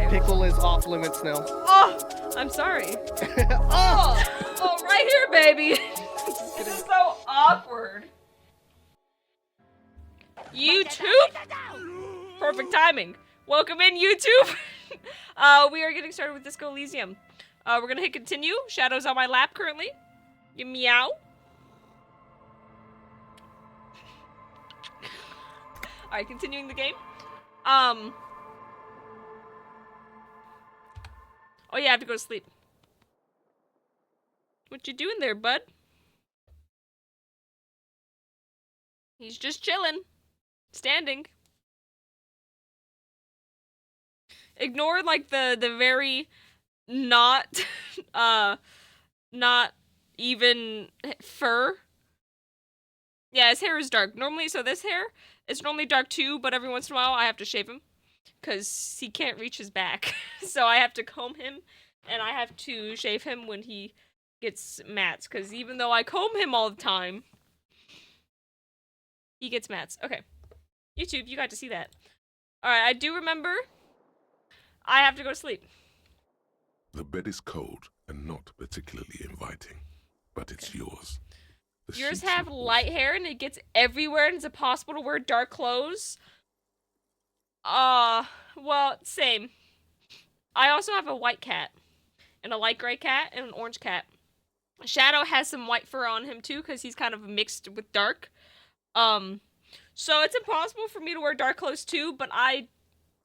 Pickle is off limits now. Oh, I'm sorry. Oh, right here, baby. This is so awkward. YouTube? Perfect timing. Welcome in, YouTube. We are getting started with Disco Elysium. We're gonna hit continue. Shadow's on my lap currently. You meow. Alright, continuing the game. Oh yeah, I have to go to sleep. What you doing there, bud? He's just chilling. Standing. Ignore, like, the very not, not even fur. Yeah, his hair is dark. Normally, so this hair is normally dark too, but every once in a while I have to shave him. Because he can't reach his back. So I have to comb him, and I have to shave him when he gets mats. Because even though I comb him all the time, he gets mats. Okay. YouTube, you got to see that. Alright, I do remember I have to go to sleep. The bed is cold and not particularly inviting, but it's yours. The Yours sheets have are light hair and it gets everywhere and it's impossible to wear dark clothes. Well, same. I also have a white cat, and a light gray cat, and an orange cat. Shadow has some white fur on him too, because he's kind of mixed with dark. So it's impossible for me to wear dark clothes too, but I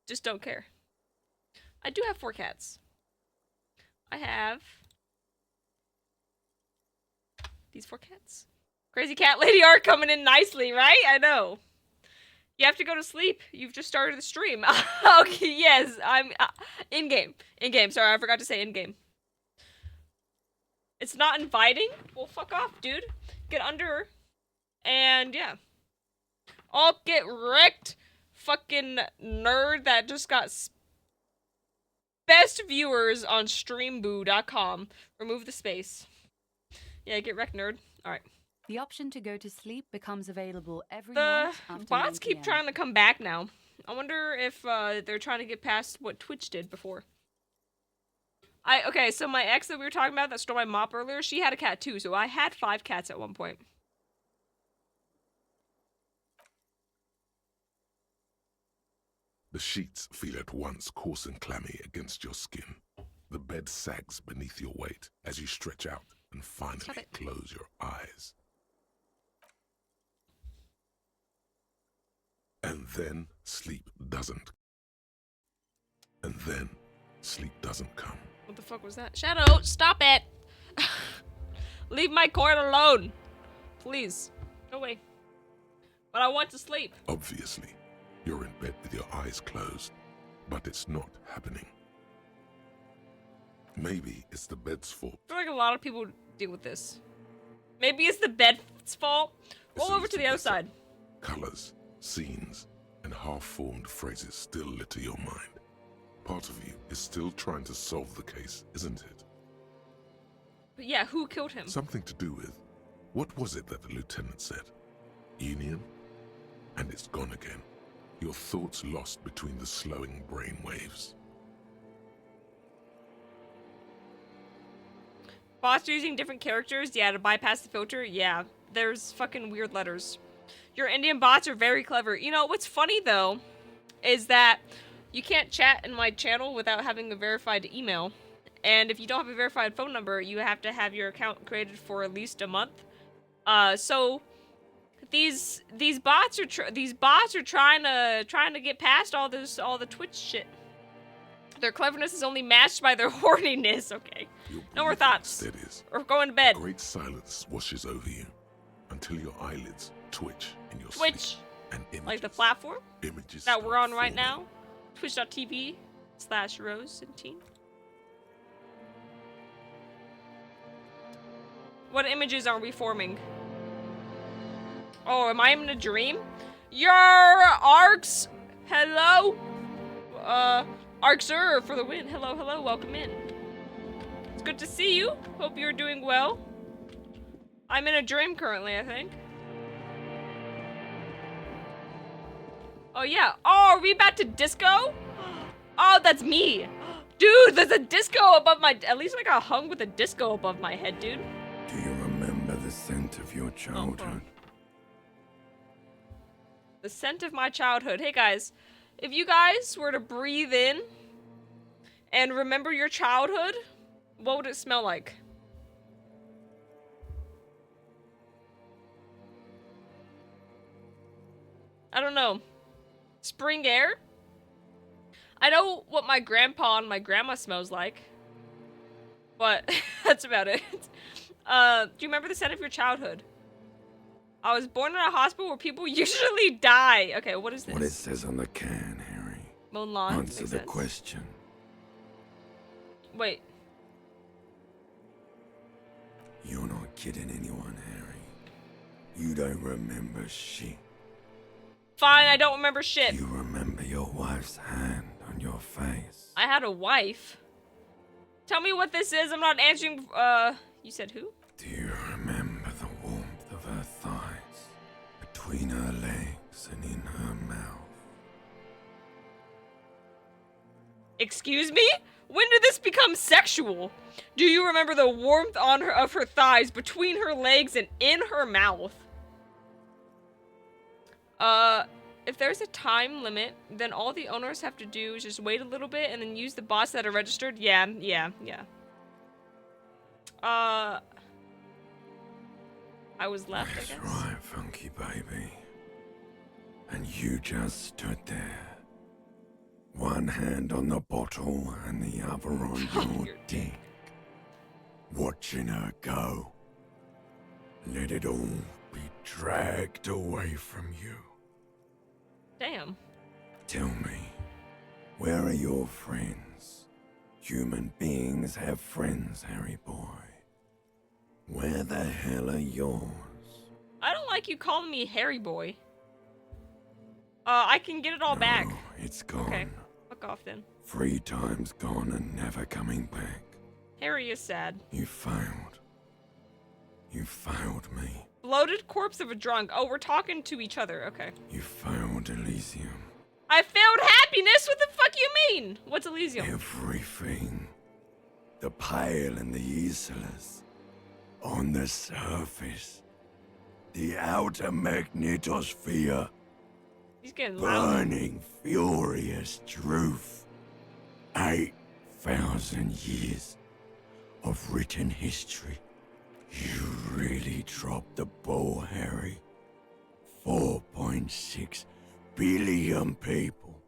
just don't care. I do have 4 cats. I have these 4 cats. Crazy cat lady art coming in nicely, right? I know. You have to go to sleep. You've just started the stream. Okay, yes, I'm in-game. In-game, sorry, I forgot to say in-game. It's not inviting? Well, fuck off, dude. Get under. And, yeah. I'll get wrecked. Fucking nerd that just got best viewers on streamboo.com. Remove the space. Yeah, get wrecked, nerd. Alright. The option to go to sleep becomes available every night after The bots 9 keep PM. trying to come back now. I wonder if they're trying to get past what Twitch did before. Okay, so my ex that we were talking about that stole my mop earlier, she had a cat too, so I had 5 cats at one point. The sheets feel at once coarse and clammy against your skin. The bed sags beneath your weight as you stretch out and finally close your eyes. And then sleep doesn't. And then sleep doesn't come. What the fuck was that? Shadow, stop it! Leave my cord alone! Please. Go away. But I want to sleep. Obviously, you're in bed with your eyes closed, but it's not happening. Maybe it's the bed's fault. I feel like a lot of people deal with this. Maybe it's the bed's fault. Roll over to the other side. Colors, scenes, and half-formed phrases still litter your mind. Part of you is still trying to solve the case, isn't it? But yeah, who killed him? Something to do with, what was it that the lieutenant said? Union? And it's gone again. Your thoughts lost between the slowing brain waves. Bots are using different characters? Yeah, to bypass the filter? Yeah. There's fucking weird letters. Your Indian bots are very clever. You know, what's funny, though, is that you can't chat in my channel without having a verified email. And if you don't have a verified phone number, you have to have your account created for at least a month. So these bots are trying to get past all the Twitch shit. Their cleverness is only matched by their horniness. Okay. No more thoughts. Or going to bed. A great silence washes over you until your eyelids twitch in your Twitch. sleep. And images, Like the platform images that we're on start right forming. now. Twitch.tv/Rose17. What images are we forming? Oh, am I in a dream? Your Arcs! Hello? Arxer for the win. Hello, hello, welcome in. It's good to see you. Hope you're doing well. I'm in a dream currently, I think. Oh yeah. Oh, are we about to disco? Oh, that's me. Dude, there's a disco above my... At least I got hung with a disco above my head, dude. Do you remember the scent of your childhood? The scent of my childhood. Hey, guys. If you guys were to breathe in and remember your childhood, what would it smell like? I don't know. Spring air? I know what my grandpa and my grandma smells like. But that's about it. Do you remember the scent of your childhood? I was born in a hospital where people usually die. Okay, what is this? What it says on the can, Harry. Mown lawn. Answer the question. Wait. You're not kidding anyone, Harry. You don't remember shit. Fine, I don't remember shit. You remember your wife's hand on your face. I had a wife. Tell me what this is. I'm not answering. You said who? Do you remember the warmth of her thighs, between her legs and in her mouth? Excuse me? When did this become sexual? Do you remember the warmth on her of her thighs, between her legs and in her mouth? If there's a time limit, then all the owners have to do is just wait a little bit and then use the bots that are registered. Yeah. I was left, I That's guess. right, funky baby. And you just stood there. One hand on the bottle and the other on your dick. Watching her go. Let it all be dragged away from you. Damn. Tell me, where are your friends? Human beings have friends, Harry boy. Where the hell are yours? I don't like you calling me Harry boy. I can get it all back. No, it's gone. Okay, fuck off then. 3 times gone and never coming back. Harry is sad. You failed. You failed me. Bloated corpse of a drunk. Oh, we're talking to each other. Okay. You failed Elysium. I failed happiness? What the fuck you mean? What's Elysium? Everything. The pale and the useless. On the surface. The outer magnetosphere. He's getting loud. Burning, furious truth. 8,000 years of written history. You really dropped the ball, Harry. 4.6 billion people.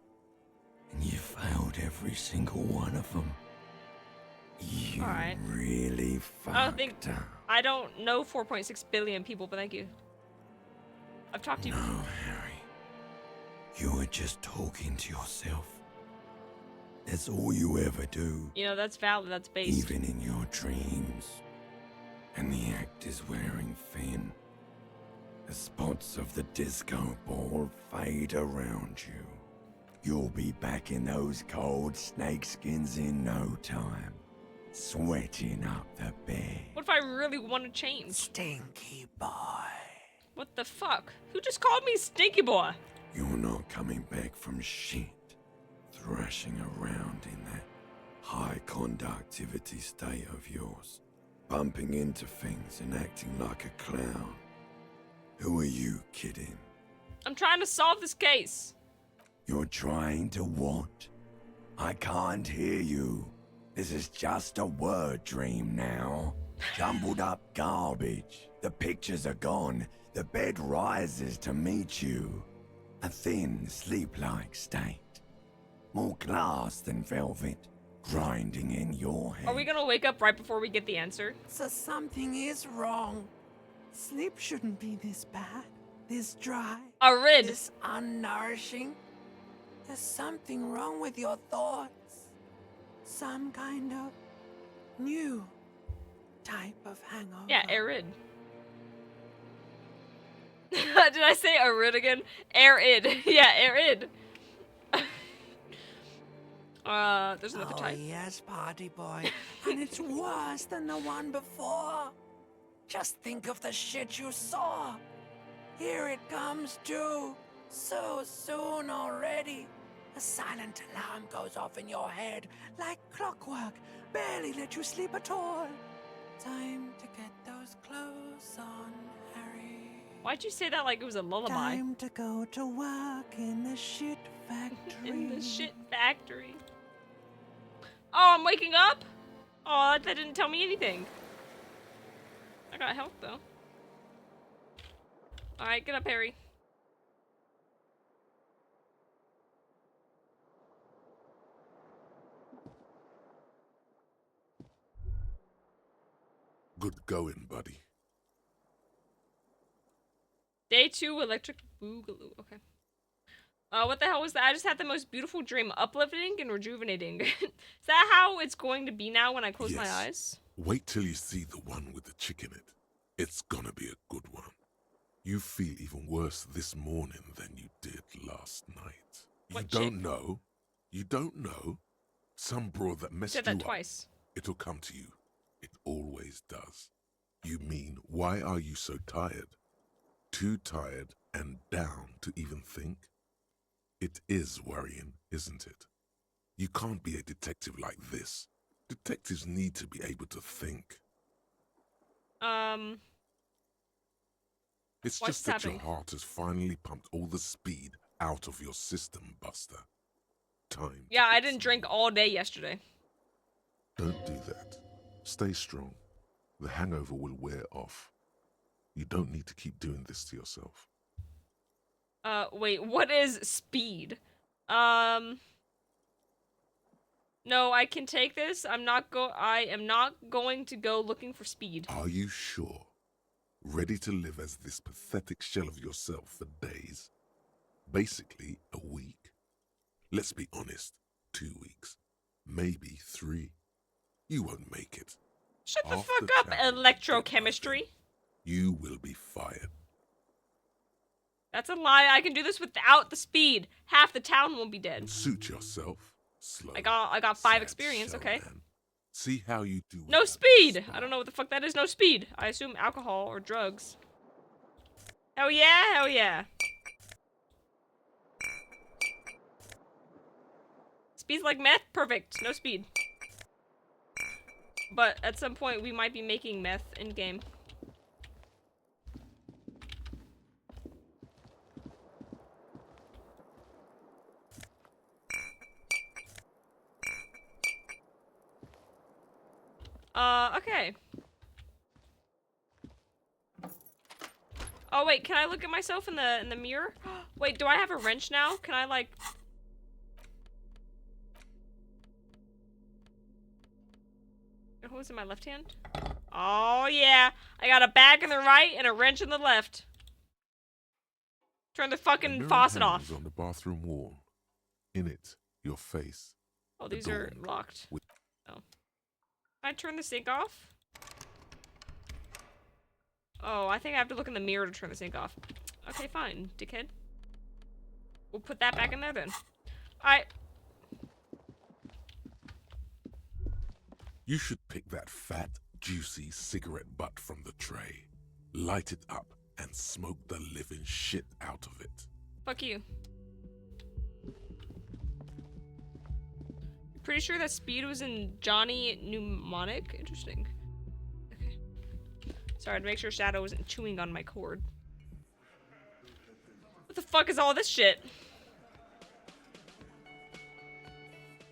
And you failed every single one of them. You Alright. really fucked up. I don't know 4.6 billion people, but thank you. I've talked to you. No, Harry. You were just talking to yourself. That's all you ever do. You know, that's valid, that's based. Even in your dreams. And the act is wearing thin. The spots of the disco ball fade around you. You'll be back in those cold snakeskins in no time. Sweating up the bed. What if I really want to change? Stinky boy. What the fuck? Who just called me Stinky Boy? You're not coming back from shit. Thrashing around in that high conductivity state of yours. Bumping into things and acting like a clown. Who are you kidding? I'm trying to solve this case. You're trying to what? I can't hear you. This is just a word dream now. Jumbled up garbage. The pictures are gone. The bed rises to meet you. A thin, sleep-like state. More glass than velvet. Grinding in your head. Are we gonna wake up right before we get the answer? So something is wrong. Sleep shouldn't be this bad, this dry, Arid. this unnourishing. There's something wrong with your thoughts. Some kind of new type of hangover. Yeah, arid. Did I say arid again? Arid. Yeah, arid. There's another Oh type. yes, party boy. And it's worse than the one before. Just think of the shit you saw. Here it comes too. So soon already. A silent alarm goes off in your head like clockwork, barely let you sleep at all. Time to get those clothes on, Harry. Why'd you say that like it was a lullaby? Time to go to work in the shit factory. In the shit factory. Oh, I'm waking up? Oh, that didn't tell me anything. I got health though. Alright, get up, Harry. Good going, buddy. Day 2 electric boogaloo. Okay. What the hell was that? I just had the most beautiful dream. Uplifting and rejuvenating. Is that how it's going to be now when I close my eyes? Wait till you see the one with the chick in it. It's gonna be a good one. You feel even worse this morning than you did last night. What you don't know? You don't know? Some broad that messed Said you that up. twice. It'll come to you. It always does. You mean, why are you so tired? Too tired and down to even think? It is worrying, isn't it? You can't be a detective like this. Detectives need to be able to think. It's What's just that happening? your heart has finally pumped all the speed out of your system, Buster. Time. Yeah, I didn't drink all day yesterday. Don't do that. Stay strong. The hangover will wear off. You don't need to keep doing this to yourself. Wait, what is speed? No, I can take this. I am not going to go looking for speed. Are you sure? Ready to live as this pathetic shell of yourself for days? Basically, a week. Let's be honest, 2 weeks. Maybe 3. You won't make it. Shut the Half fuck the up, town will electrochemistry. get you will be fired. That's a lie. I can do this without the speed. Half the town won't be dead. Suit yourself. Slow. I got 5 sad experience, shell, okay. man. See how you do. No without speed! this I don't know what the fuck that is, no speed. I assume alcohol or drugs. Hell yeah, hell yeah. Speed's like meth? Perfect. No speed. But at some point we might be making meth in-game. Okay. Oh wait, can I look at myself in the mirror? Wait, do I have a wrench now? Can I like... Who's in my left hand? Oh yeah, I got a bag in the right and a wrench in the left. Turn the fucking mirror faucet hangs off. on the bathroom wall. In it, your face. Oh, these are adorned locked. with- Oh. Can I turn the sink off? Oh, I think I have to look in the mirror to turn the sink off. Okay, fine, dickhead. We'll put that back in there then. Alright. You should pick that fat, juicy cigarette butt from the tray, light it up, and smoke the living shit out of it. Fuck you. Pretty sure that speed was in Johnny Mnemonic? Interesting. Okay. Sorry, to make sure Shadow wasn't chewing on my cord. What the fuck is all this shit?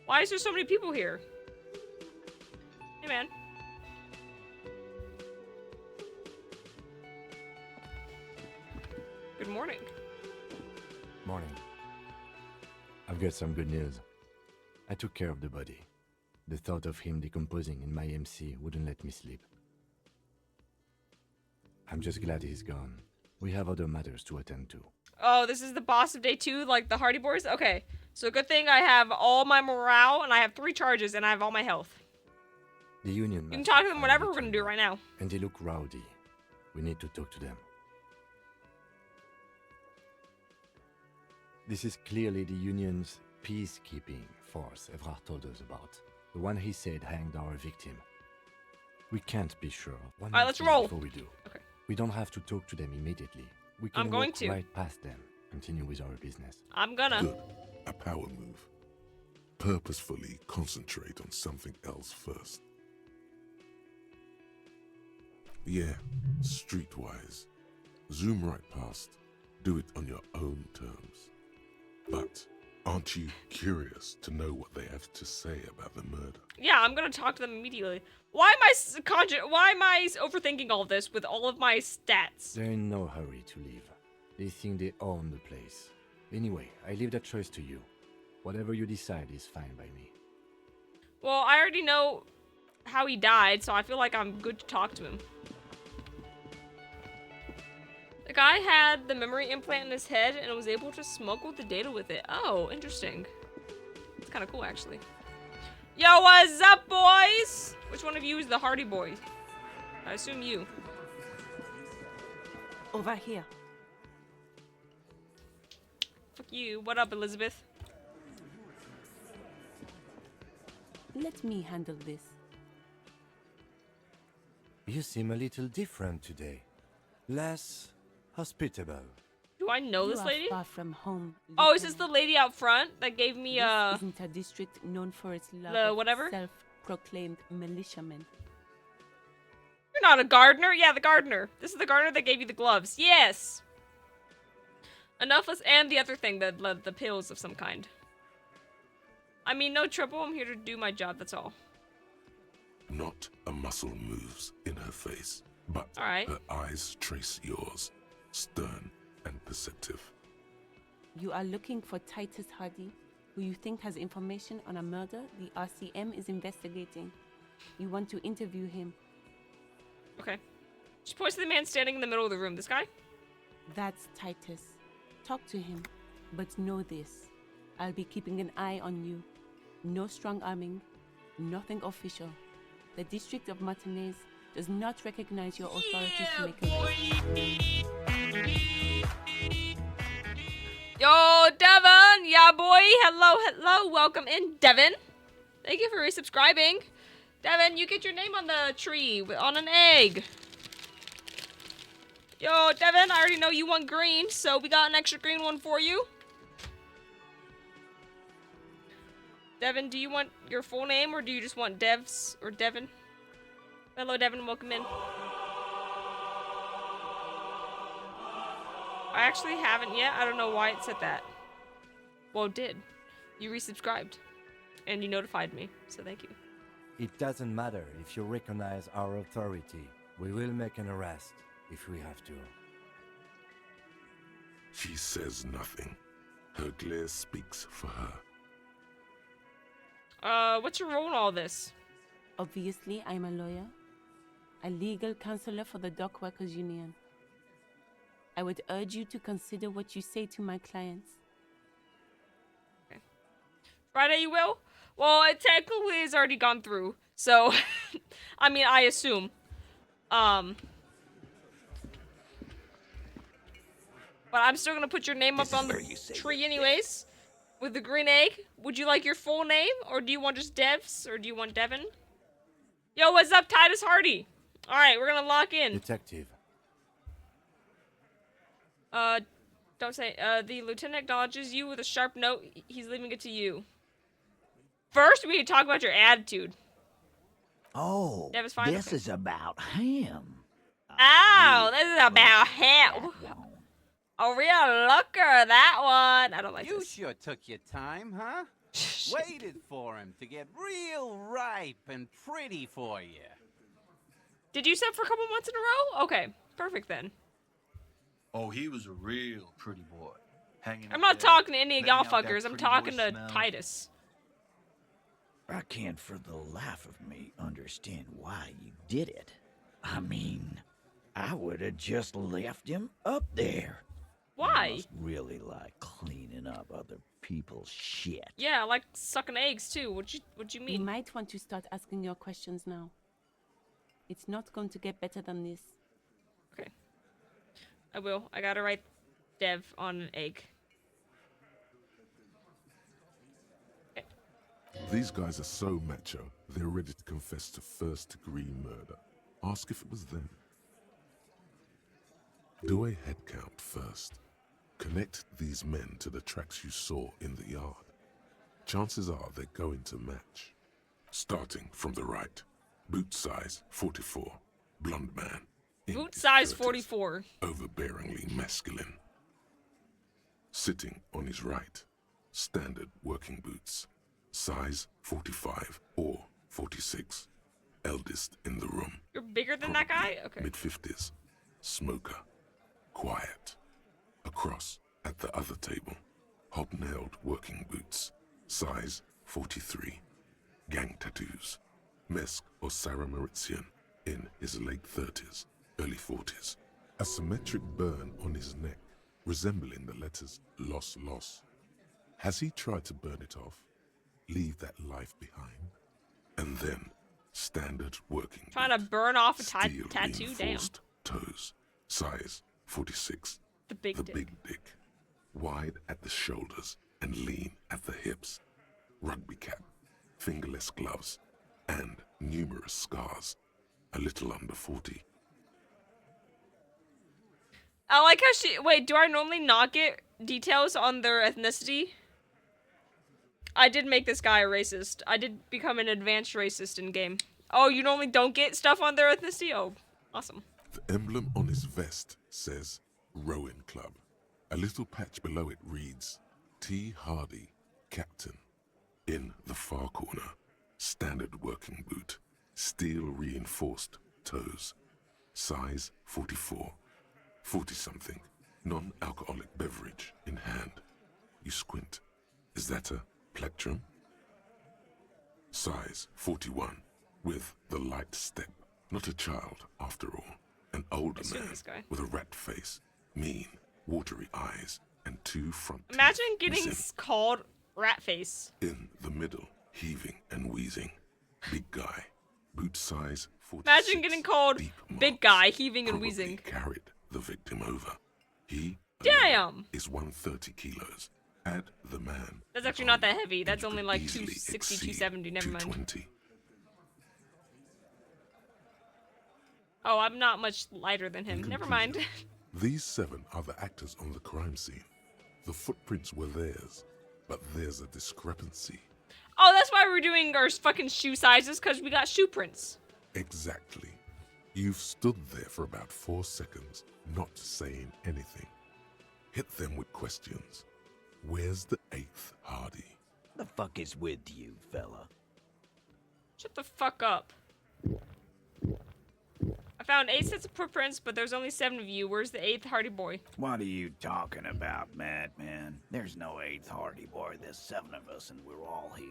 Why is there so many people here? Hey, man. Good morning. Morning. I've got some good news. I took care of the body. The thought of him decomposing in my MC wouldn't let me sleep. I'm just glad he's gone. We have other matters to attend to. Oh, this is the boss of day 2, like the Hardy Boys? Okay. So good thing I have all my morale, and I have 3 charges, and I have all my health. The Union. You can must talk to them find whenever me we're gonna to- do it right now. And they look rowdy. We need to talk to them. This is clearly the Union's peacekeeping force Evrard told us about. The one he said hanged our victim. We can't be sure. One Alright, more let's thing roll. Before we do. Okay. We don't have to talk to them immediately. We can I'm going walk to. right past them. Continue with our business. I'm gonna. Good. a power move. Purposefully concentrate on something else first. Yeah, streetwise. Zoom right past. Do it on your own terms. But aren't you curious to know what they have to say about the murder? Yeah, I'm gonna talk to them immediately. Why am I overthinking all this with all of my stats? They're in no hurry to leave. They think they own the place. Anyway, I leave that choice to you. Whatever you decide is fine by me. Well, I already know how he died, so I feel like I'm good to talk to him. The guy had the memory implant in his head and was able to smuggle the data with it. Oh, interesting. It's kind of cool, actually. Yo, what's up, boys? Which one of you is the Hardy Boy? I assume you. Over here. Fuck you. What up, Elizabeth? Let me handle this. You seem a little different today. Less hospitable. Do I know You this are lady? far from home. Oh, is this Lieutenant. the lady out front that gave me, This isn't a district known for its love the of whatever? self-proclaimed militiamen. You're not a gardener? Yeah, the gardener. This is the gardener that gave you the gloves. Yes! Enough us and the other thing, the pills of some kind. I mean, no trouble. I'm here to do my job, that's all. Not a muscle moves in her face, but All right. her eyes trace yours, stern and perceptive. You are looking for Titus Hardy, who you think has information on a murder the RCM is investigating. You want to interview him. Okay. She points to the man standing in the middle of the room. This guy? That's Titus. Talk to him, but know this. I'll be keeping an eye on you. No strong arming, nothing official. The District of Martinez does not recognize your authority to make a Yo, Devin! Yeah, boy! Hello, hello! Welcome in, Devin! Thank you for resubscribing. Devin, you get your name on the tree, on an egg. Yo, Devin, I already know you want green, so we got an extra green one for you. Devin, do you want your full name, or do you just want Devs, or Devin? Hello, Devin, welcome in. I actually haven't yet. I don't know why it said that. Well, it did. You resubscribed. And you notified me, so thank you. It doesn't matter if you recognize our authority. We will make an arrest if we have to. She says nothing. Her glare speaks for her. What's your role in all this? Obviously, I'm a lawyer, a legal counselor for the Dock Workers Union. I would urge you to consider what you say to my clients. Friday you will? Well, it technically has already gone through, so, I mean, I assume. But I'm still gonna put your name up on the tree anyways, with the green egg. Would you like your full name, or do you want just Devs, or do you want Devin? Yo, what's up, Titus Hardy? Alright, we're gonna lock in. Detective. Don't say, the lieutenant acknowledges you with a sharp note. He's leaving it to you. First, we need to talk about your attitude. Oh, That was fine, this okay. is about him. Oh, this is about him. A real looker, that one. I don't like You this. sure took your time, huh? Waited for him to get real ripe and pretty for you. Did you set for a couple months in a row? Okay, perfect then. Oh, he was a real pretty boy. Hanging I'm up not there, talking to any of letting y'all out that fuckers. I'm pretty talking boy to smell. Titus. I can't for the life of me understand why you did it. I mean, I would have just left him up there. You Why? must really like cleaning up other people's shit. Yeah, I like sucking eggs too. What you You mean? might want to start asking your questions now. It's not going to get better than this. Okay. I will. I gotta write Dev on an egg. Okay. These guys are so macho, they're ready to confess to first-degree murder. Ask if it was them. Do a head count first. Connect these men to the tracks you saw in the yard. Chances are they're going to match. Starting from the right, boot size 44, blonde man. in Boot his size 30s, 44. Overbearingly masculine. Sitting on his right, standard working boots, size 45 or 46, eldest in the room. You're bigger than that guy? Okay. Mid-50s, smoker, quiet. Across at the other table, hobnailed working boots, size 43, gang tattoos, Mesk or Sarah Mauritian, in his late 30s, early 40s. A symmetric burn on his neck, resembling the letters loss, loss. Has he tried to burn it off, leave that life behind? And then, standard working Trying to burn off a steel tattoo? Damn. reinforced toes, size 46. The big The dick. big dick, wide at the shoulders and lean at the hips. Rugby cap, fingerless gloves, and numerous scars. A little under 40. I like how she... Wait, do I normally not get details on their ethnicity? I did make this guy a racist. I did become an advanced racist in game. Oh, you normally don't get stuff on their ethnicity? Oh, awesome. The emblem on his vest says Rowan Club. A little patch below it reads T. Hardy, Captain. In the far corner, standard working boot, steel reinforced toes, size 44, 40-something, non-alcoholic beverage in hand. You squint. Is that a plectrum? Size 41, with the light step. Not a child, after all. An older Assume man this guy. with a rat face, mean, watery eyes, and two front teeth Imagine getting missing. called rat face. In the middle, heaving and wheezing. Big guy, boot size 46. Imagine getting called deep big marks, guy, heaving and probably wheezing. carried the victim over. He Damn! alone is 130 kilos. Add the man. That's actually not that heavy. and That's you only could like easily 260, exceed 270. Never mind. 220. Oh, I'm not much lighter than him. In Never mind. conclusion, These 7 are the actors on the crime scene. The footprints were theirs, but there's a discrepancy. Oh, that's why we're doing our fucking shoe sizes, because we got shoe prints. Exactly. You've stood there for about 4 seconds, not saying anything. Hit them with questions. Where's the 8th Hardy? The fuck is with you, fella? Shut the fuck up. I found 8 sets of footprints, but there's only 7 of you. Where's the 8th Hardy boy? What are you talking about, madman? There's no 8th Hardy boy. There's 7 of us, and we're all here.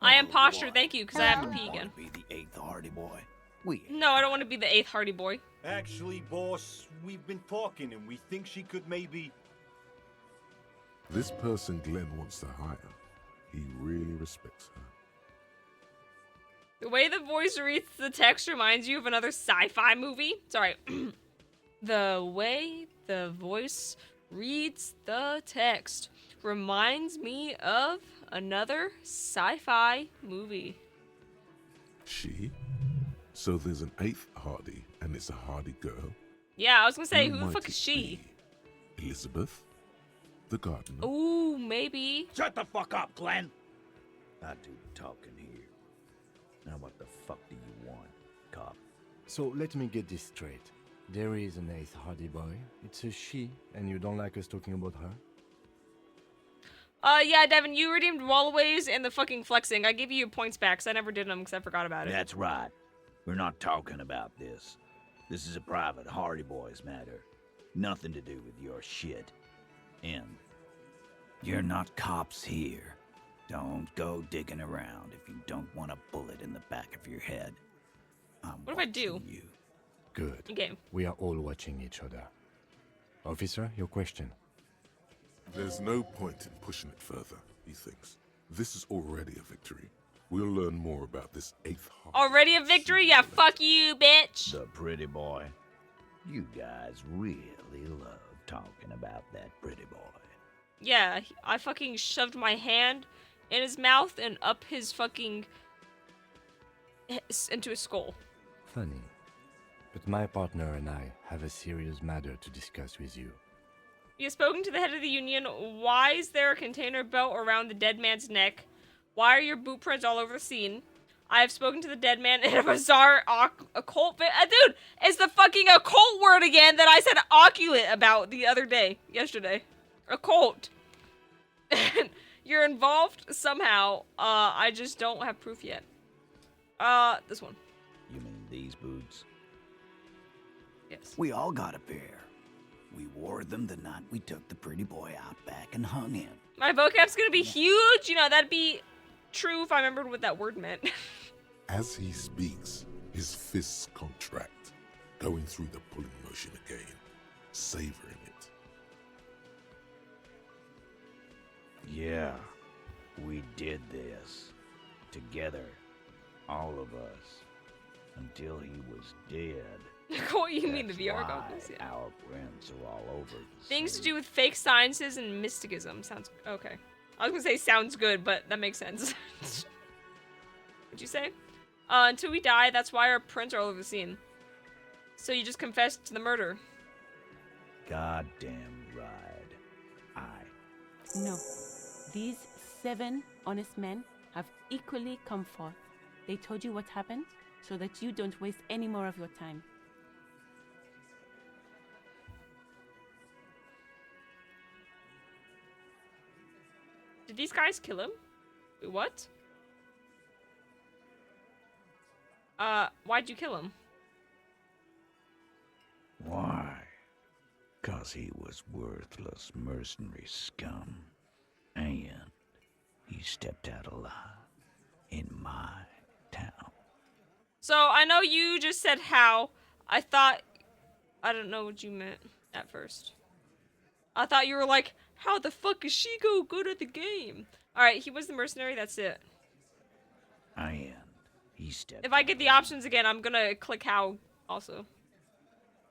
I am Oh, posture, what? thank you, because I have to You pee wanna again. Be the 8th Hardy boy. We ain't. No, I don't want to be the 8th Hardy boy. Actually, boss, we've been talking and we think she could maybe... This person Glenn wants to hire. He really respects her. The way the voice reads the text reminds you of another sci-fi movie. Sorry. The way the voice reads the text reminds me of another sci-fi movie. She? So there's an 8th Hardy, and it's a Hardy girl. Yeah, I was gonna say, who the might fuck it is she? be? Elizabeth? The gardener? Ooh, maybe. Shut the fuck up, Glenn! I do the talking here. Now what the fuck do you want, cop? So let me get this straight. There is an 8th Hardy boy. It's a she, and you don't like us talking about her? Yeah, Devin, you redeemed Wallaways and the fucking flexing. I give you your points back, because I never did them, because I forgot about it. That's right. We're not talking about this. This is a private Hardy Boys matter. Nothing to do with your shit. And you're not cops here. Don't go digging around if you don't want a bullet in the back of your head. What if I do? You. Good. Okay. We are all watching each other. Officer, your question. There's no point in pushing it further, he thinks. This is already a victory. We'll learn more about this 8th Hardy. Already a victory? Yeah, fuck you, bitch. The pretty boy. You guys really love talking about that pretty boy. Yeah, I fucking shoved my hand in his mouth and up his fucking... into his skull. Funny. But my partner and I have a serious matter to discuss with you. You have spoken to the head of the union. Why is there a container belt around the dead man's neck? Why are your boot prints all over the scene? I have spoken to the dead man in a bizarre occult dude, it's the fucking occult word again that I said oculate about the other day, yesterday. Occult. You're involved somehow. I just don't have proof yet. This one. You mean these boots? Yes. We all got a pair. We wore them the night we took the pretty boy out back and hung him. My vocab's gonna be huge. You know, that'd be true if I remembered what that word meant. As he speaks, his fists contract, going through the pulling motion again, savoring it. Yeah, we did this. Together. All of us. Until he was dead. What you mean, the That's VR why goggles? Yeah. Our prints are all over the Things to scene. do with fake sciences and mysticism. Sounds okay. I was gonna say sounds good, but that makes sense. What'd you say? Until we die, that's why our prints are all over the scene. So you just confessed to the murder. Goddamn right. No. These 7 honest men have equally come forth. They told you what happened so that you don't waste any more of your time. Did these guys kill him? Wait, what? Why'd you kill him? Why? 'Cause he was worthless mercenary scum. And he stepped out alive in my town. So I know you just said how. I don't know what you meant at first. I thought you were like, how the fuck is she good at the game? Alright, he was the mercenary, that's it. And he stepped If I get the options again, I'm gonna click how also.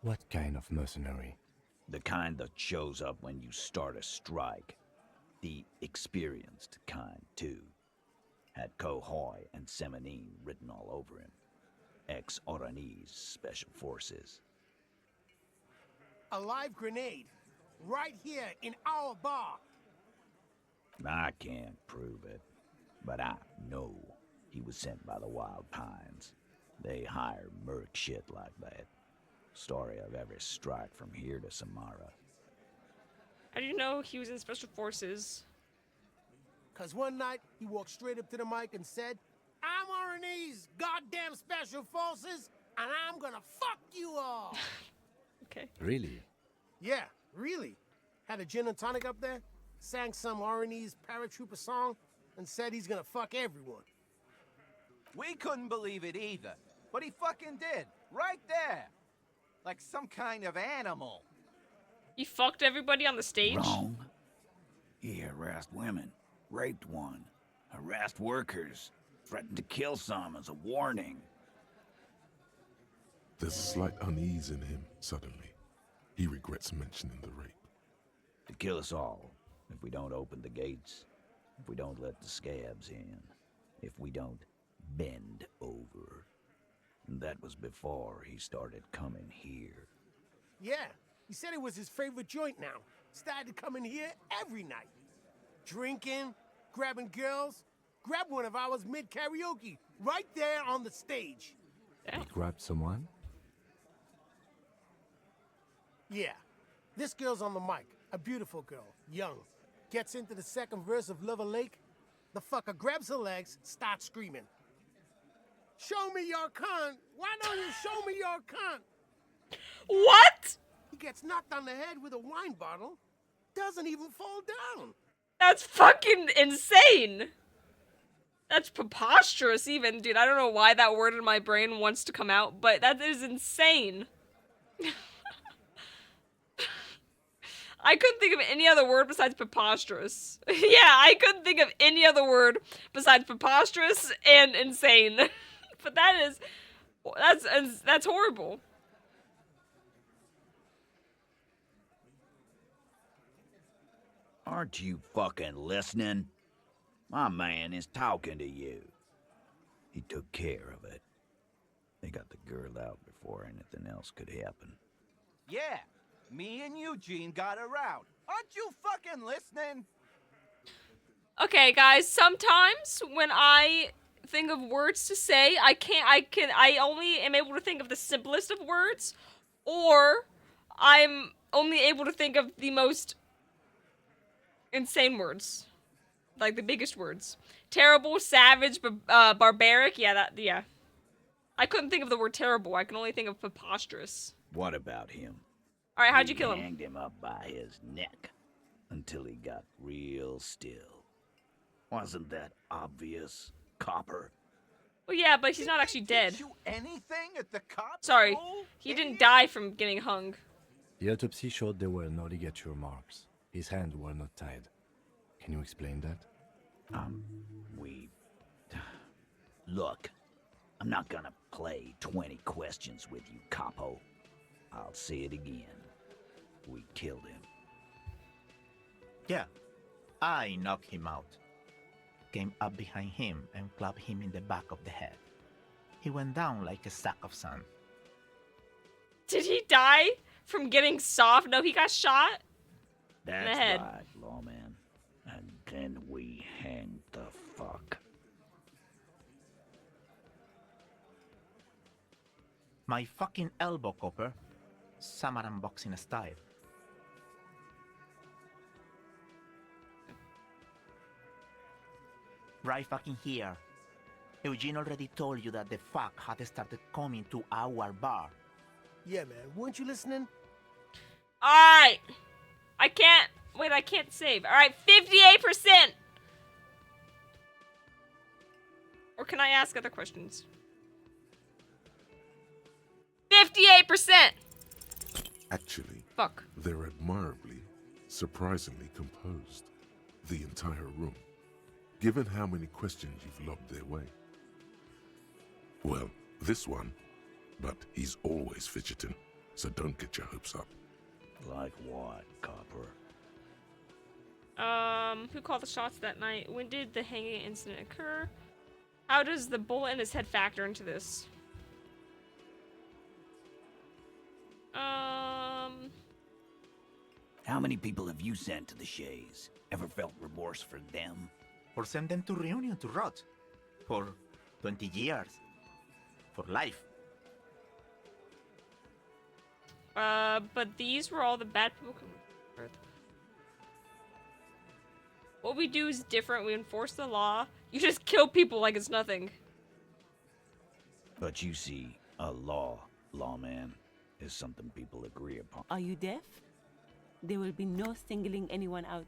What kind of mercenary? The kind that shows up when you start a strike. The experienced kind, too. Had Kohoy and Semenine written all over him. Ex-Oranese Special Forces. A live grenade. Right here in our bar. I can't prove it, but I know he was sent by the Wild Pines. They hire merc shit like that. Story of every strike from here to Samara. How do you know he was in Special Forces? 'Cause one night he walked straight up to the mic and said, I'm RNA's goddamn special forces, and I'm gonna fuck you all. Okay. Really? Yeah, really. Had a gin and tonic up there, sang some RNA's paratrooper song, and said he's gonna fuck everyone. We couldn't believe it either, but he fucking did. Right there. Like some kind of animal. He fucked everybody on the stage? Wrong. He harassed women, raped one, harassed workers, threatened to kill some as a warning. There's a slight unease in him suddenly. He regrets mentioning the rape. To kill us all, if we don't open the gates, if we don't let the scabs in, if we don't bend over. And that was before he started coming here. Yeah, he said it was his favorite joint now. Started coming here every night. Drinking, grabbing girls. Grabbed one of ours mid-karaoke, right there on the stage. He grabbed someone? Yeah, this girl's on the mic. A beautiful girl, young. Gets into the second verse of Lover Lake. The fucker grabs her legs, starts screaming. Show me your cunt! Why don't you show me your cunt? What? He gets knocked on the head with a wine bottle. Doesn't even fall down. That's fucking insane. That's preposterous even, dude. I don't know why that word in my brain wants to come out, but that is insane. I couldn't think of any other word besides preposterous. Yeah, I couldn't think of any other word besides preposterous and insane. But that's horrible. Aren't you fucking listening? My man is talking to you. He took care of it. They got the girl out before anything else could happen. Yeah, me and Eugene got around. Aren't you fucking listening? Okay, guys, sometimes when I think of words to say, I only am able to think of the simplest of words, or I'm only able to think of the most insane words. Like the biggest words. Terrible, savage, barbaric, yeah. I couldn't think of the word terrible, I can only think of preposterous. What about him? Alright, how'd you We kill him? hanged him up by his neck until he got real still. Wasn't that obvious, Copper? Well, yeah, but he's not actually dead. Did you anything at the cops? Sorry, school, he didn't idiot? die from getting hung. The autopsy showed there were no ligature marks. His hands were not tied. Can you explain that? Look, I'm not gonna play 20 questions with you, Capo. I'll say it again. We killed him. Yeah, I knocked him out. Came up behind him and clapped him in the back of the head. He went down like a sack of sand. Did he die from getting soft? No, he got shot. That's the head. right, lawman. And then we hanged the fuck. My fucking elbow, Copper. Samaran boxing style. Right fucking here. Eugene already told you that the fuck had started coming to our bar. Yeah, man. Weren't you listening? Alright. I can't save. Alright, 58%! Or can I ask other questions? 58%! Actually, Fuck. they're admirably, surprisingly composed. The entire room. Given how many questions you've lobbed their way. Well, this one. But he's always fidgeting, so don't get your hopes up. Like what, Copper? Who called the shots that night? When did the hanging incident occur? How does the bullet in his head factor into this? How many people have you sent to the Shays? Ever felt remorse for them? Or send them to Reunion to rot. For 20 years. For life. But these were all the bad people. What we do is different. We enforce the law. You just kill people like it's nothing. But you see, a lawman, is something people agree upon. Are you deaf? There will be no singling anyone out.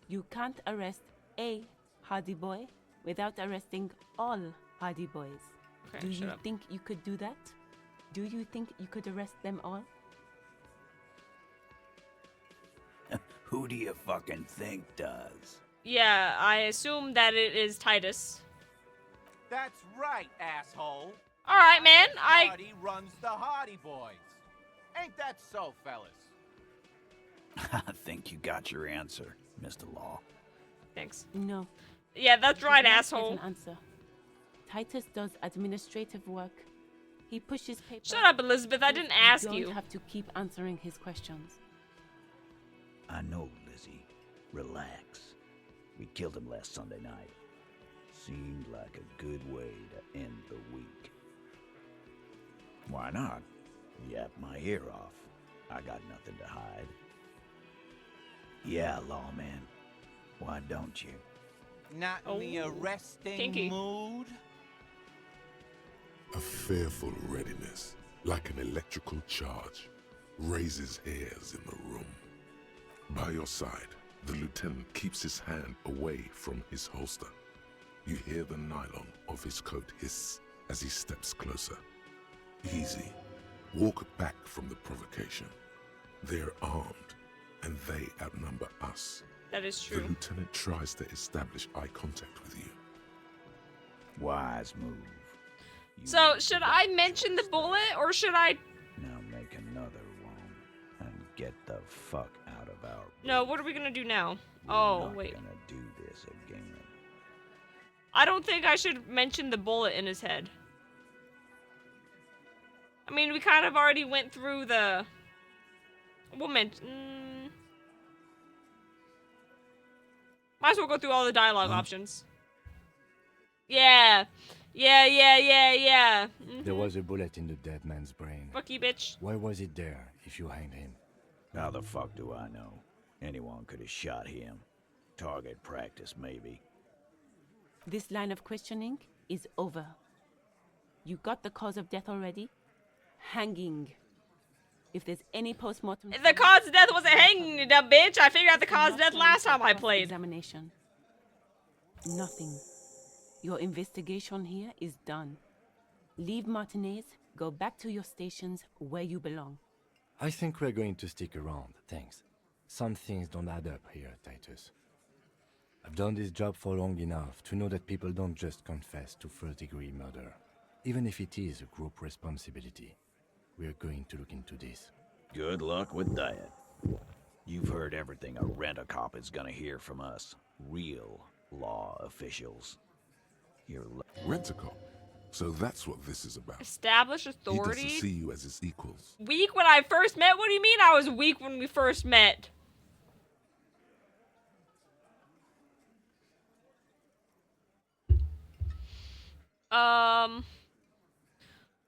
You can't arrest a Hardy Boy without arresting all Hardy Boys. Okay, Do shut you up. think you could do that? Do you think you could arrest them all? Who do you fucking think does? Yeah, I assume that it is Titus. That's right, asshole. Alright, man. Hardy runs the Hardy Boys. Ain't that so, fellas? I think you got your answer, Mr. Law. Thanks. No. Yeah, that's right, That is asshole. an answer. Titus does administrative work. He pushes papers. Shut up, Elizabeth. I didn't ask You you. don't have to keep answering his questions. I know, Lizzie. Relax. We killed him last Sunday night. Seemed like a good way to end the week. Why not? Yap my ear off. I got nothing to hide. Yeah, lawman. Why don't you? Not in the Oh, arresting kinky. mood? A fearful readiness, like an electrical charge, raises hairs in the room. By your side, the lieutenant keeps his hand away from his holster. You hear the nylon of his coat hiss as he steps closer. Easy. Walk back from the provocation. They're armed, and they outnumber us. That is The true. lieutenant tries to establish eye contact with you. Wise move. You So, made should the I right mention the choice. bullet, or should I... Now make another one and get the fuck out of our No, room. what are we gonna do now? We're Oh, not wait. gonna do this again. I don't think I should mention the bullet in his head. I mean, we kind of already went through the... Woman. Might as well go through all the dialogue options. Yeah. Yeah. There was a bullet in the dead man's brain. Fuck you, bitch. Why was it there if you hanged him? How the fuck do I know? Anyone could have shot him. Target practice, maybe. This line of questioning is over. You got the cause of death already? Hanging. If there's any post-mortem... The cause of death wasn't hanging, you dumb bitch. I figured out the cause of death last time I played. Examination. Nothing. Your investigation here is done. Leave Martinez, go back to your stations where you belong. I think we're going to stick around, thanks. Some things don't add up here, Titus. I've done this job for long enough to know that people don't just confess to first-degree murder, even if it is a group responsibility. We're going to look into this. Good luck with that. You've heard everything a rent-a-cop is gonna hear from us. Real law officials. Rent-a-cop. So that's what this is about. Establish He authority. doesn't see you as his equals. Weak when I first met? What do you mean I was weak when we first met?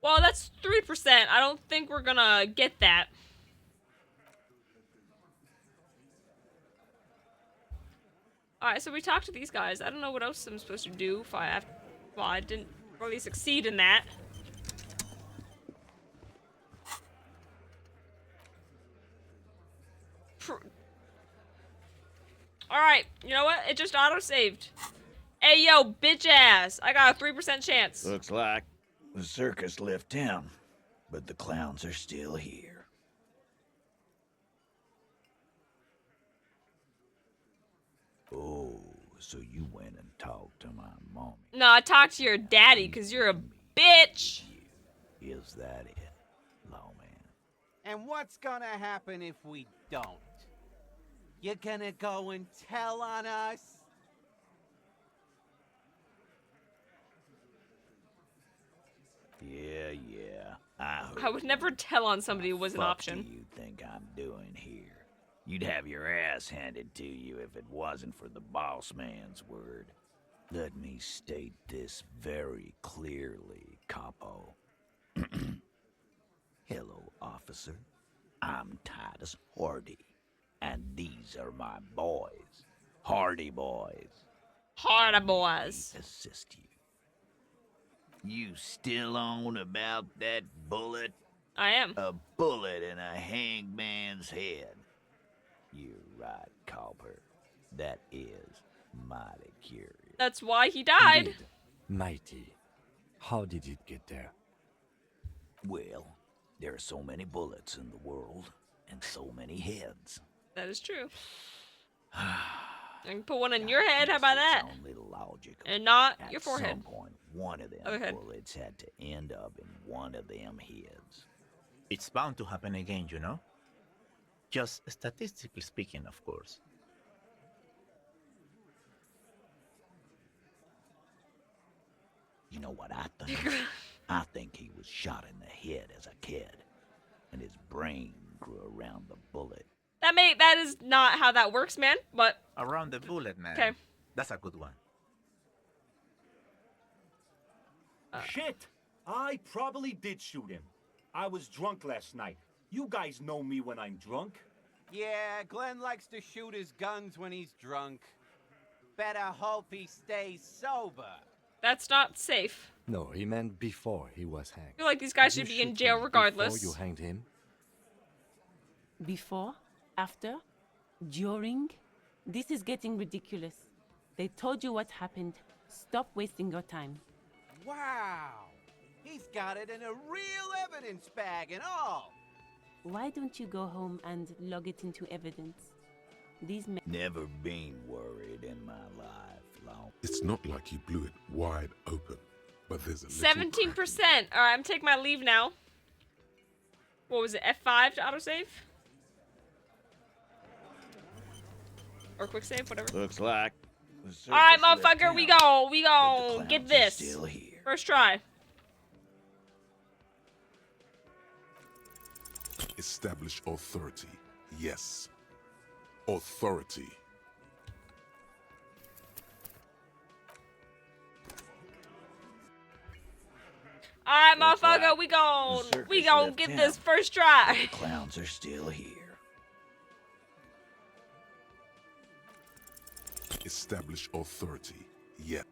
Well, that's 3%. I don't think we're gonna get that. Alright, so we talked to these guys. I don't know what else I'm supposed to do if I have... Well, I didn't really succeed in that. Alright, you know what? It just auto-saved. Hey, yo, bitch ass. I got a 3% chance. Looks like the circus left town, but the clowns are still here. Oh, so you went and talked to my mommy. No, I talked to your daddy because you're a bitch. Is that it, lawman? And what's gonna happen if we don't? You gonna go and tell on us? Yeah. I would never tell on somebody who was an option. What do you think I'm doing here? You'd have your ass handed to you if it wasn't for the boss man's word. Let me state this very clearly, capo. Hello, officer. I'm Titus Hardy, and these are my boys. Hardy boys. Hardy boys. Assist you. You still on about that bullet? I am. A bullet in a hangman's head. You're right, Copper. That is mighty curious. That's why he died. Indeed. Mighty. How did it get there? Well, there are so many bullets in the world, and so many heads. That is true. I can put one in your head, how about that? And not your forehead. At some point, one of them bullets had to end up in one of them heads. It's bound to happen again, you know? Just statistically speaking, of course. You know what I think? I think he was shot in the head as a kid, and his brain grew around the bullet. That is not how that works, man, but... Around the bullet, man. Okay. That's a good one. Shit! I probably did shoot him. I was drunk last night. You guys know me when I'm drunk. Yeah, Glenn likes to shoot his guns when he's drunk. Better hope he stays sober. That's not safe. No, he meant before he was hanged. I feel like these guys should be in jail regardless. Before you hanged him? Before? After? During? This is getting ridiculous. They told you what happened. Stop wasting your time. Wow! He's got it in a real evidence bag and all! Why don't you go home and log it into evidence? These men... Never been worried in my life, long. It's not like you blew it wide open, but there's a 17%. Alright, I'm taking my leave now. What was it, F5 to autosave? Or quick save, whatever. Looks like. Alright, motherfucker, we gon' get this. First try. Establish authority. Yes. Authority. Alright, Looks motherfucker, like we the gon' circus left get town. this first try. The clowns are still here. Establish authority. Yes.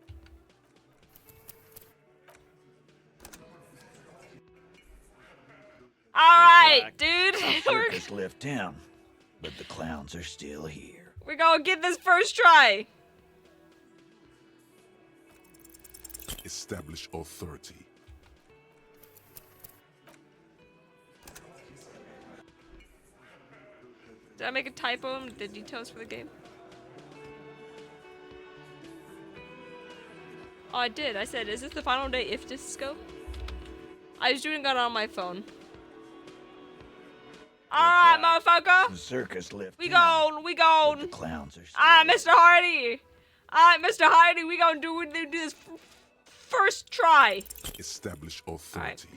Alright, dude. The circus left town, but the clowns are still here. We're gonna get this first try. Establish authority. Did I make a typo in the details for the game? Oh, I did. I said, is this the final day if disco? I was doing it on my phone. Alright, motherfucker. The circus left We town, gone. We but gone. the clowns are still Alright, Mr. Hardy. Alright, Mr. Hardy. We gonna do this first try. Establish authority.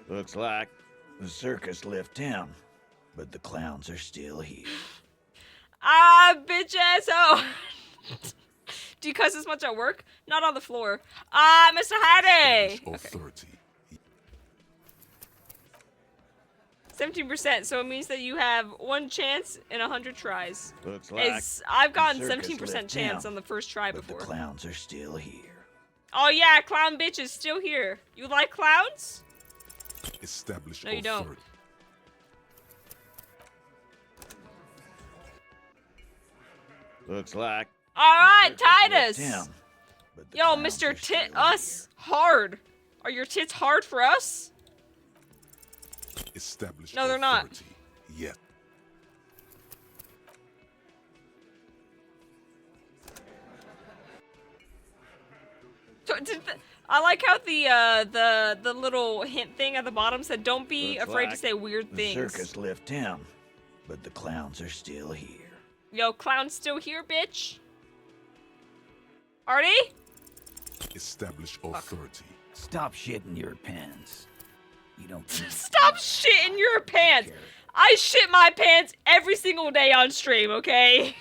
Looks like the circus left town, but the clowns are still here. Ah, bitch asshole. Do you cuss this much at work? Not on the floor. Ah, Mr. Hardy. Establish authority. 17%, so it means that you have 1 chance in 100 tries. Looks like I've gotten the circus 17% left chance town, on the first try but before. the clowns are still here. Oh yeah, clown bitch is still here. You like clowns? Establish No, you authority. don't. Looks like Alright, circus left Titus! town, but the Yo, clowns Mr. are Tit still Us hard. Are your tits hard for us? Establish No, they're not. authority. Yes. I like how the little hint thing at the bottom said, "Don't be Looks afraid to like say weird The things." circus left town, but the clowns are still here. Yo, clown's still here, bitch. Artie? Establish authority. Stop shitting your pants. You don't. Stop shitting your pants. I shit my pants every single day on stream, okay?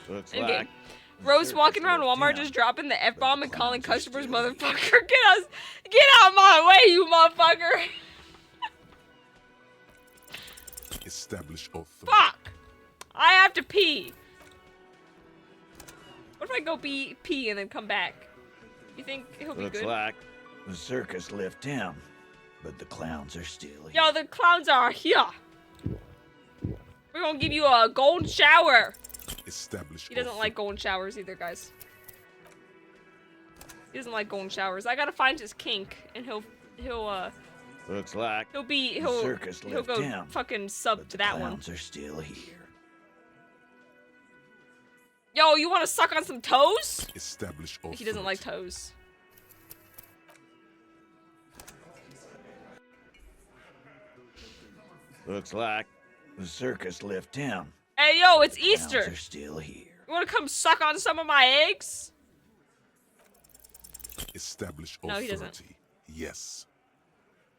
Looks Okay. like Rose walking around Walmart just dropping the F-bomb and calling customers motherfucker. Get out my way, you motherfucker. Establish authority. Fuck. I have to pee. What if I go pee and then come back? You think he'll be Looks good? like the circus left town, but the clowns are still here. Yo, the clowns are here. We're gonna give you a golden shower. Establish He doesn't like golden showers either, guys. He doesn't like golden showers. I gotta find his kink, and he'll Looks like he'll the circus he'll left go town, fucking sub but to the that one. clowns are still here. Yo, you wanna suck on some toes? Establish authority. He doesn't like toes. Looks like the circus left town. Hey, yo, it's The clowns Easter. are still here. You wanna come suck on some of my eggs? Establish No, he doesn't. authority. Yes.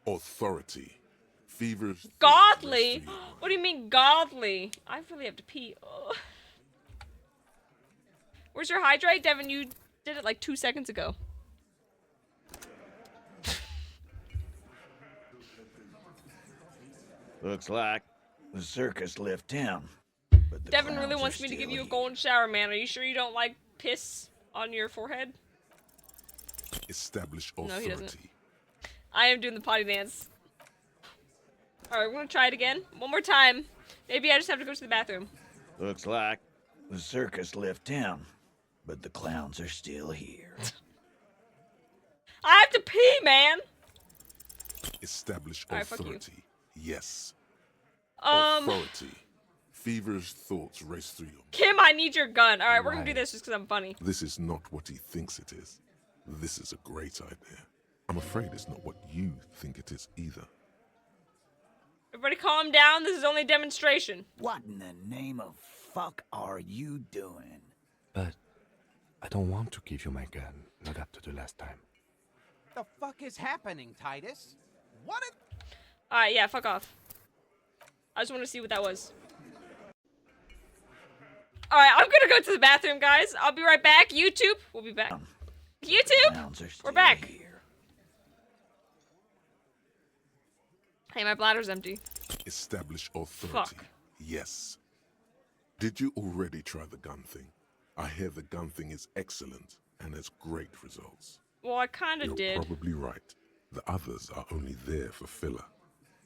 Authority. Fevers. Godly? What do you mean godly? I really have to pee. Ugh. Where's your hydrate? Devin, you did it like 2 seconds ago. Looks like the circus left town, but the Devin really clowns wants are me to give still you a here. golden shower, man. Are you sure you don't like piss on your forehead? Establish No, authority. he doesn't. I am doing the potty dance. Alright, we're gonna try it again. One more time. Maybe I just have to go to the bathroom. Looks like the circus left town, but the clowns are still here. I have to pee, man! Establish Alright, fuck you. authority. Yes. Um, Authority. Feverish thoughts race through your Kim, I need your gun. Alright, we're gonna do this just because I'm funny. This is not what he thinks it is. This is a great idea. I'm afraid it's not what you think it is either. Everybody calm down. This is only a demonstration. What in the name of fuck are you doing? But I don't want to give you my gun, not after the last time. The fuck is happening, Titus? What? Alright, yeah, fuck off. I just want to see what that was. Alright, I'm gonna go to the bathroom, guys. I'll be right back. YouTube, we'll be back. YouTube, we're back. Here. Hey, my bladder's empty. Establish authority. Fuck. Yes. Did you already try the gun thing? I hear the gun thing is excellent and has great results. Well, I kinda You're did. probably right. The others are only there for filler.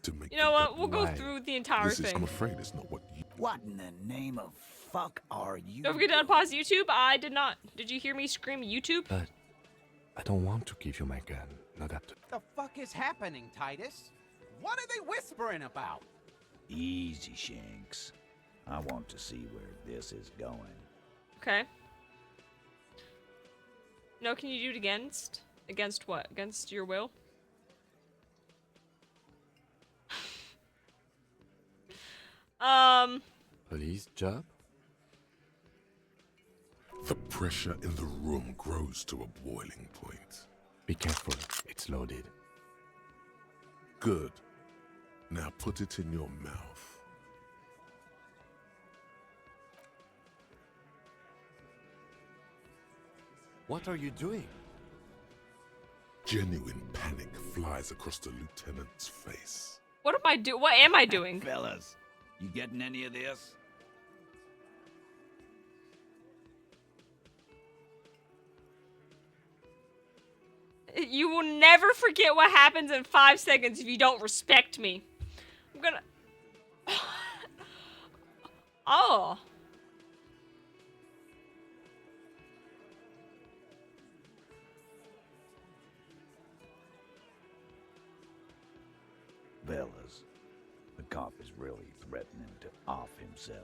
To make You know the what? gun We'll go right. through the entire This is, thing. I'm afraid it's not what you... What in the name of fuck are you? Don't forget to unpause YouTube. I did not. Did you hear me scream YouTube? But I don't want to give you my gun, not after. The fuck is happening, Titus? What are they whispering about? Easy, Shanks. I want to see where this is going. Okay. No, can you do it against? Against what? Against your will? Police job? The pressure in the room grows to a boiling point. Be careful, it's loaded. Good. Now put it in your mouth. What are you doing? Genuine panic flies across the lieutenant's face. What am I do? What am I doing? Fellas, you getting any of this? You will never forget what happens in 5 seconds if you don't respect me. I'm gonna... Oh. Fellas, the cop is really threatening to off himself.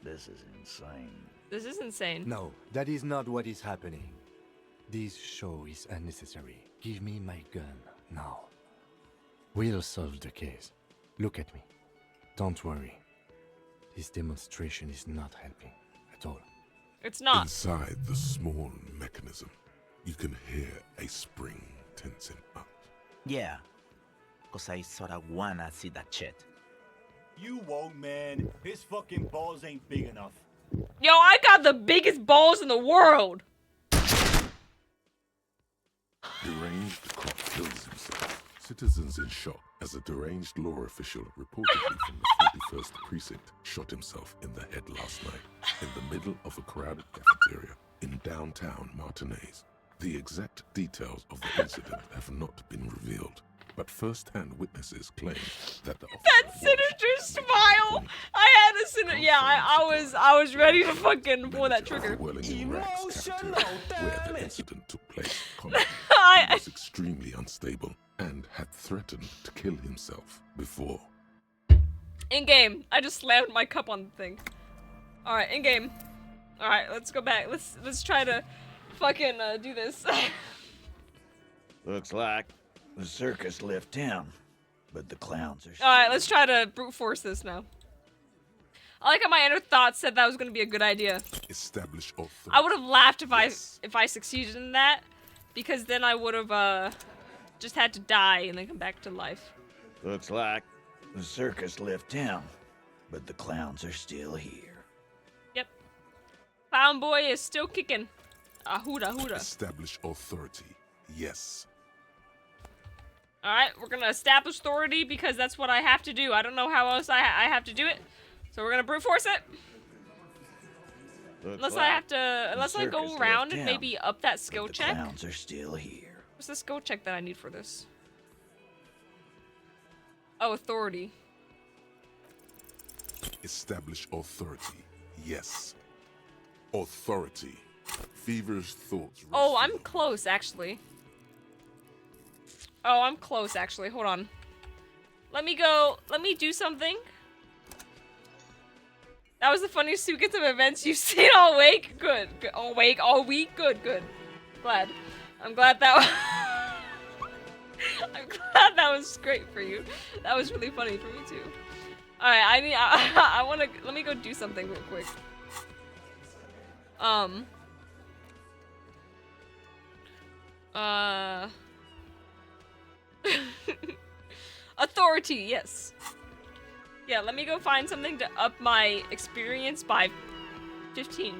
This is insane. This is insane. No, that is not what is happening. This show is unnecessary. Give me my gun, now. We'll solve the case. Look at me. Don't worry. This demonstration is not helping at all. It's not. Inside the small mechanism, you can hear a spring tensing up. Yeah, cause I sorta wanna see that shit. You won't, man. His fucking balls ain't big enough. Yo, I got the biggest balls in the world. Deranged cop kills himself. Citizens in shock as a deranged law official reportedly from the 41st precinct shot himself in the head last night in the middle of a crowded cafeteria in downtown Martinez. The exact details of the incident have not been revealed, but first-hand witnesses claim that the That sinister smile. I had a sinister. Yeah, I was ready to fucking pull that trigger. where the incident took place. I- He was extremely unstable and had threatened to kill himself before. In game, I just slammed my cup on the thing. All right, in game. All right, let's go back. Let's try to fucking do this. Looks like the circus left town, but the clowns are still... All right, let's try to brute force this now. I like how my inner thoughts said that was gonna be a good idea. Establish authority. I would have laughed if I succeeded in that, because then I would have just had to die and then come back to life. Looks like the circus left town, but the clowns are still here. Yep. Clown boy is still kicking. Huda huda. Establish authority. Yes. Alright, we're gonna establish authority because that's what I have to do. I don't know how else I have to do it. So we're gonna brute force it. Unless I have to, unless I go around and maybe up that skill check. The clowns are still here. What's the skill check that I need for this? Oh, authority. Establish authority. Yes. Authority. Feverish thoughts. Oh, I'm close, actually. Oh, I'm close, actually. Hold on. Let me do something. That was the funniest sequence of events you've seen all week. Good. All week. Good. Glad. I'm glad that I'm glad that was great for you. That was really funny for me too. Alright, I wanna let me go do something real quick. Authority, yes. Yeah, let me go find something to up my experience by 15.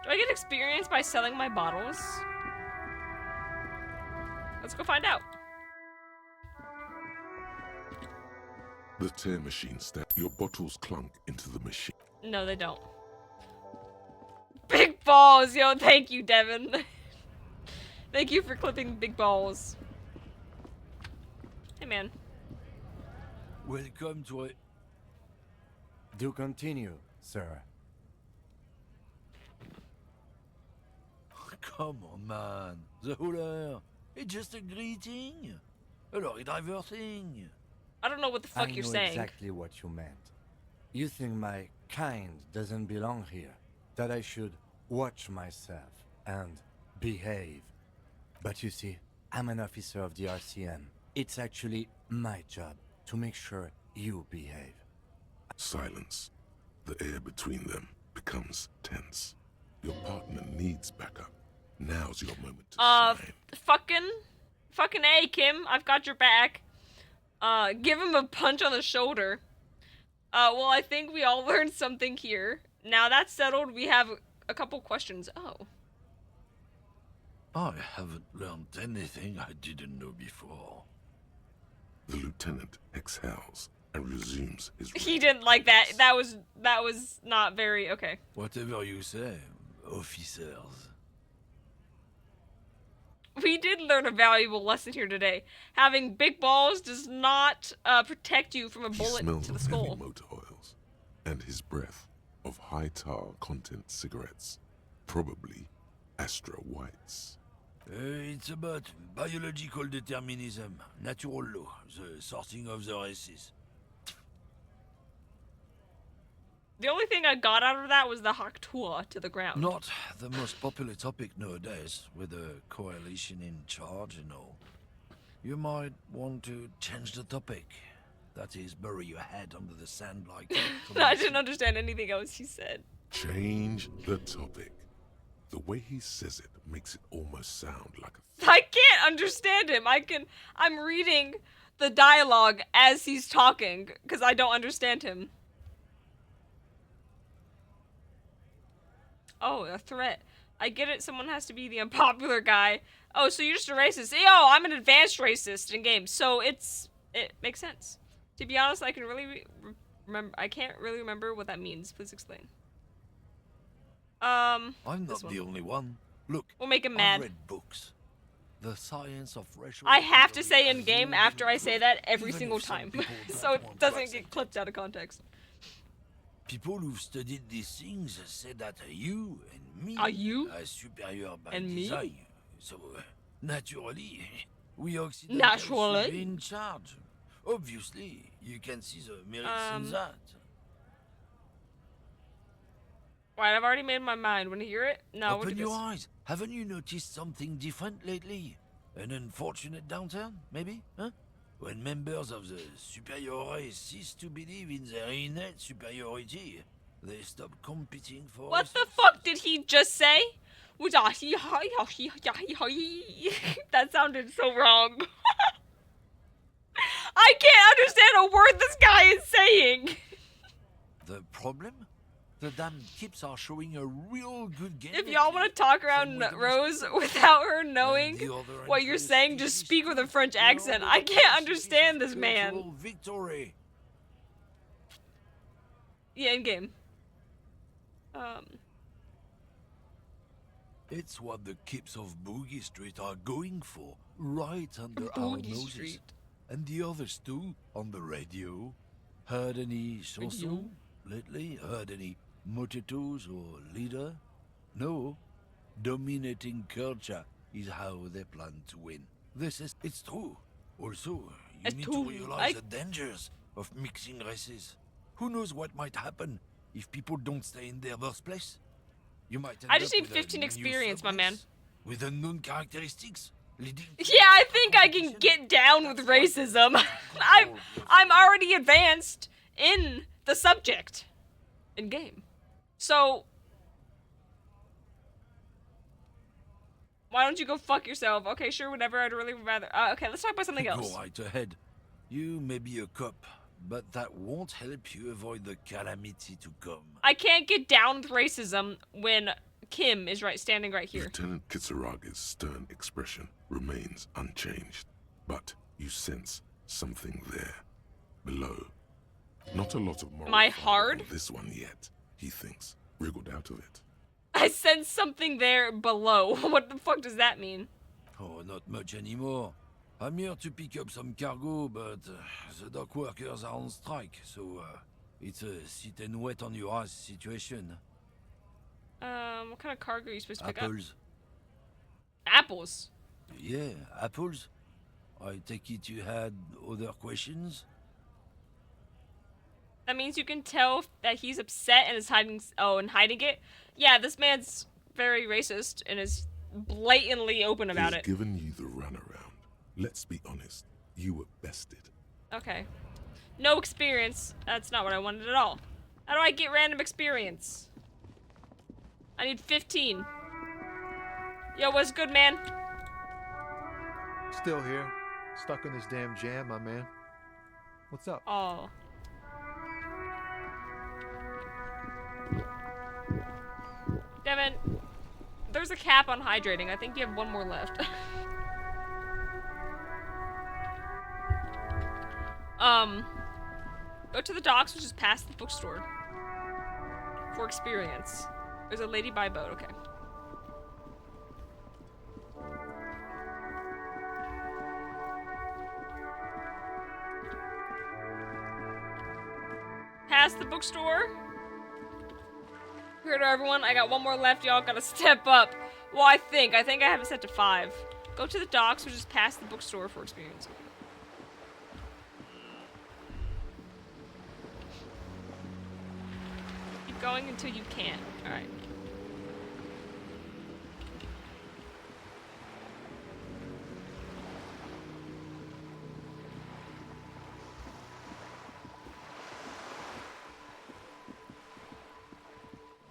Do I get experience by selling my bottles? Let's go find out. The tear machine your bottles clunk into the machine. No, they don't. Big balls, yo, thank you, Devin. Thank you for clipping big balls. Hey, man. Welcome to it. Do continue, sir. Come on, man. The hooler. It's just a greeting. A lorry driver thing. I don't know what the fuck you're saying. I know exactly what you meant. You think my kind doesn't belong here. That I should watch myself and behave. But you see, I'm an officer of the RCM. It's actually my job to make sure you behave. Silence. The air between them becomes tense. Your partner needs backup. Now's your moment to shine. Fucking A, Kim. I've got your back. Give him a punch on the shoulder. Well, I think we all learned something here. Now that's settled, we have a couple questions. Oh. I haven't learned anything I didn't know before. The lieutenant exhales and resumes his... He didn't like that. That was not very... Okay. Whatever you say, officers. We did learn a valuable lesson here today. Having big balls does not protect you from a bullet to the skull. Heavy motor oils and his breath of high tar content cigarettes, probably Astra Whites. It's about biological determinism, natural law, the sorting of the races. The only thing I got out of that was the Haktua to the ground. Not the most popular topic nowadays, with the coalition in charge and all. You might want to change the topic. That is, bury your head under the sand like that. I didn't understand anything else he said. Change the topic. The way he says it makes it almost sound like a... I can't understand him. I'm reading the dialogue as he's talking, because I don't understand him. Oh, a threat. I get it, someone has to be the unpopular guy. Oh, so you're just a racist. Yo, I'm an advanced racist in games, so it makes sense. To be honest, I can't really remember what that means. Please explain. I'm not the only one. Look, we'll make him mad. I've read books. The science of racial... I have to say in game after I say that every single time, so it doesn't get clipped out of context. People who've studied these things say that you and me are superior by design. So, naturally, we Occidentals should be in charge. Obviously, you can see the merits in that. Right, I've already made my mind. Want to hear it? No. Open your eyes. Haven't you noticed something different lately? An unfortunate downturn, maybe? Huh? When members of the superior race cease to believe in their innate superiority, they stop competing for... What the fuck did he just say? That sounded so wrong. I can't understand a word this guy is saying. The problem? The damn kips are showing a real good game. If y'all want to talk around Rose without her knowing what you're saying, just speak with a French accent. I can't understand this man. Victory. Yeah, in game. It's what the kips of Boogie Street are going for, right under our noses. Street. And the others too, on the radio. Heard any chanson lately? Heard any motetos or leader? No. Dominating culture is how they plan to win. It's true. Also, you need to realize the dangers of mixing races. Who knows what might happen if people don't stay in their birthplace? You might I just need 15 experience, my man. With unknown characteristics. Yeah, I think I can get down with racism. I'm already advanced in the subject. In game. So, why don't you go fuck yourself? Okay, sure, whatever. I'd really rather. Okay, let's talk about something else. Go right ahead. You may be a cop, but that won't help you avoid the calamity to come. I can't get down with racism when Kim is standing right here. Lieutenant Kisaragi's stern expression remains unchanged, but you sense something there, below. Not a lot of moral My fiber hard? on this one yet, he thinks, wriggled out of it. I sense something there below. What the fuck does that mean? Oh, not much anymore. I'm here to pick up some cargo, but the dock workers are on strike, so it's a sit and wait on your ass situation. What kind of cargo are you supposed to pick Apples. up? Apples? Yeah, apples. I take it you had other questions? That means you can tell that he's upset and is hiding. Oh, and hiding it? Yeah, this man's very racist and is blatantly open about He's it. given you the runaround. Let's be honest, you were bested. Okay. No experience. That's not what I wanted at all. How do I get random experience? I need 15. Yo, what's good, man? Still here. Stuck in this damn jam, my man. What's up? Oh. Devin, there's a cap on hydrating. I think you have one more left. Go to the docks, which is past the bookstore. For experience. There's a lady by boat, okay. Past the bookstore. Here to everyone, I got one more left, y'all gotta step up. Well, I think I have it set to 5. Go to the docks, which is past the bookstore for experience. Keep going until you can. Alright.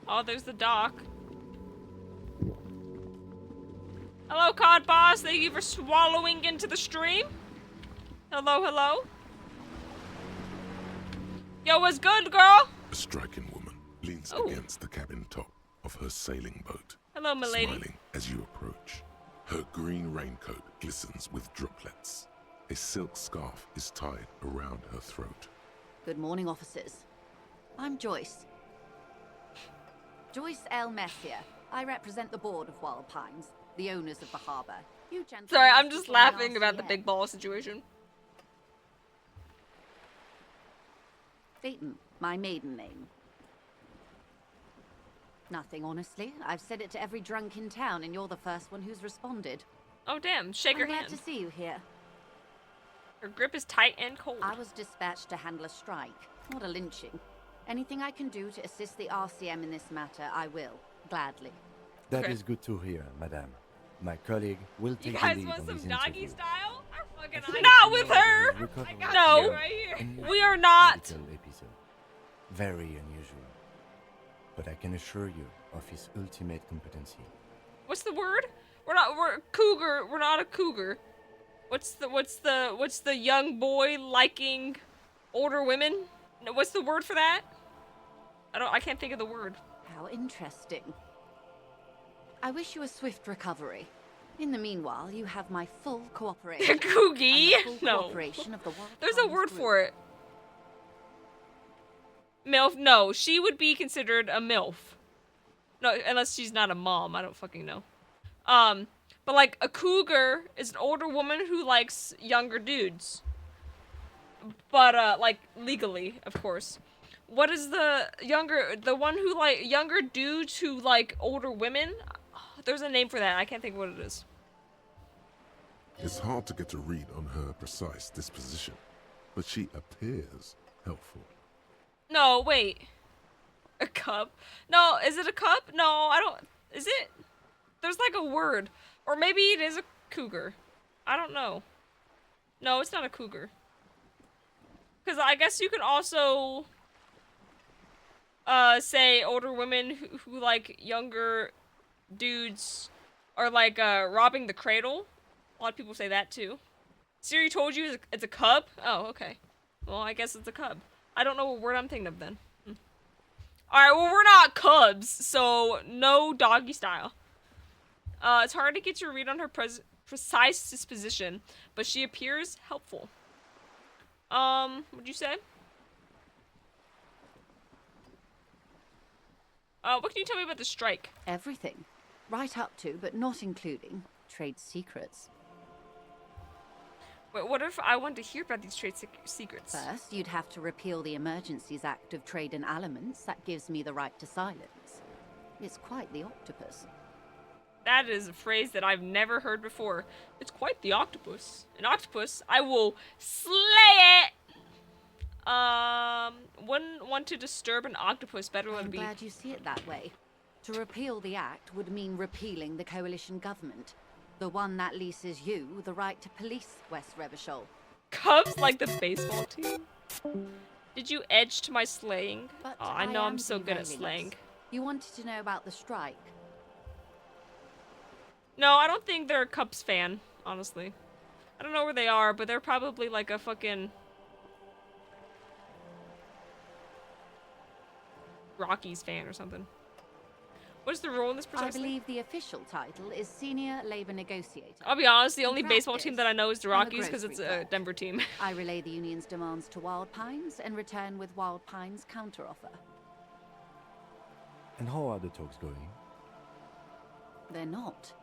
Oh, there's the dock. Hello, Cod Boss. Thank you for swallowing into the stream. Hello, hello. Yo, what's good, girl? A striking woman leans Ooh. against the cabin top of her sailing boat. Hello, milady. Smiling as you approach. Her green raincoat glistens with droplets. A silk scarf is tied around her throat. Good morning, officers. I'm Joyce. Joyce L. Messier. I represent the board of Wild Pines, the owners of the harbor. You gentlemen... Sorry, I'm just sit on laughing about the RCA. big ball situation. Phaeton, my maiden name. Nothing, honestly. I've said it to every drunk in town, and you're the first one who's responded. Oh, damn. Shake her I'm glad hand. to see you here. Her grip is tight and cold. I was dispatched to handle a strike, not a lynching. Anything I can do to assist the RCM in this matter, I will, gladly. That is good to hear, madame. My colleague will You take the guys lead want on some this doggy interview. style? Not with her! I got No. you right here. We are not. Little episode. Very unusual. But I can assure you of his ultimate competency. What's the word? We're cougar. We're not a cougar. What's the young boy liking older women? No, what's the word for that? I can't think of the word. How interesting. I wish you a swift recovery. In the meanwhile, you have my full cooperation. Coogie? And the full No. cooperation of the Wild There's a Pines word group. for it. MILF? No, she would be considered a MILF. No, unless she's not a mom. I don't fucking know. But like a cougar is an older woman who likes younger dudes. But like legally, of course. What is the one who like younger dudes who like older women? There's a name for that. I can't think of what it is. It's hard to get a read on her precise disposition, but she appears helpful. No, wait. A cup? No, is it a cup? No, I don't. Is it? There's like a word. Or maybe it is a cougar. I don't know. No, it's not a cougar. Because I guess you can also... say older women who like younger dudes are like robbing the cradle. A lot of people say that too. Siri told you it's a cub? Oh, okay. Well, I guess it's a cub. I don't know what word I'm thinking of then. Alright, well, we're not cubs, so no doggy style. It's hard to get your read on her precise disposition, but she appears helpful. What'd you say? What can you tell me about the strike? Everything. Right up to, but not including, trade secrets. Wait, what if I wanted to hear about these trade secrets? First, you'd have to repeal the Emergencies Act of Trade in Elements. That gives me the right to silence. It's quite the octopus. That is a phrase that I've never heard before. It's quite the octopus. An octopus, I will slay it! Wouldn't want to disturb an octopus. Better let it be. I'm glad you see it that way. To repeal the act would mean repealing the coalition government. The one that leases you the right to police West Revachol. Cubs like the baseball team? Did you edge to my slaying? But Oh, I know I'm so good at derailing slaying. us. You wanted to know about the strike. No, I don't think they're a Cubs fan, honestly. I don't know where they are, but they're probably like a fucking Rockies fan or something. What's the role in this precisely? I believe the official title is Senior Labor Negotiator. I'll be honest, the In only baseball practice, team that I know is the I'm a Rockies because it's grocery a Denver team. I relay the union's demands to Wild Pines and return with Wild Pines' counteroffer. And how are the talks going? They're not.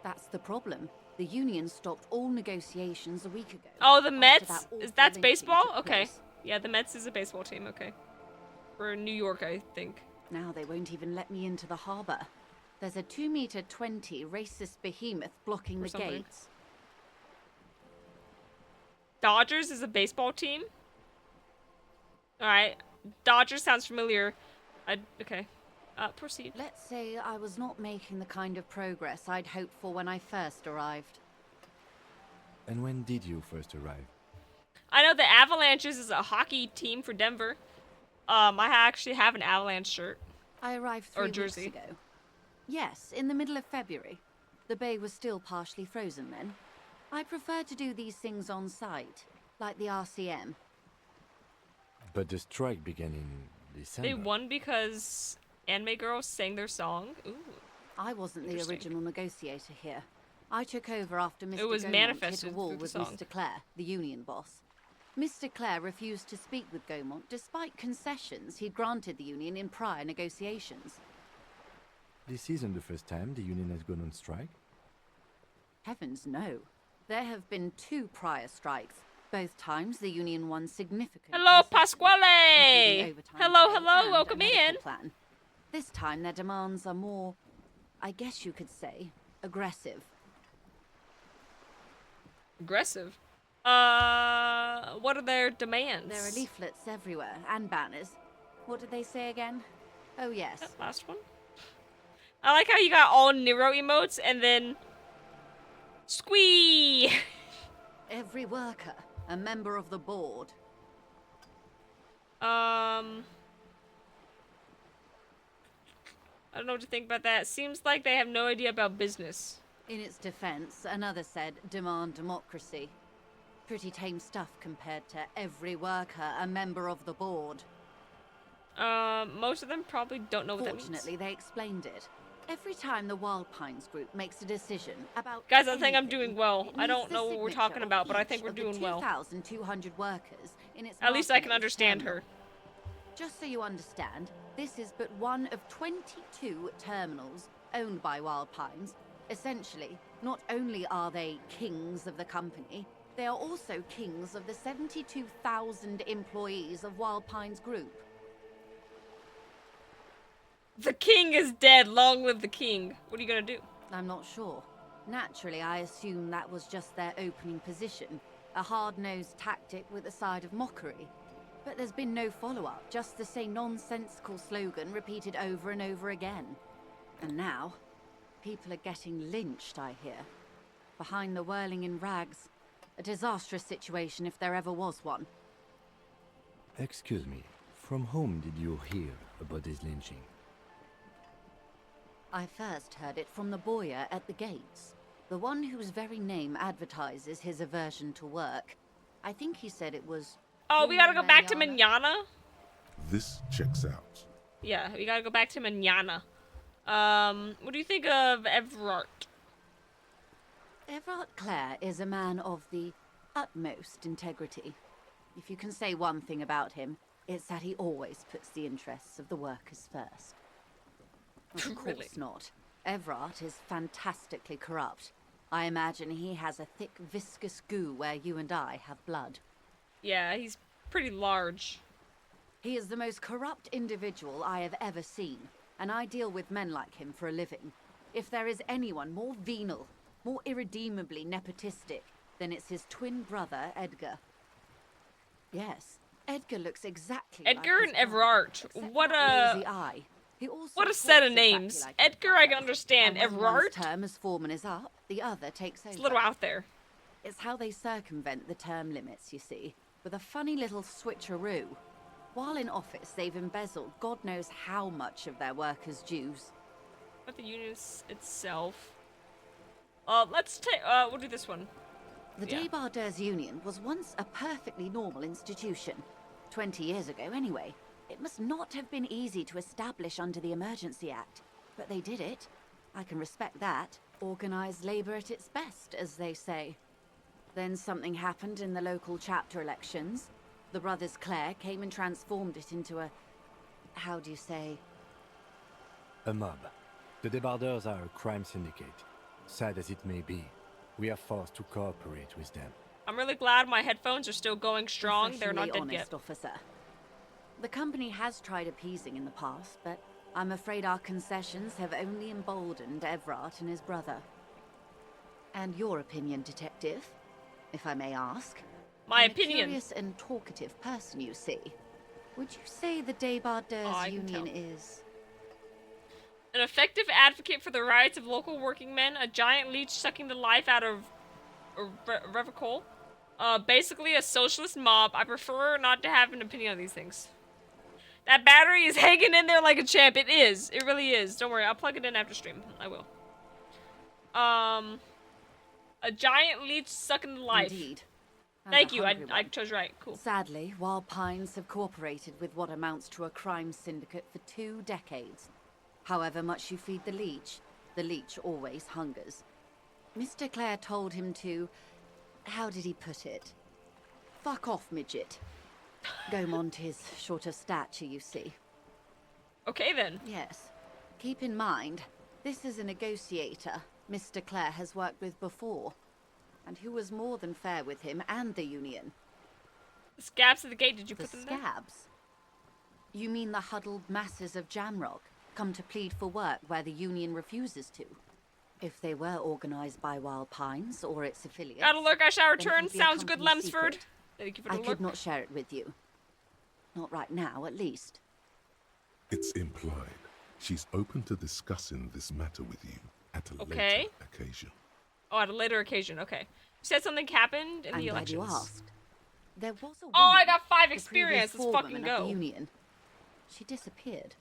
That's the problem. The union stopped all negotiations a week ago. Oh, the after Mets? that awful That's lynching baseball? took Okay. place. Yeah, the Mets is a baseball team, okay. For New York, I think. Now they won't even let me into the harbor. There's a 2-meter-20 racist behemoth blocking Or the something. gates. Dodgers is a baseball team? Alright. Dodgers sounds familiar. Okay. Proceed. Let's say I was not making the kind of progress I'd hoped for when I first arrived. And when did you first arrive? I know the Avalanches is a hockey team for Denver. I actually have an Avalanche shirt. I arrived Or 3 jersey. weeks ago. Yes, in the middle of February. The bay was still partially frozen then. I prefer to do these things on site, like the RCM. But the strike began in December. They won because anime girls sang their song. Ooh. I wasn't the Interesting. original negotiator here. I took over after Mr. was Gaumont manifested hit a wall through the with song. Mr. Clare, the union boss. Mr. Clare refused to speak with Gaumont despite concessions he'd granted the union in prior negotiations. This isn't the first time the union has gone on strike. Heavens no. There have been 2 prior strikes. Both times the union won significant Hello, concessions, Pasquale! including overtime Hello, pay hello, and a welcome medical in. plan. This time their demands are more, I guess you could say, aggressive. Aggressive. What are their demands? There are leaflets everywhere and banners. What did they say again? Oh yes. That last one. I like how you got all Nero emotes and then squee. Every worker, a member of the board. I don't know what to think about that. Seems like they have no idea about business. In its defense, another said, demand democracy. Pretty tame stuff compared to every worker, a member of the board. Most of them probably don't know what that means. Fortunately, they explained it. Every time the Wild Pines group makes a decision about Guys, I think I'm anything, doing well. it I don't needs know the what we're signature talking of about, but I each think we're of the doing well. 2,200 workers in its At least I can Martinez understand terminal. her. Just so you understand, this is but one of 22 terminals owned by Wild Pines. Essentially, not only are they kings of the company, they are also kings of the 72,000 employees of Wild Pines Group. The king is dead. Long live the king. What are you gonna do? I'm not sure. Naturally, I assume that was just their opening position, a hard-nosed tactic with a side of mockery. But there's been no follow-up, just the same nonsensical slogan repeated over and over again. And now, people are getting lynched, I hear. Behind the whirling in rags. A disastrous situation if there ever was one. Excuse me, from whom did you hear about this lynching? I first heard it from the bowyer at the gates, the one whose very name advertises his aversion to work. I think he said it was... Oh, we gotta go back to Manana? This checks out. Yeah, we gotta go back to Manana. What do you think of Everard? Everard Clare is a man of the utmost integrity. If you can say one thing about him, it's that he always puts the interests of the workers first. Of course not. Everard is fantastically corrupt. I imagine he has a thick, viscous goo where you and I have blood. Yeah, he's pretty large. He is the most corrupt individual I have ever seen, and I deal with men like him for a living. If there is anyone more venal, more irredeemably nepotistic, then it's his twin brother, Edgar. Yes, Edgar looks exactly Edgar like and Everard. What a set of names. Edgar, I can understand. Everard? Term as foreman is up, the other takes over. It's a little out there. It's how they circumvent the term limits, you see, with a funny little switcheroo. While in office, they've embezzled God knows how much of their workers' dues. But the union itself. Let's take. We'll do this one. The Débardeurs Union was once a perfectly normal institution. 20 years ago, anyway. It must not have been easy to establish under the Emergency Act, but they did it. I can respect that. Organized labor at its best, as they say. Then something happened in the local chapter elections. The brothers Clare came and transformed it into a... how do you say? A mob. The Débardeurs are a crime syndicate. Sad as it may be, we are forced to cooperate with them. I'm really glad my headphones are still going strong. They're not dead yet. Officer. The company has tried appeasing in the past, but I'm afraid our concessions have only emboldened Everard and his brother. And your opinion, Detective, if I may ask? My I'm opinion. A curious and talkative person, you see. Would you say the Débardeurs Union is... an effective advocate for the rights of local working men, a giant leech sucking the life out of Revocol, basically a socialist mob. I prefer not to have an opinion on these things. That battery is hanging in there like a champ. It is. It really is. Don't worry. I'll plug it in after stream. I will. A giant leech sucking the life. Indeed. Thank you. I chose right. Cool. Sadly, Wild Pines have cooperated with what amounts to a crime syndicate for 2 decades. However much you feed the leech always hungers. Mr. Clare told him to... how did he put it? Fuck off, midget. Gaumont is short of stature, you see. Okay, then. Yes. Keep in mind, this is a negotiator Mr. Clare has worked with before, and who was more than fair with him and the Union. The scabs at the gate, did you put them there? The scabs? You mean the huddled masses of Jamrock, come to plead for work where the Union refuses to? If they were organized by Wild Pines or its affiliates... Gotta lurk, I shall return. then Sounds good, company Lemsford. secret. Thank you for the I lurk. could not share it with you. Not right now, at least. It's implied she's open to discussing this matter with you at a Okay. later occasion. Oh, at a later occasion. Okay. You said something happened in I'm the glad you elections. asked. There was a woman, Oh, I got 5 the experience. previous Let's fucking forewoman of go. the Union. She disappeared.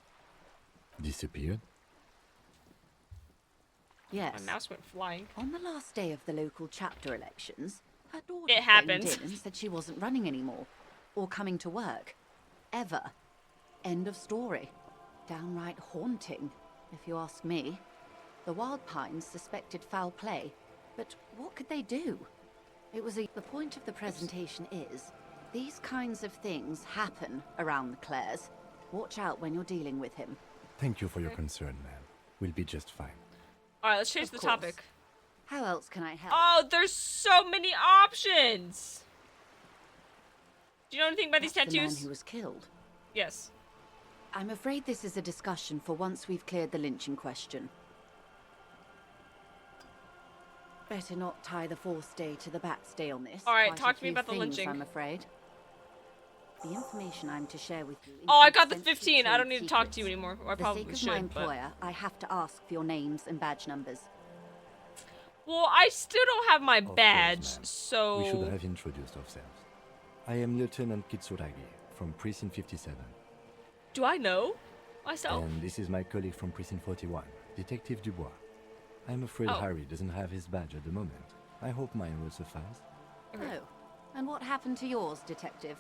Disappeared? Yes. My mouse went flying. On the last day of the local chapter elections, her daughter It happened. phoned in and said she wasn't running anymore, or coming to work. Ever. End of story. Downright haunting, if you ask me. The Wild Pines suspected foul play, but what could they do? It was the point of the presentation is, these kinds of things happen around the Clares. Watch out when you're dealing with him. Thank you for your concern, ma'am. We'll be just fine. Alright, let's change Of the course. topic. How else can I help? Oh, there's so many options! Do you know anything about these That's the man tattoos? who was killed. Yes. I'm afraid this is a discussion for once we've cleared the lynching question. Better not tie the fourth day to the Bat's Day on this. Alright, Quite a talk to me few about the things, lynching. I'm afraid. The information I'm to share with you... Oh, I got the includes 15. I don't need sensitive to talk to secrets. you anymore. Or I For the probably sake of should, my but... employer, I have to ask for your names and badge numbers. Well, I still don't have my Of course, badge, ma'am. so... We should have introduced ourselves. I am Lieutenant Kitsuragi from Precinct 57. Do I know? Myself? And this is my colleague from Precinct 41, Detective Dubois. I'm afraid Harry doesn't have his badge at the moment. I hope mine will suffice. Oh, and what happened to yours, Detective?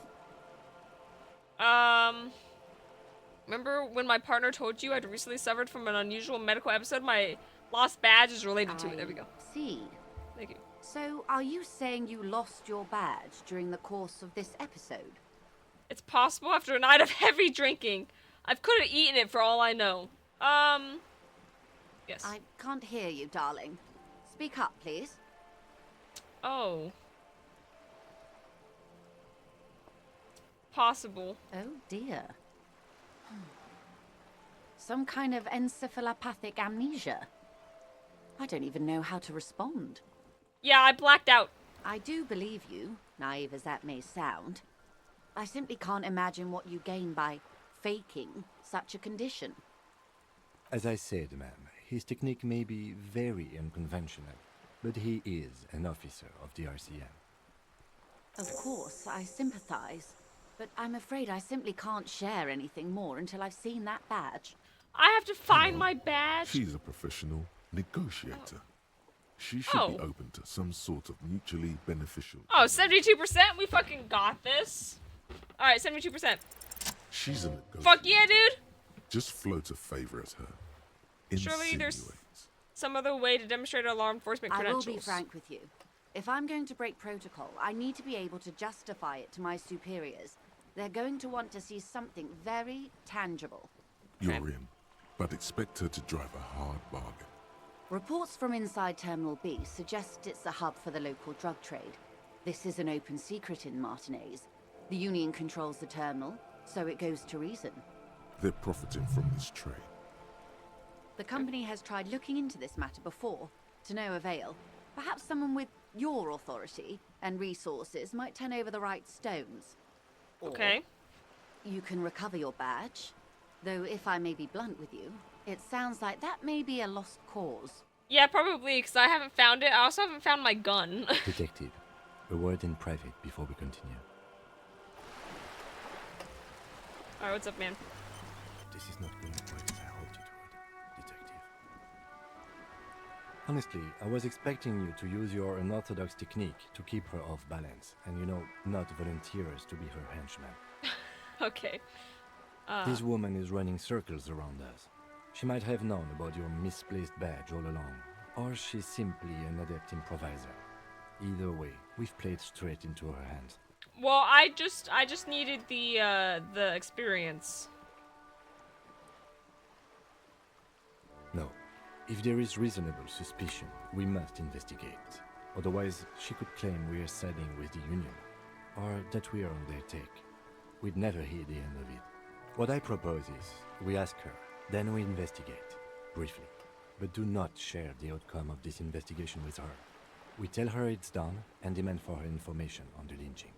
Remember when my partner told you I'd recently suffered from an unusual medical episode? My lost badge is related to it. There we go. See. Thank you. So, are you saying you lost your badge during the course of this episode? It's possible after a night of heavy drinking. I could have eaten it for all I know. Yes. I can't hear you, darling. Speak up, please. Oh. Possible. Oh, dear. Some kind of encephalopathic amnesia. I don't even know how to respond. Yeah, I blacked out. I do believe you, naive as that may sound. I simply can't imagine what you gain by faking such a condition. As I said, ma'am, his technique may be very unconventional, but he is an officer of the RCM. Of course, I sympathize, but I'm afraid I simply can't share anything more until I've seen that badge. I have to find my badge? She's a professional negotiator. She should be open to some sort of mutually beneficial... Oh, 72%? We fucking got this. Alright, 72%. She's a negotiator. Fuck yeah, dude! Just float a favor at her. Surely there's some other way to demonstrate our law enforcement I credentials. will be frank with you. If I'm going to break protocol, I need to be able to justify it to my superiors. They're going to want to see something very tangible. You're in, but expect her to drive a hard bargain. Reports from inside Terminal B suggest it's a hub for the local drug trade. This is an open secret in Martinez. The Union controls the terminal, so it goes to reason. They're profiting from this trade. The company has tried looking into this matter before, to no avail. Perhaps someone with your authority and resources might turn over the right stones. Okay. You can recover your badge, though if I may be blunt with you, it sounds like that may be a lost cause. Yeah, probably, because I haven't found it. I also haven't found my gun. Detective, a word in private before we continue. Alright, what's up, man? This is not going quite as I hoped it would, Detective. Honestly, I was expecting you to use your unorthodox technique to keep her off balance, and not volunteer us to be her henchman. Okay. This woman is running circles around us. She might have known about your misplaced badge all along, or she's simply an adept improviser. Either way, we've played straight into her hands. Well, I just needed the experience. No. If there is reasonable suspicion, we must investigate. Otherwise, she could claim we are siding with the Union, or that we are on their take. We'd never hear the end of it. What I propose is, we ask her, then we investigate, briefly. But do not share the outcome of this investigation with her. We tell her it's done, and demand for her information on the lynching.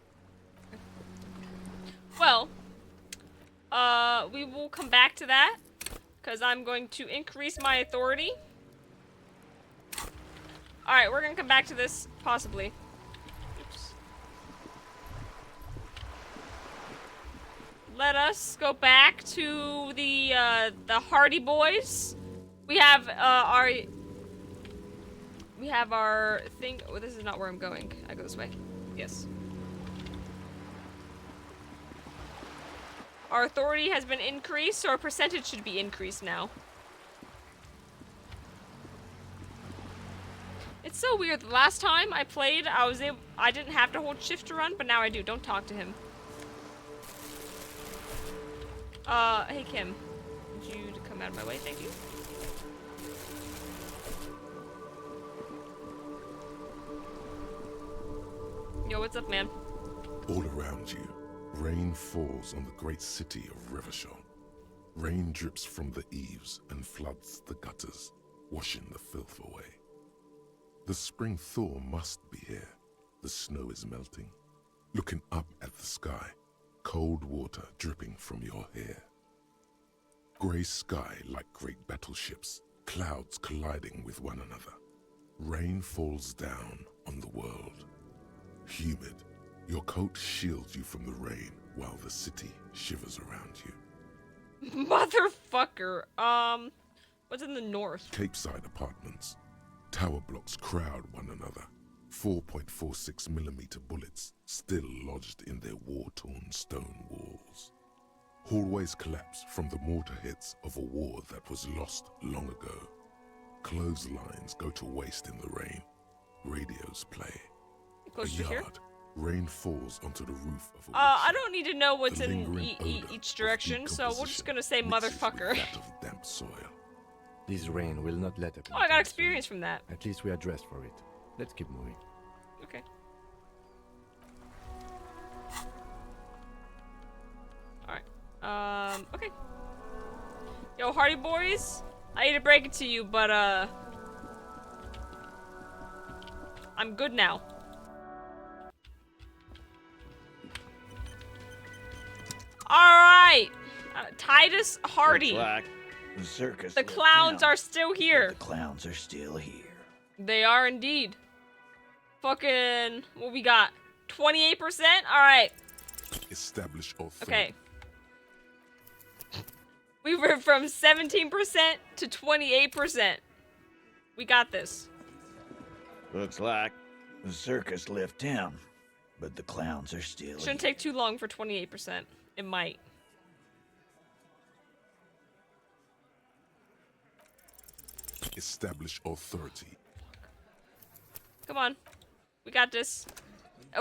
Well, we will come back to that, because I'm going to increase my authority. Alright, we're going to come back to this, possibly. Oops. Let us go back to the Hardy Boys. We have our thing. Oh, this is not where I'm going. I go this way. Yes. Our authority has been increased, so our percentage should be increased now. It's so weird. The last time I played, I didn't have to hold shift to run, but now I do. Don't talk to him. Hey Kim. Need you to come out of my way, thank you. Yo, what's up, man? All around you, rain falls on the great city of Revachol. Rain drips from the eaves and floods the gutters, washing the filth away. The spring thaw must be here. The snow is melting. Looking up at the sky, cold water dripping from your hair. Grey sky like great battleships, clouds colliding with one another. Rain falls down on the world. Humid, your coat shields you from the rain while the city shivers around you. Motherfucker. What's in the north? Capeside apartments. Tower blocks crowd one another. 4.46mm bullets still lodged in their war-torn stone walls. Hallways collapse from the mortar hits of a war that was lost long ago. Clotheslines go to waste in the rain. Radios play. Close A to yard. here? Rain falls onto the roof of a I don't need to know what's The in lingering odor each direction, so we're just gonna say mixes with motherfucker. that of damp soil. This rain will not let up. Oh, I got experience from that. At least we are dressed for it. Let's keep moving. Okay. Alright. Okay. Yo, Hardy Boys, I hate to break it to you, but, I'm good now. Alright! Titus Hardy. Looks like the circus. The left clowns town, are still here. but the clowns are still here. They are indeed. Fucking, what we got? 28%? Alright. Establish authority. Okay. We were from 17% to 28%. We got this. Looks like the circus left town, but the clowns are still Shouldn't take too long for 28%. It might. Establish authority. Come on. We got this.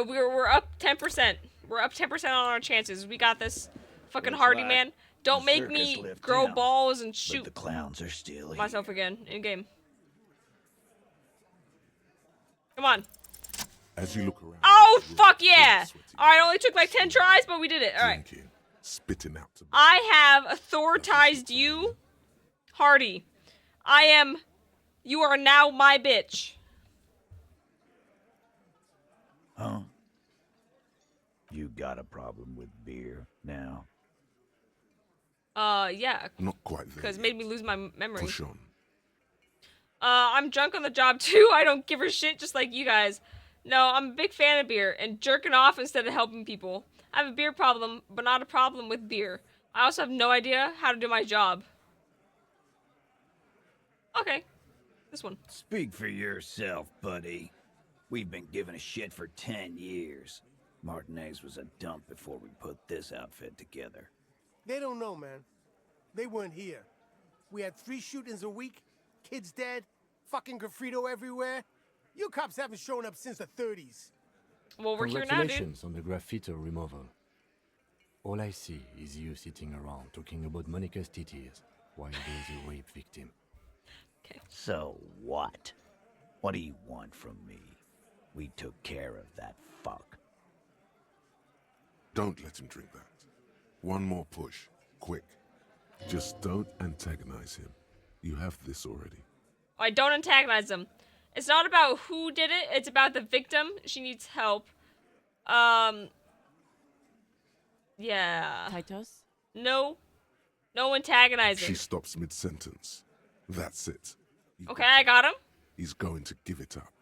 We're up 10%. We're up 10% on our chances. We got this. Fucking Looks Hardy, like man. Don't the make circus me left grow town, balls and but shoot the clowns are still myself again in game. Come on. As you look around. Oh, fuck yeah! Alright, only took like 10 tries, but we did it. Alright. Drinking, spitting out to I have authoritized you, Hardy. You are now my bitch. Huh? You got a problem with beer now? Yeah. Not quite there. Because it made me lose my memory. Push on. I'm drunk on the job too. I don't give a shit just like you guys. No, I'm a big fan of beer and jerking off instead of helping people. I have a beer problem, but not a problem with beer. I also have no idea how to do my job. Okay. This one. Speak for yourself, buddy. We've been giving a shit for 10 years. Martinez was a dump before we put this outfit together. They don't know, man. They weren't here. We had 3 shootings a week, kids dead, fucking graffito everywhere. You cops haven't shown up since the 30s. Well, we're here now, dude. Congratulations on the graffiti removal. All I see is you sitting around talking about Monica's titties while there's a rape victim. Okay. So what? What do you want from me? We took care of that fuck. Don't let him drink that. One more push. Quick. Just don't antagonize him. You have this already. I don't antagonize them. It's not about who did it, it's about the victim. She needs help. Yeah. Titus? No. No antagonizing. She stops mid-sentence. That's it. Okay, I got him. He's going to give it up,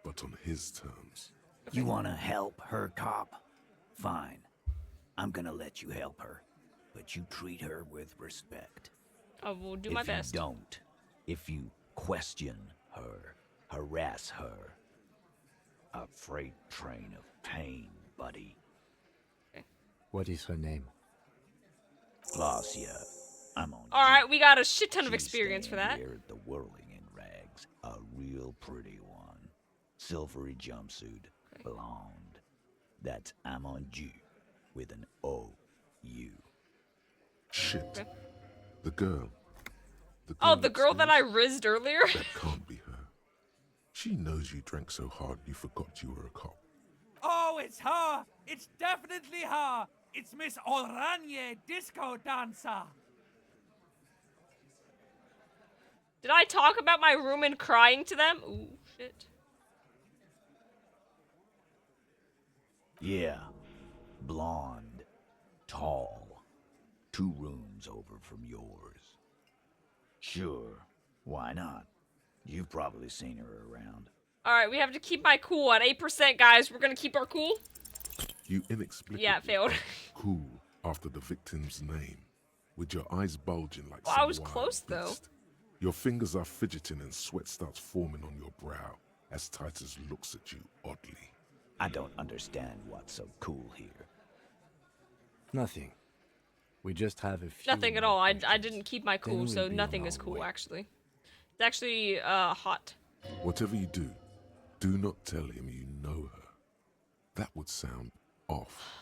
but on his terms. You wanna help her, cop? Fine. I'm gonna let you help her, but you treat her with respect. I will do my best. If you don't, if you question her, harass her, a freight train of pain, buddy. What is her name? Glacia. I'm on. Alright, we got a shit ton of She's experience for staying that. Here at the whirling in rags, a real pretty one. Silvery jumpsuit, blonde. That's Amonju with an O-U. Shit. The girl. Oh, the girl that I rizzed earlier? That can't be her. She knows you drank so hard you forgot you were a cop. Oh, it's her! It's definitely her! It's Miss Oranje, disco dancer! Did I talk about my room and crying to them? Ooh, shit. Yeah. Blonde. Tall. 2 rooms over from yours. Sure. Why not? You've probably seen her around. Alright, we have to keep my cool at 8%, guys. We're gonna keep our cool? You inexplicably Yeah, it failed. cool after the victim's name. with your eyes bulging like Well, some I was wild close, though. beast. Your fingers are fidgeting and sweat starts forming on your brow as Titus looks at you oddly. I don't understand what's so cool here. Nothing. We just have a few... Nothing at all. I didn't keep my cool, Then so we'll be nothing on is our cool, way. actually. It's actually, hot. Whatever you do not tell him you know her. That would sound off.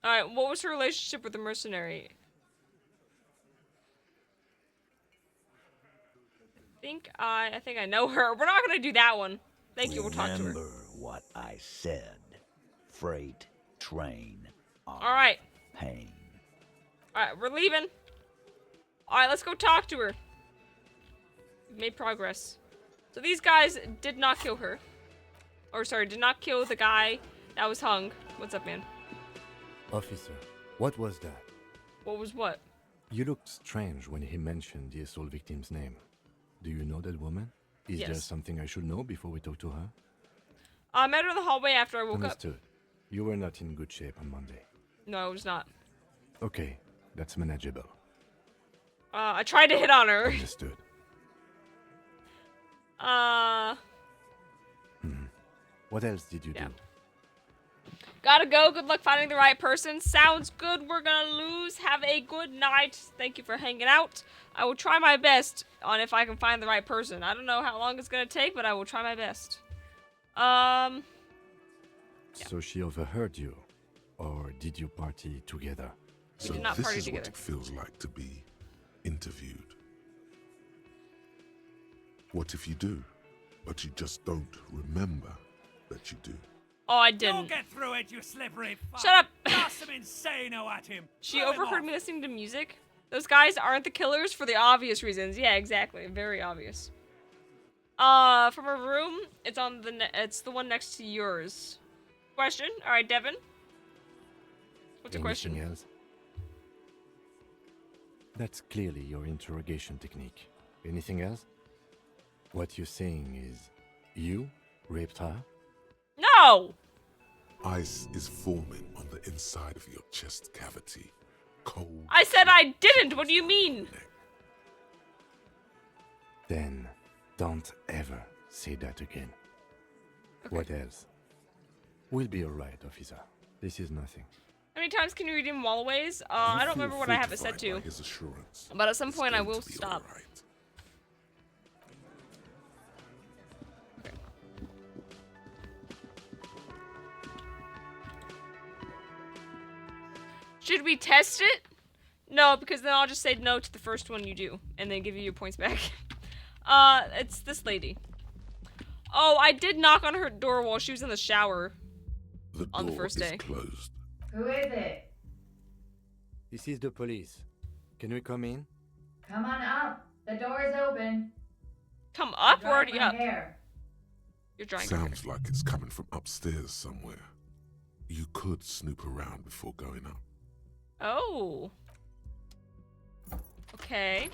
Alright, what was her relationship with the mercenary? I think I know her. We're not gonna do that one. Thank you, we'll talk to her. Remember what I said. Freight train on Alright. pain. Alright, we're leaving. Alright, let's go talk to her. We've made progress. So these guys did not kill her. Or sorry, did not kill the guy that was hung. What's up, man? Officer, what was that? What was what? You looked strange when he mentioned the assault victim's name. Do you know that woman? Is there Yes. something I should know before we talk to her? I met her in the hallway after I woke up. Understood. You were not in good shape on Monday. No, it was not. Okay, that's manageable. I tried to hit on her. Understood. What else did you do? Gotta go. Good luck finding the right person. Sounds good. We're gonna lose. Have a good night. Thank you for hanging out. I will try my best on if I can find the right person. I don't know how long it's gonna take, but I will try my best. So she overheard you? Or did you party together? So did not this party is what together. it feels like to be interviewed. What if you do, but you just don't remember that you do? Oh, I Don't didn't. get through it, you slippery fuck. Shut up. Toss some insano at him. She Throw him overheard off. me listening to music. Those guys aren't the killers for the obvious reasons. Yeah, exactly. Very obvious. From her room, it's on it's the one next to yours. Question? All right, Devin. What's your question? Anything else? That's clearly your interrogation technique. Anything else? What you're saying is, you raped her? No! Ice is forming on the inside of your chest cavity. Cold. I said I didn't. What do you mean? Then don't ever say that again. Okay. What else? We'll be alright, officer. This is nothing. How many times can you redeem Wallways? I don't remember what I have it set to. His assurance. But at some It's point I going will to be stop. all right. Should we test it? No, because then I'll just say no to the first one you do, and then give you your points back. It's this lady. Oh, I did knock on her door while she was in the shower. The on the door first is day. closed. Who is it? This is the police. Can we come in? Come on up. The door is open. Come up? We're Dry already my up. hair. You're drying your hair. Sounds like it's coming from upstairs somewhere. You could snoop around before going up. Oh. Okay.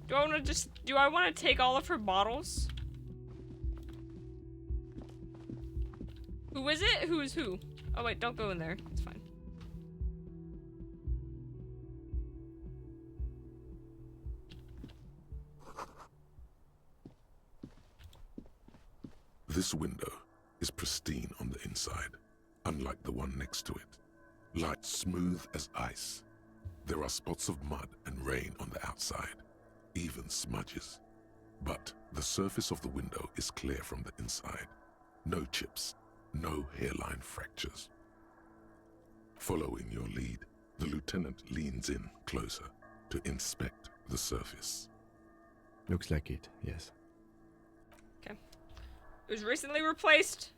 Do I want to take all of her bottles? Who is it? Who is who? Oh wait, don't go in there. It's fine. This window is pristine on the inside, unlike the one next to it. Light smooth as ice. There are spots of mud and rain on the outside, even smudges. But the surface of the window is clear from the inside. No chips, no hairline fractures. Following your lead, the lieutenant leans in closer to inspect the surface. Looks like it, yes. Okay. It was recently replaced.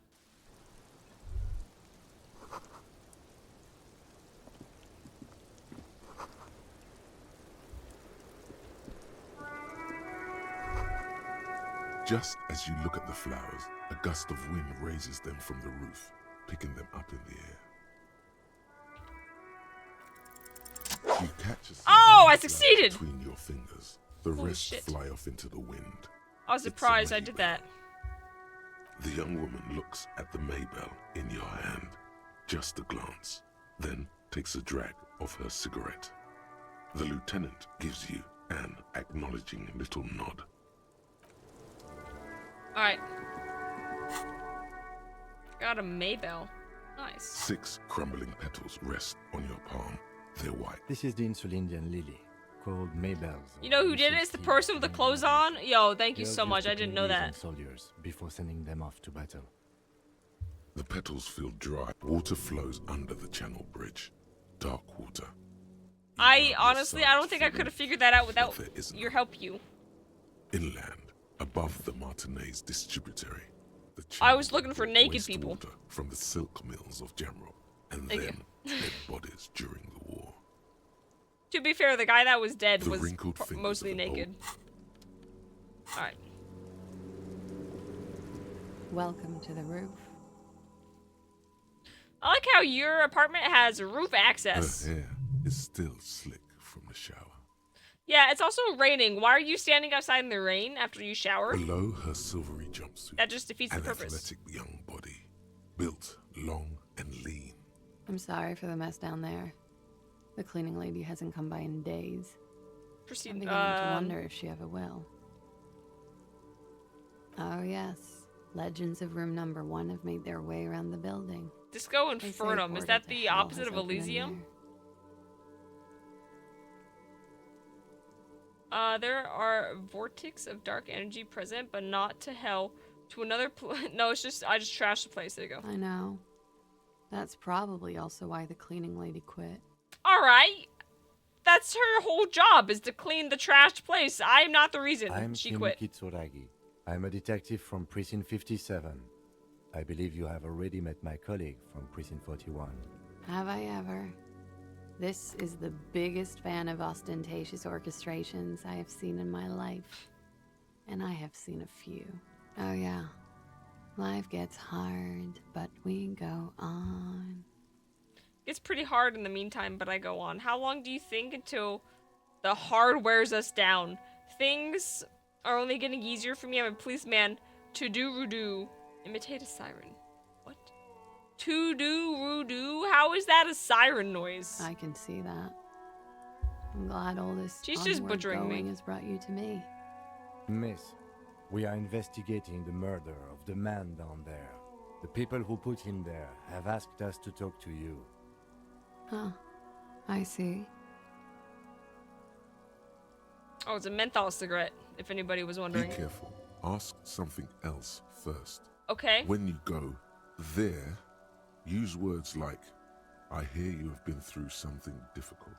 Just as you look at the flowers, a gust of wind raises them from the roof, picking them up in the air. You catch a Oh, I single flower succeeded! between your fingers. The Holy rest shit. fly off into the wind. I was surprised I did that. The young woman looks at the Maybell in your hand, just a glance, then takes a drag of her cigarette. The lieutenant gives you an acknowledging little nod. Alright. Got a Maybell. Nice. 6 crumbling petals rest on your palm. They're white. This is the Insulindian lily, called Maybells. You know who did it? It's the person with the clothes on. Yo, thank you so much. I didn't know that. Soldiers before sending them off to battle. The petals feel dry. Water flows under the channel bridge. Dark water. I honestly, I don't think I could have figured that out without your help. Inland, above the Martinez distributary. I was looking for naked people. Water from the silk mills of Gemro, and Thank then dead bodies during the war. To be fair, the guy that was dead The was wrinkled fingers mostly of an naked. Alright. Welcome to the roof. I like how your apartment has roof access. Her hair is still slick from the shower. Yeah, it's also raining. Why are you standing outside in the rain after you shower? Below her silvery jumpsuit, That just defeats the an purpose. athletic young body, built long and lean. I'm sorry for the mess down there. The cleaning lady hasn't come by in days. Proceed. I'm beginning to wonder if she ever will. Oh yes, legends of room number 1 have made their way around the building. Disco They say Infernum. Is portal that to the hell opposite has of opened in Elysium? there. There are vortex of dark energy present, but not to hell. To another no, it's just, I just trashed the place. There you go. I know. That's probably also why the cleaning lady quit. Alright. That's her whole job, is to clean the trashed place. I'm not the reason I'm she Kim quit. Kitsuragi. I'm a detective from Precinct 57. I believe you have already met my colleague from Precinct 41. Have I ever? This is the biggest fan of ostentatious orchestrations I have seen in my life. And I have seen a few. Oh yeah. Life gets hard, but we go on. It's pretty hard in the meantime, but I go on. How long do you think until the hard wears us down? Things are only getting easier for me. I'm a policeman. To do Rudu. Imitate a siren. What? To do Rudu? How is that a siren noise? I can see that. I'm glad all this She's just onward butchering me. going has brought you to me. Miss, we are investigating the murder of the man down there. The people who put him there have asked us to talk to you. Huh. I see. Oh, it's a menthol cigarette, if anybody was wondering. Be careful. Ask something else first. Okay. When you go there, use words like, I hear you have been through something difficult.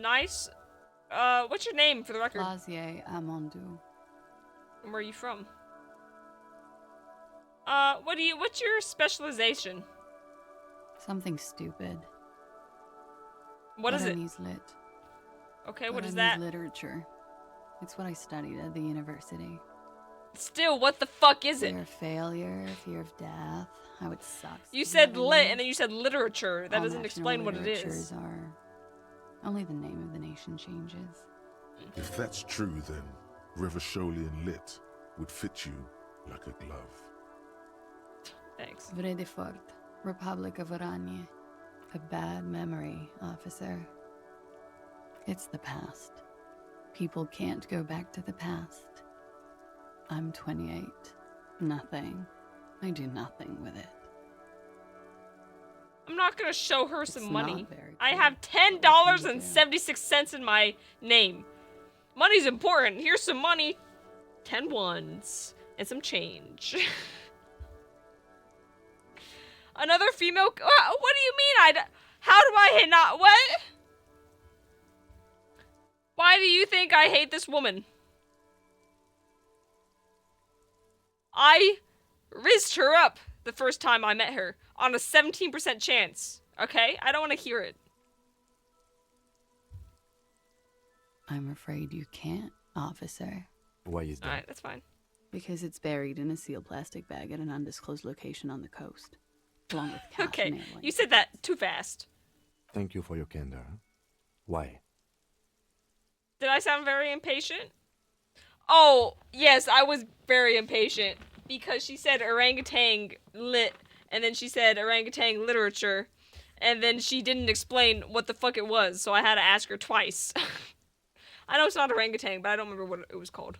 Nice. What's your name, for the record? Lazier Amondou. And where are you from? What's your specialization? Something stupid. What is it? Balinese lit. Okay, what is Balinese that? Literature. It's what I studied at the university. Still, what the fuck is Fear it? of failure, fear of death, how it sucks. You to said be lit, Balinese. and then you said literature. That All doesn't explain what it national is. literatures are only the name of the nation changes. If that's true, then Revacholian lit would fit you like a glove. Thanks. Vrai de Fort, Republic of Oranje. A bad memory, officer. It's the past. People can't go back to the past. I'm 28. Nothing. I do nothing with it. I'm not gonna show her some It's money. not very I cool. have $10.76 in my name. Money's important. Here's some money. 10 ones. And some change. Another female... What do you mean how do I hate not... What? Why do you think I hate this woman? I rizzed her up the first time I met her on a 17% chance. Okay? I don't want to hear it. I'm afraid you can't, officer. Why is that? Alright, that's fine. Because it's buried in a sealed plastic bag at an undisclosed location on the coast. Along with cash Okay, and airline you said that too fast. Thank you for your candor. Why? Did I sound very impatient? Oh, yes, I was very impatient. Because she said orangutan lit, and then she said orangutan literature, and then she didn't explain what the fuck it was, so I had to ask her twice. I know it's not orangutan, but I don't remember what it was called.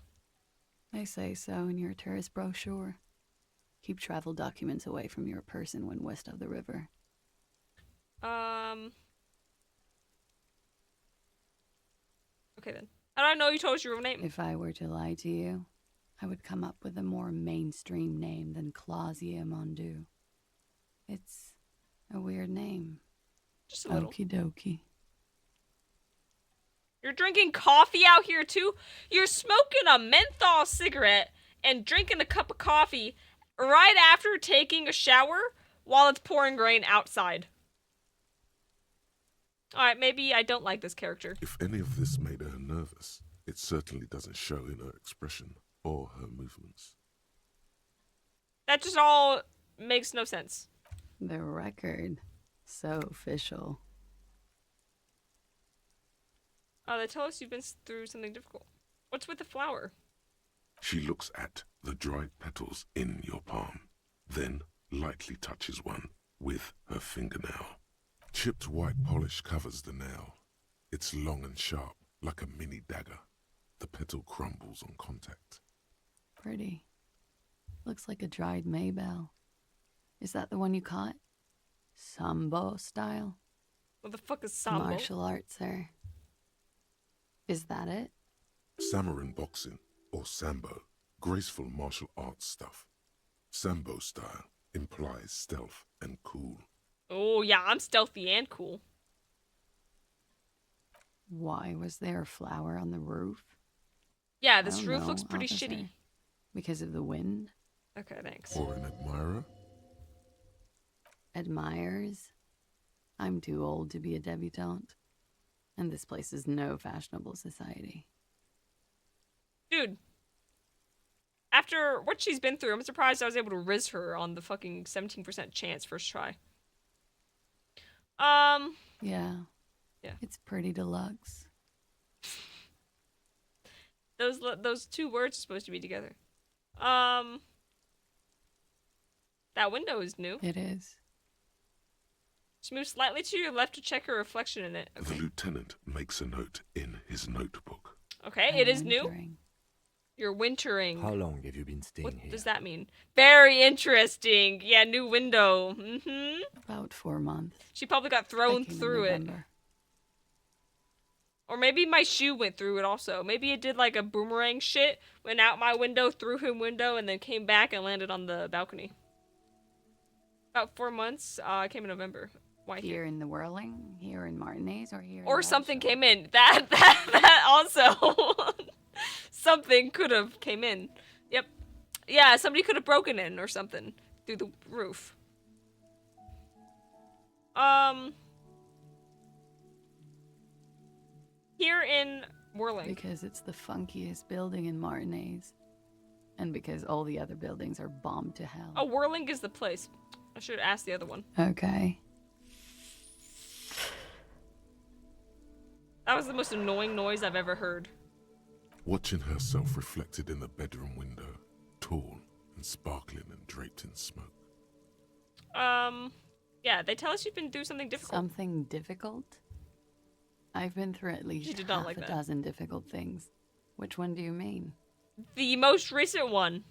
They say so in your tourist brochure. Keep travel documents away from your person when west of the river. Okay then. How do I know you told us your real name? If I were to lie to you, I would come up with a more mainstream name than Clausia Mondu. It's a weird name. Just a little. Okie dokie. You're drinking coffee out here too? You're smoking a menthol cigarette and drinking a cup of coffee right after taking a shower while it's pouring rain outside. Alright, maybe I don't like this character. If any of this made her nervous, it certainly doesn't show in her expression or her movements. That just all makes no sense. The record. So official. Oh, they tell us you've been through something difficult. What's with the flower? She looks at the dried petals in your palm, then lightly touches one with her fingernail. Chipped white polish covers the nail. It's long and sharp, like a mini dagger. The petal crumbles on contact. Pretty. Looks like a dried maybell. Is that the one you caught? Sambo style? What the fuck is sambo? Martial arts, sir. Is that it? Samurai boxing, or sambo, graceful martial arts stuff. Sambo style implies stealth and cool. Oh yeah, I'm stealthy and cool. Why was there a flower on the roof? Yeah, this roof looks pretty shitty. Because of the wind? Okay, thanks. Or an admirer? Admires? I'm too old to be a debutante. And this place is no fashionable society. Dude. After what she's been through, I'm surprised I was able to riz her on the fucking 17% chance first try. Yeah. Yeah. It's pretty deluxe. Those two words are supposed to be together. That window is new. It is. Just move slightly to your left to check her reflection in it. Okay. The lieutenant makes a note in his notebook. Okay, it is new. You're wintering. How long have you been staying What here? does that mean? Very interesting. Yeah, new window. About 4 months. She probably got thrown through it. Or maybe my shoe went through it also. Maybe it did like a boomerang shit, went out my window, through her window, and then came back and landed on the balcony. About 4 months. I came in November. Why here in the Whirling, here in Martinez, or here? Or something came in. That also. Something could have came in. Yep. Yeah, somebody could have broken in or something through the roof. Here in Whirling. Because it's the funkiest building in Martinez. And because all the other buildings are bombed to hell. Oh, Whirling is the place. I should have asked the other one. Okay. That was the most annoying noise I've ever heard. Watching herself reflected in the bedroom window, tall and sparkling and draped in smoke. Yeah, they tell us you've been through something difficult. Something difficult? I've been through at least half a dozen difficult things. Which one do you mean? The most recent one.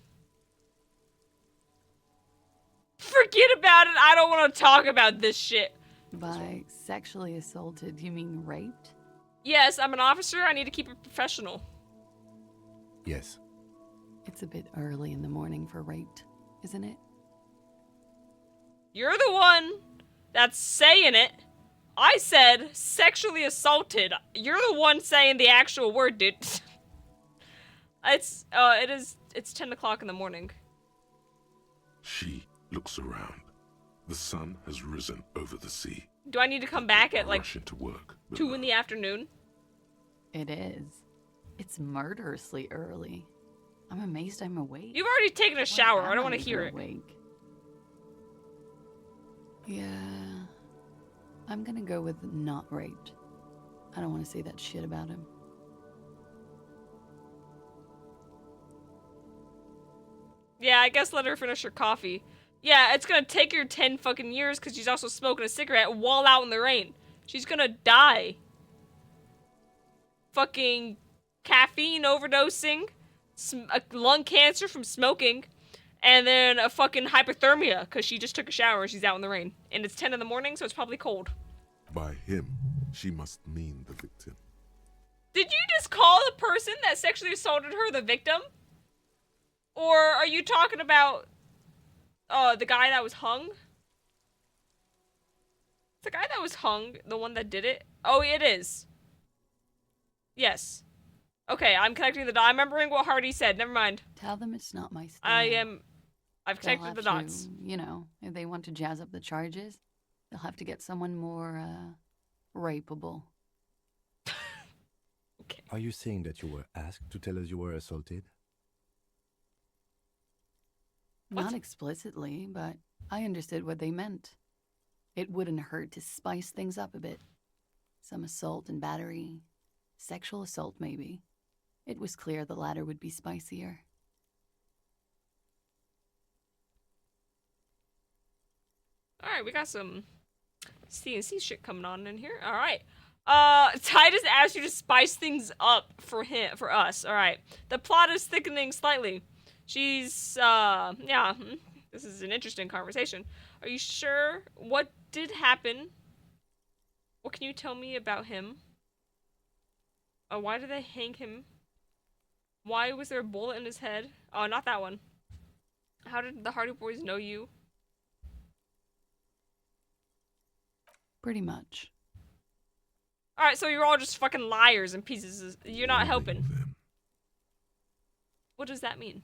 Forget about it. I don't want to talk about this shit. By sexually assaulted, you mean raped? Yes, I'm an officer. I need to keep it professional. Yes. It's a bit early in the morning for raped, isn't it? You're the one that's saying it. I said sexually assaulted. You're the one saying the actual word, dude. It's 10 o'clock in the morning. She looks around. The sun has risen over the sea. Do I need to come back at like Rush into work. 2 in the afternoon? It is. It's murderously early. I'm amazed I'm awake. You've already taken a shower. I don't want to When hear am I it. awake? Yeah. I'm gonna go with not raped. I don't want to say that shit about him. Yeah, I guess let her finish her coffee. Yeah, it's gonna take her 10 fucking years because she's also smoking a cigarette while out in the rain. She's gonna die. Fucking caffeine overdosing, lung cancer from smoking, and then a fucking hypothermia because she just took a shower and she's out in the rain. And it's 10 in the morning, so it's probably cold. By him, she must mean the victim. Did you just call the person that sexually assaulted her the victim? Or are you talking about the guy that was hung? The guy that was hung, the one that did it? Oh, it is. Yes. Okay, I'm connecting the dots. I'm remembering what Hardy said. Never mind. Tell them it's not my style. I've They'll connected the have dots. to, you know, if they want to jazz up the charges, they'll have to get someone more, rapeable. Okay. Are you saying that you were asked to tell us you were assaulted? Not explicitly, but I understood what they meant. It wouldn't hurt to spice things up a bit. Some assault and battery. Sexual assault, maybe. It was clear the latter would be spicier. Alright, we got some CNC shit coming on in here. Alright. Titus asked you to spice things up for us. Alright. The plot is thickening slightly. She's, yeah. This is an interesting conversation. Are you sure? What did happen? What can you tell me about him? Why did they hang him? Why was there a bullet in his head? Oh, not that one. How did the Hardy Boys know you? Pretty much. Alright, so you're all just fucking liars and pieces. You're not helping. What does that mean?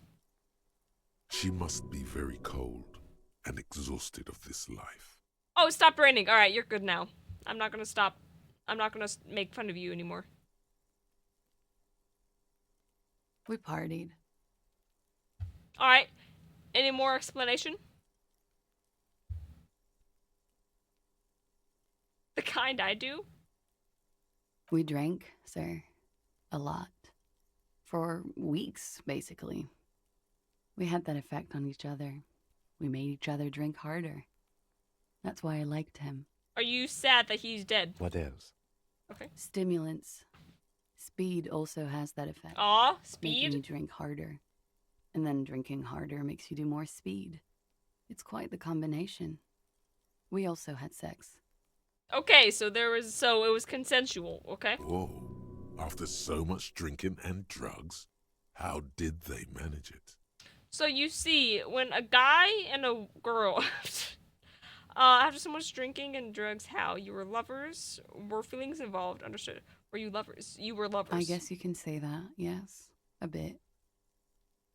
She must be very cold and exhausted of this life. Oh, it stopped raining. Alright, you're good now. I'm not gonna stop. I'm not gonna make fun of you anymore. We partied. Alright. Any more explanation? The kind I do? We drank, sir. A lot. For weeks, basically. We had that effect on each other. We made each other drink harder. That's why I liked him. Are you sad that he's dead? What else? Okay. Stimulants. Speed also has that effect. Aw, Making speed? you drink harder. And then drinking harder makes you do more speed. It's quite the combination. We also had sex. Okay, so it was consensual, okay? Whoa. After so much drinking and drugs, how did they manage it? So you see, when a guy and a girl, after so much drinking and drugs, how? You were lovers? Were feelings involved? Understood. Were you lovers? You were lovers. I guess you can say that, yes. A bit.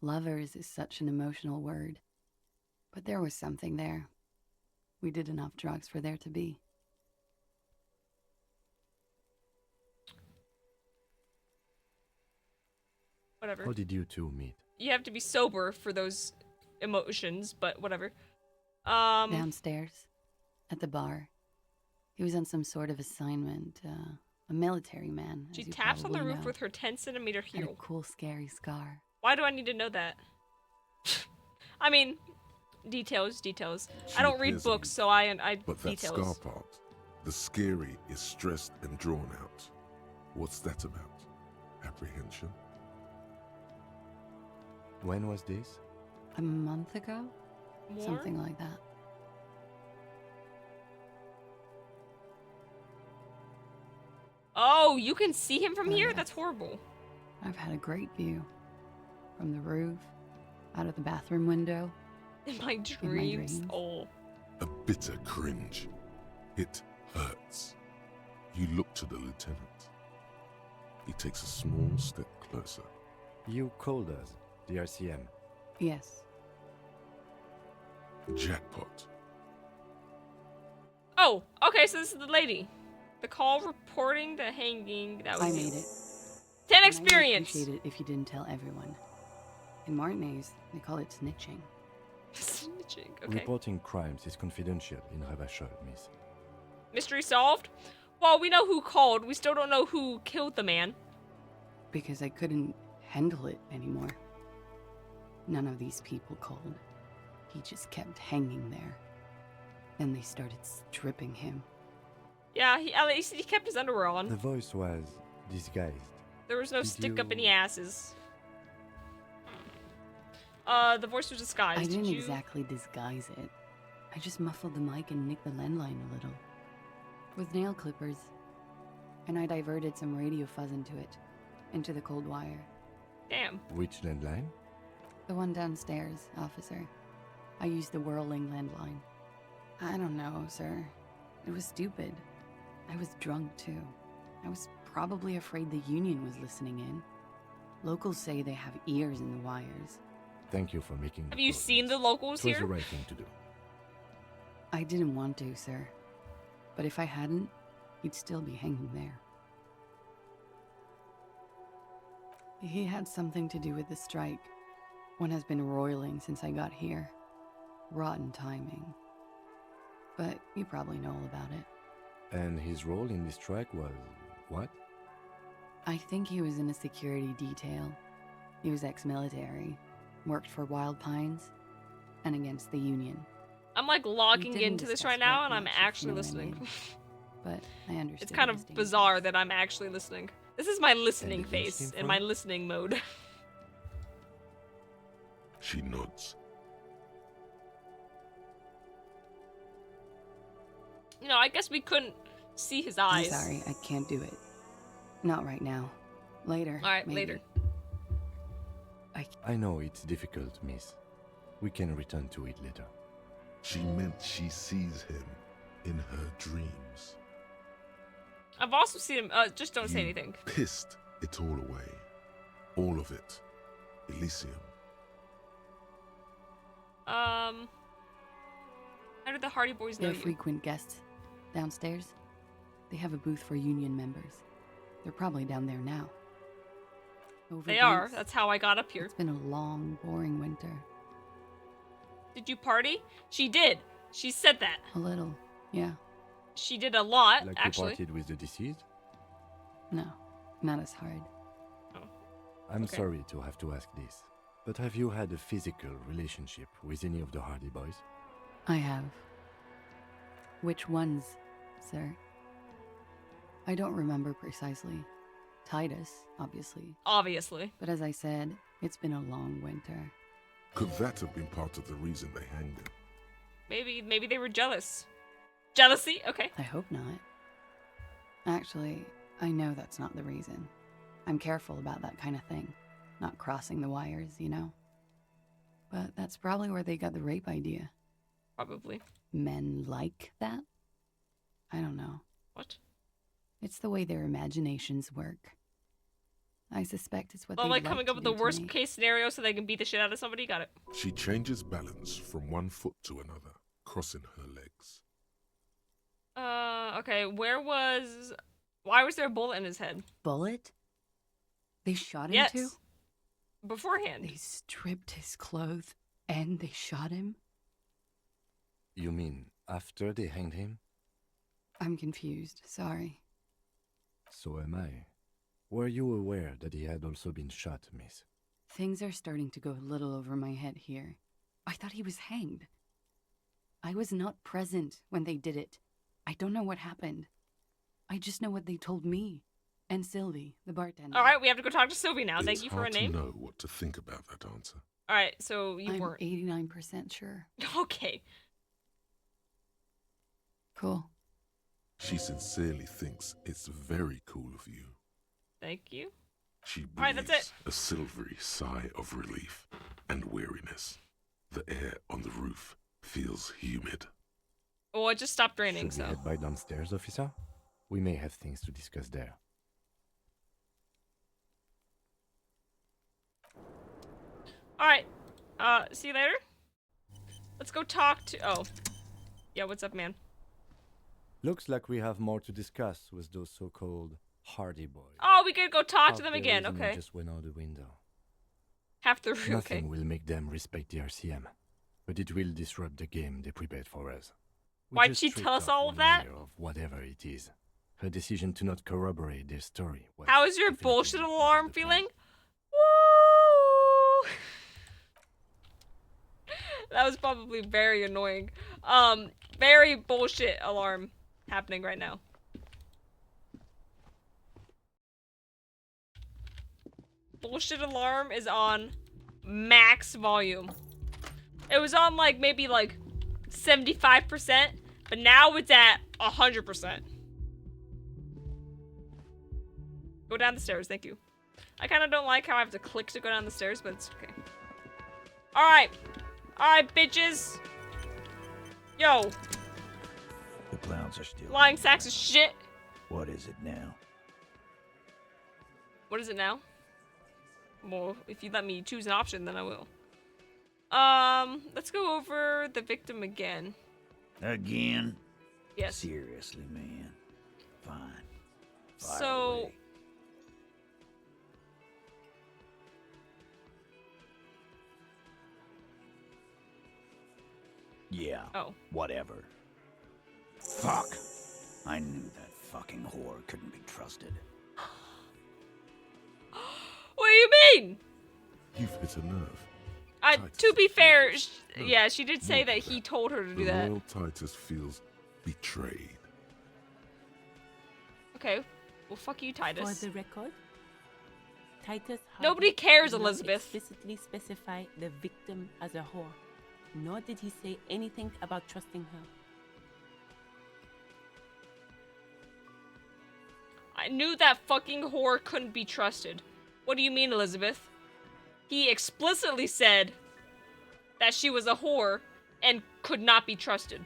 Lovers is such an emotional word. But there was something there. We did enough drugs for there to be. Whatever. How did you two meet? You have to be sober for those emotions, but whatever. Downstairs. At the bar. He was on some sort of assignment. A military man. She taps on the roof with her 10-centimeter heel. Had a cool, scary scar. Why do I need to know that? I mean, details. I don't read books, so I But that details. scar part, the scary is stressed and drawn out. What's that about? Apprehension? When was this? A month ago? More? Something like that. Oh, you can see him from here? Yes. That's horrible. I've had a great view. From the roof, out of the bathroom window. In my dreams. Oh. A bitter cringe. It hurts. You look to the lieutenant. He takes a small step closer. You called us, the RCM. Yes. Jackpot. Oh, okay, so this is the lady. The call reporting the hanging. That was I made it. 10 And experience. I'd appreciate it if you didn't tell everyone. In Martinez, they call it snitching. Snitching, okay. Reporting crimes is confidential in Ravachol, miss. Mystery solved? Well, we know who called. We still don't know who killed the man. Because I couldn't handle it anymore. None of these people called. He just kept hanging there. Then they started stripping him. Yeah, at least he kept his underwear on. The voice was disguised. There was no Did stick up you- any asses. The voice was disguised. I didn't Did you... exactly disguise it. I just muffled the mic and nicked the landline a little. With nail clippers. And I diverted some radio fuzz into it. Into the cold wire. Damn. Which landline? The one downstairs, officer. I used the whirling landline. I don't know, sir. It was stupid. I was drunk, too. I was probably afraid the union was listening in. Locals say they have ears in the wires. Thank you for making. Have you seen the locals It was here? the right thing to do. I didn't want to, sir. But if I hadn't, he'd still be hanging there. He had something to do with the strike. One has been roiling since I got here. Rotten timing. But you probably know all about it. And his role in this strike was what? I think he was in a security detail. He was ex-military, worked for Wild Pines, and against the union. I'm like logging didn't into this discuss right now what and I'm much, if you actually know what I listening. mean. But I understood. It's kind it was of dangerous. bizarre that I'm actually listening. This is my listening And the voice face came in from? my listening mode. She nods. You know, I guess we couldn't see his I'm eyes. sorry, I can't do it. Not right now. Later. Alright, maybe. later. I know it's difficult, miss. We can return to it later. She meant she sees him in her dreams. I've also seen him. Just don't say You anything. Pissed it all away. All of it. Elysium. How did the Hardy Boys know They're you? frequent guests. Downstairs, they have a booth for union members. They're probably down there now. Over They are. drinks. That's how I got up here. It's been a long, boring winter. Did you party? She did. She said that. A little, yeah. She did a lot, Like actually. you partied with the deceased? No, not as hard. I'm Okay. sorry to have to ask this, but have you had a physical relationship with any of the Hardy Boys? I have. Which ones, sir? I don't remember precisely. Titus, obviously. Obviously. But as I said, it's been a long winter. Could that have been part of the reason they hanged him? Maybe they were jealous. Jealousy? Okay. I hope not. Actually, I know that's not the reason. I'm careful about that kind of thing. Not crossing the wires, you know? But that's probably where they got the rape idea. Probably. Men like that? I don't know. What? It's the way their imaginations work. I suspect it's what Well, they'd like like coming to up with do the to worst me. case scenario so they can beat the shit out of somebody. Got it. She changes balance from one foot to another, crossing her legs. Okay. Why was there a bullet in his head? Bullet? They shot him Yes. too? Beforehand. They stripped his clothes and they shot him? You mean after they hanged him? I'm confused. Sorry. So am I. Were you aware that he had also been shot, miss? Things are starting to go a little over my head here. I thought he was hanged. I was not present when they did it. I don't know what happened. I just know what they told me. And Sylvie, the bartender. All right, we have to go talk to Sylvie now. It's Thank you for a hard name. to know what to think about that answer. All right, so you I'm weren't. 89% sure. Okay. Cool. She sincerely thinks it's very cool of you. Thank you. She breathes All right, that's it. a silvery sigh of relief and weariness. The air on the roof feels humid. Oh, it just stopped raining, Should we so. head by downstairs, officer? We may have things to discuss there. All right. See you later. Let's go talk to. Oh. Yeah, what's up, man? Looks like we have more to discuss with those so-called Hardy Boys. Oh, we could go talk to How them their again. reasoning Okay. Just went out the window. Half the Nothing okay. will make them respect the RCM, but it will disrupt the game they prepared for us. We Why'd just she tripped tell us off all one of that? layer of whatever it is. Her decision to not corroborate their story was... How is your bullshit alarm feeling? Woo! That was probably very annoying. Very bullshit alarm happening right now. Bullshit alarm is on max volume. It was on like maybe like 75%, but now it's at 100%. Go down the stairs, thank you. I kind of don't like how I have to click to go down the stairs, but it's okay. Alright. Alright, bitches. Yo. The clowns are still... Lying sacks of shit. What is it now? What is it now? Well, if you let me choose an option, then I will. Let's go over the victim again. Again? Yes. Seriously, man. Fine. Fire So... away. Yeah. Oh. Whatever. Fuck. I knew that fucking whore couldn't be trusted. What do you mean? You've hit a nerve. To be fair, yeah, she did say that he told her to do that. Royal Titus feels betrayed. Okay. Well, fuck you, Titus. For the record, Titus Nobody Hardy cares, did not Elizabeth. explicitly specify the victim as a whore, nor did he say anything about trusting her. I knew that fucking whore couldn't be trusted. What do you mean, Elizabeth? He explicitly said that she was a whore and could not be trusted.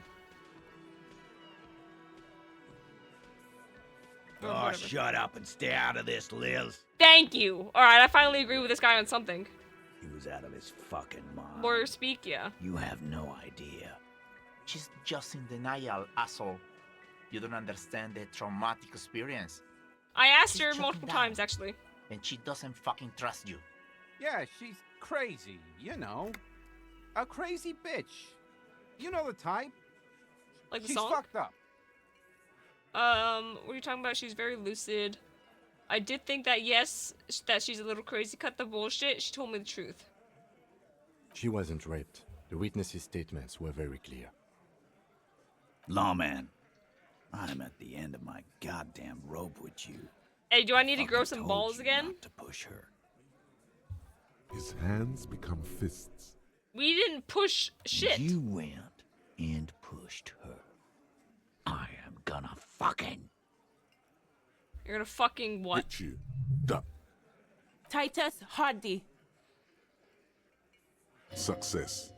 Oh, whatever. shut up and stay out of this, Liz. Thank you. Alright, I finally agree with this guy on something. He was out of his fucking mind. Lawyer speak, yeah. You have no idea. She's just in denial, asshole. You don't understand the traumatic experience. I asked She's her shutting multiple down. times, actually. And she doesn't fucking trust you. Yeah, she's crazy, you know. A crazy bitch. You know the type. Like the She's song? fucked up. What are you talking about? She's very lucid. I did think that, yes, that she's a little crazy. Cut the bullshit. She told me the truth. She wasn't raped. The witnesses' statements were very clear. Lawman, I'm at the end of my goddamn rope with you. Hey, do I need to grow Fucking some told balls you again? not to push her. His hands become fists. We didn't push shit. You went and pushed her. I am gonna fucking... You're gonna fucking what? Hit you. Duck. Titus Hardy. Success.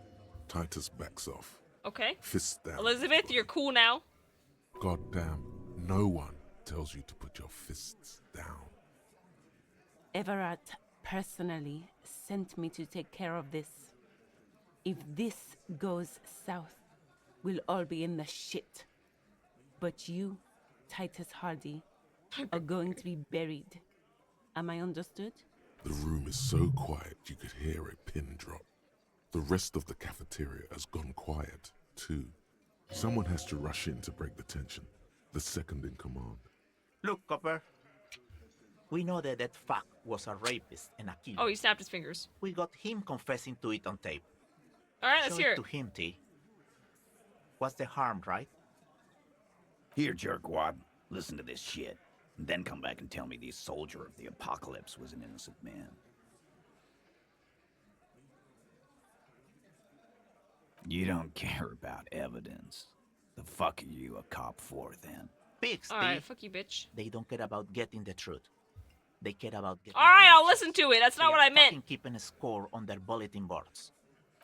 Titus backs off. Okay. Fist down. Elizabeth, you're cool now. Goddamn, no one tells you to put your fists down. Everett personally sent me to take care of this. If this goes south, we'll all be in the shit. But you, Titus Hardy, are going to be buried. Am I understood? The room is so quiet you could hear a pin drop. The rest of the cafeteria has gone quiet, too. Someone has to rush in to break the tension. The second in command. Look, Copper. We know that that fuck was a rapist and a killer. Oh, he snapped his fingers. We got him confessing to it on tape. Alright, let's Show hear it it. to him, T. What's the harm, right? Here, jerkwad, listen to this shit. And then come back and tell me the soldier of the apocalypse was an innocent man. You don't care about evidence. The fuck are you a cop for, then? Pigs, Alright, Steve. fuck you, bitch. They don't care about getting the truth. They care about getting... Alright, I'll listen to it. That's not They what are I meant. fucking keeping a score on their bulletin boards.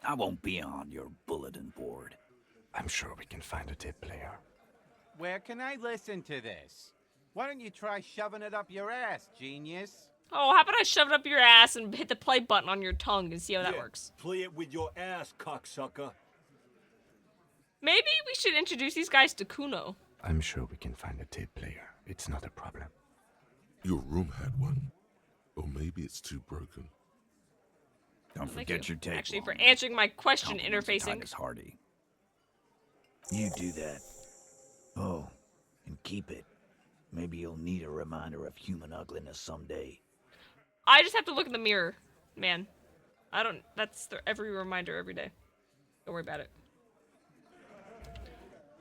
I won't be on your bulletin board. I'm sure we can find a tape player. Where can I listen to this? Why don't you try shoving it up your ass, genius? Oh, how about I shove it up your ass and hit the play button on your tongue and see how that works? Play it with your ass, cocksucker. Maybe we should introduce these guys to Kuno. I'm sure we can find a tape player. It's not a problem. Your room had one. Or maybe it's too broken. Don't Thank forget you. your tape. Actually, for Lawman. answering my question Compliments of interfacing. Titus Hardy. You do that. Oh, and keep it Maybe you'll need a reminder of human ugliness someday. I just have to look in the mirror, man. I don't. That's every reminder every day. Don't worry about it.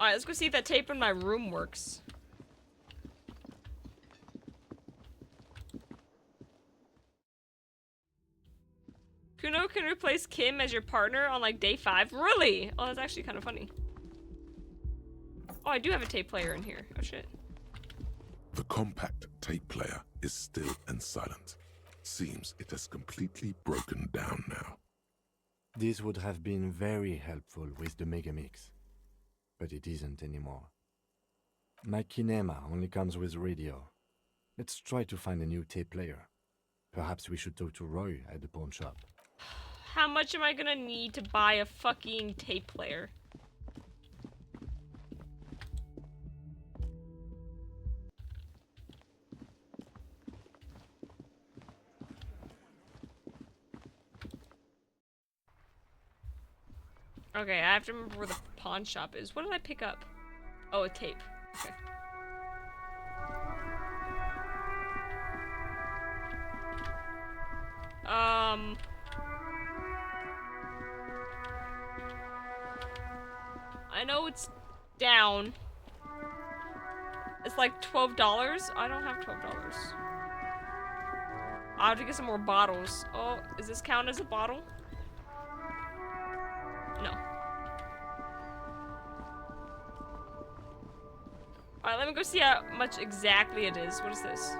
All right, let's go see if that tape in my room works. Kuno can replace Kim as your partner on like day 5. Really? Oh, that's actually kind of funny. Oh, I do have a tape player in here. Oh shit. The compact tape player is still and silent. Seems it has completely broken down now. This would have been very helpful with the Megamix, but it isn't anymore. My Kinema only comes with radio. Let's try to find a new tape player. Perhaps we should talk to Roy at the pawn shop. How much am I gonna need to buy a fucking tape player? Okay, I have to remember where the pawn shop is. What did I pick up? Oh, a tape. Okay. I know it's down. It's like $12. I don't have $12. I'll have to get some more bottles. Oh, does this count as a bottle? No. Alright, let me go see how much exactly it is. What is this?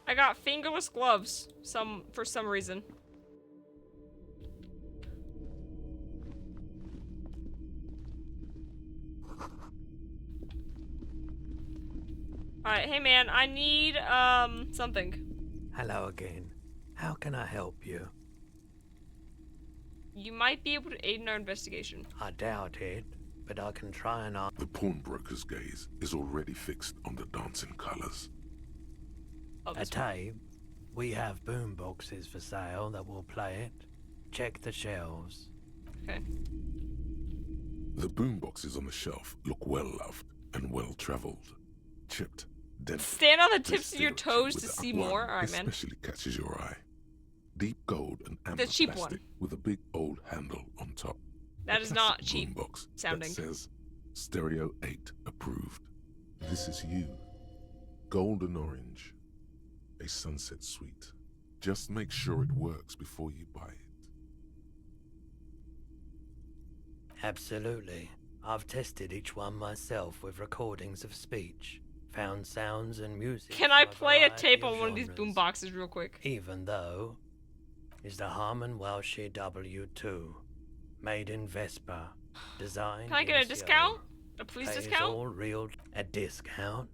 I got fingerless gloves. For some reason. Alright, hey man, I need, something. Hello again. How can I help you? You might be able to aid in our investigation. I doubt it, but I can try and... The pawnbroker's gaze is already fixed on the dancing colors. Oh, a tape? We have boom boxes for sale that will play it. Check the shelves. Okay. The boom boxes on the shelf look well loved and well traveled. Chipped, dented. Stand on the tips of your toes to see one more? Alright, man. Especially catches your eye. Deep gold and amber The cheap plastic one. with a big old handle on top. That is not cheap boombox sounding. That says Stereo 8 approved. This is you. Golden orange. A sunset suite. Just make sure it works before you buy it. Absolutely. I've tested each one myself with recordings of speech, found sounds and music. Can I from play a variety tape on one of these genres. boom boxes real quick? Even though is the Harman Welshie W2, made in Vespa, designed. Can I get a in discount? A Seoul, please pays discount? all real a discount.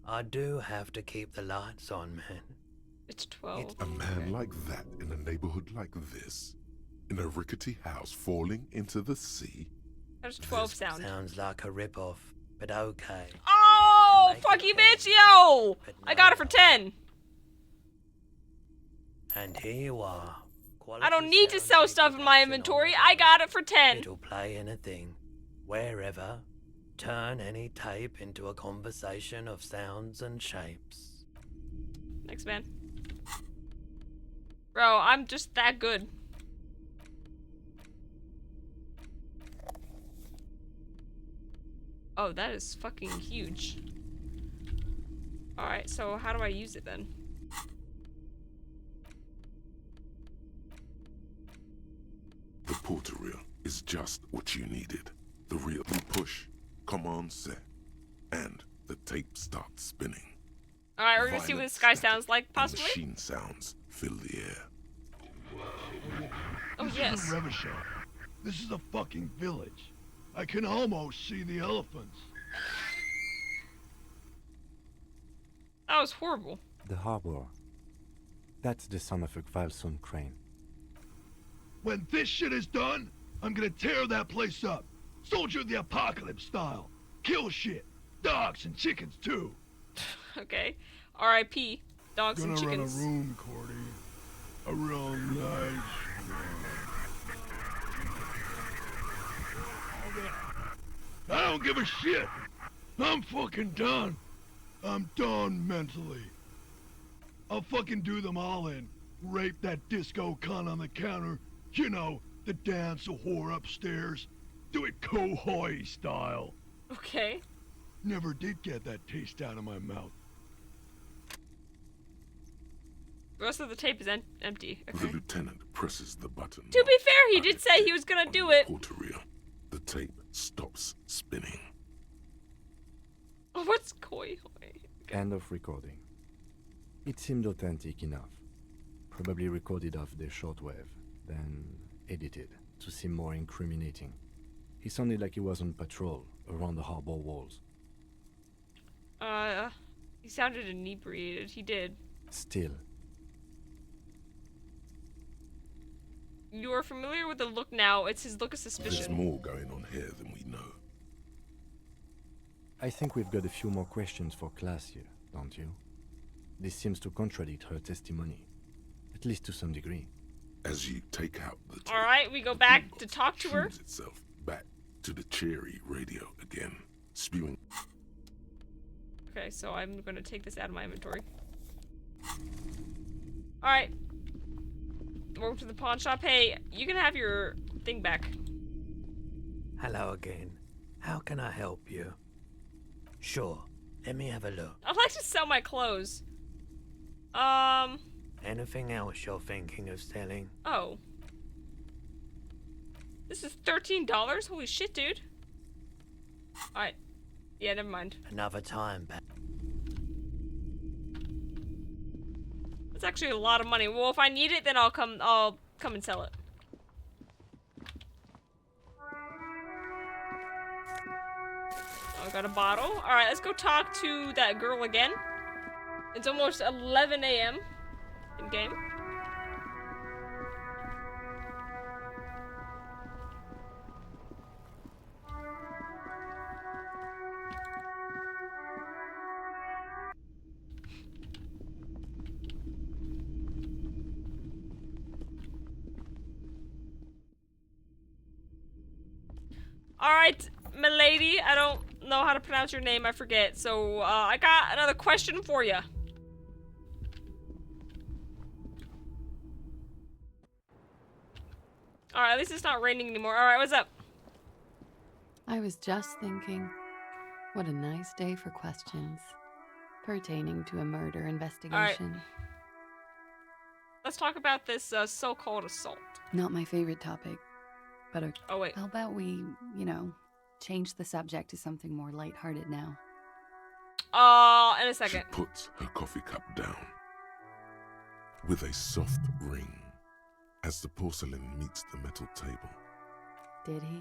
I do have to keep the lights on, man. It's 12. A man like that in a neighborhood like this, in a rickety house falling into the sea. There's 12 sound. Sounds like a ripoff, but okay. Oh, fuck you, bitch, yo! I got it for 10. And here you are. I don't need to sell stuff in my inventory. I got it for 10. It'll play anything, wherever. Turn any tape into a conversation of sounds and shapes. Thanks, man. Bro, I'm just that good. Oh, that is fucking huge. Alright, so how do I use it then? The porter reel is just what you needed. The reel you push, come on set, and the tape starts spinning. Alright, we're gonna see what this guy sounds like, And possibly? machine sounds fill the air. Oh, This yes. is a Revachon. This is a fucking village. I can almost see the elephants. That was horrible. The harbor. That's the son of a Kvalson crane. When this shit is done, I'm gonna tear that place up. Soldier of the apocalypse style. Kill shit. Dogs and chickens too. Okay. R.I.P. Dogs Gonna and run a chickens. room, Cordy. A real nice. I don't give a shit. I'm fucking done. I'm done mentally. I'll fucking do them all in. Rape that disco cunt on the counter. You know, the dance the whore upstairs. Do it Kohoi style. Okay. Never did get that taste out of my mouth. The rest of the tape is empty. The Okay. lieutenant presses the button. To be fair, he did say he was gonna do it. Porteria. The tape stops spinning. Oh, what's koi hoi? End of recording. It seemed authentic enough. Probably recorded off the shortwave, then edited to seem more incriminating. He sounded like he was on patrol around the harbor walls. He sounded inebriated. He did. Still, You are familiar with the look now. It's his look of There's suspicion. more going on here than we know. I think we've got a few more questions for class here, don't you? This seems to contradict her testimony, at least to some degree. As you take out the tape, Alright, we go back to talk to her. tunes itself back to the cheery radio again, spewing. Okay, so I'm gonna take this out of my inventory. Alright. Welcome to the pawn shop. Hey, you can have your thing back. Hello again. How can I help you? Sure, let me have a look. I'd like to sell my clothes. Anything else you're thinking of selling? Oh. This is $13? Holy shit, dude. Alright. Yeah, never mind. Another time, That's actually a lot of money. Well, if I need it, then I'll come and sell it. I got a bottle. Alright, let's go talk to that girl again. It's almost 11 a.m. in game. Alright, milady, I don't know how to pronounce your name, I forget. So, I got another question for you. Alright, at least it's not raining anymore. Alright, what's up? I was just thinking, what a nice day for questions pertaining to a murder investigation. Let's talk about this so-called assault. Not my favorite topic, but oh wait. How about we, change the subject to something more lighthearted now? In a She second. puts her coffee cup down with a soft ring as the porcelain meets the metal table. Did he?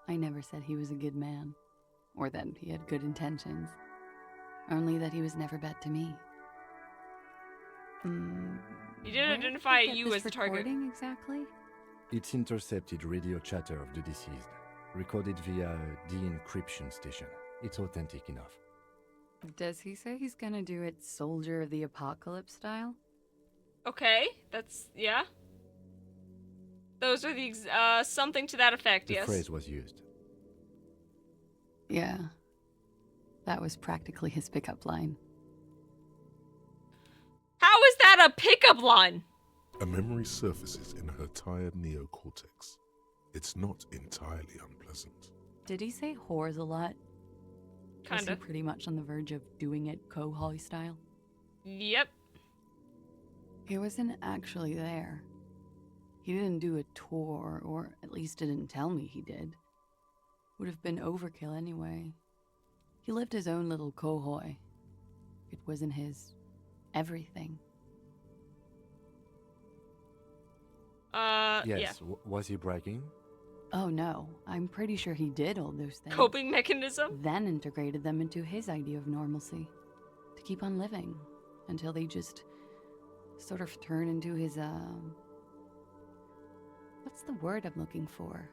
I never said he was a good man, or that he had good intentions. Only that he was never bad to me. You did identify you as the target. Exactly? It's intercepted radio chatter of the deceased, recorded via a de-encryption station. It's authentic enough. Does he say he's gonna do it Soldier of the Apocalypse style? Okay, that's, yeah. Those are the, something to that effect, The yes. phrase was used. Yeah. That was practically his pickup line. How is that a pickup line? A memory surfaces in her tired neocortex. It's not entirely unpleasant. Did he say whores a lot? Was he Kinda. pretty much on the verge of doing it Kohoi style? Yep. He wasn't actually there. He didn't do a tour, or at least didn't tell me he did. Would have been overkill anyway. He lived his own little Kohoi. It wasn't his everything. Yes, yeah. Was he bragging? Oh no, I'm pretty sure he did all those things. Coping mechanism? Then integrated them into his idea of normalcy. To keep on living. Until they just sort of turn into his, what's the word I'm looking for?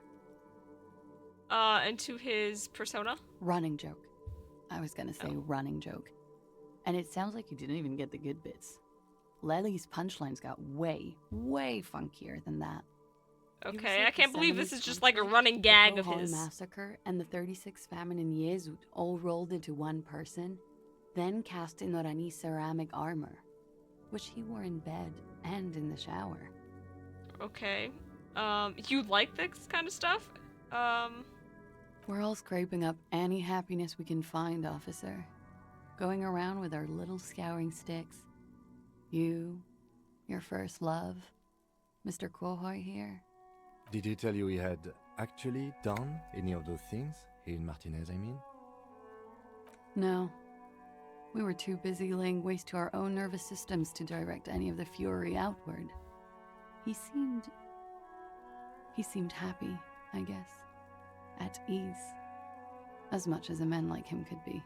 Into his persona? Running joke. I was gonna say running joke. And it sounds like you didn't even get the good bits. Lely's punchlines got way, way funkier than that. Okay, I can't believe this is just like a running gag of his. The massacre and the 36 famine in Yezud all rolled into one person, then cast in Orani ceramic armor, which he wore in bed and in the shower. Okay. You like this kind of stuff? We're all scraping up any happiness we can find, officer. Going around with our little scouring sticks. You, your first love, Mr. Quohoy here. Did he tell you he had actually done any of those things? He and Martinez, I mean? No. We were too busy laying waste to our own nervous systems to direct any of the fury outward. He seemed happy, I guess. At ease. As much as a man like him could be.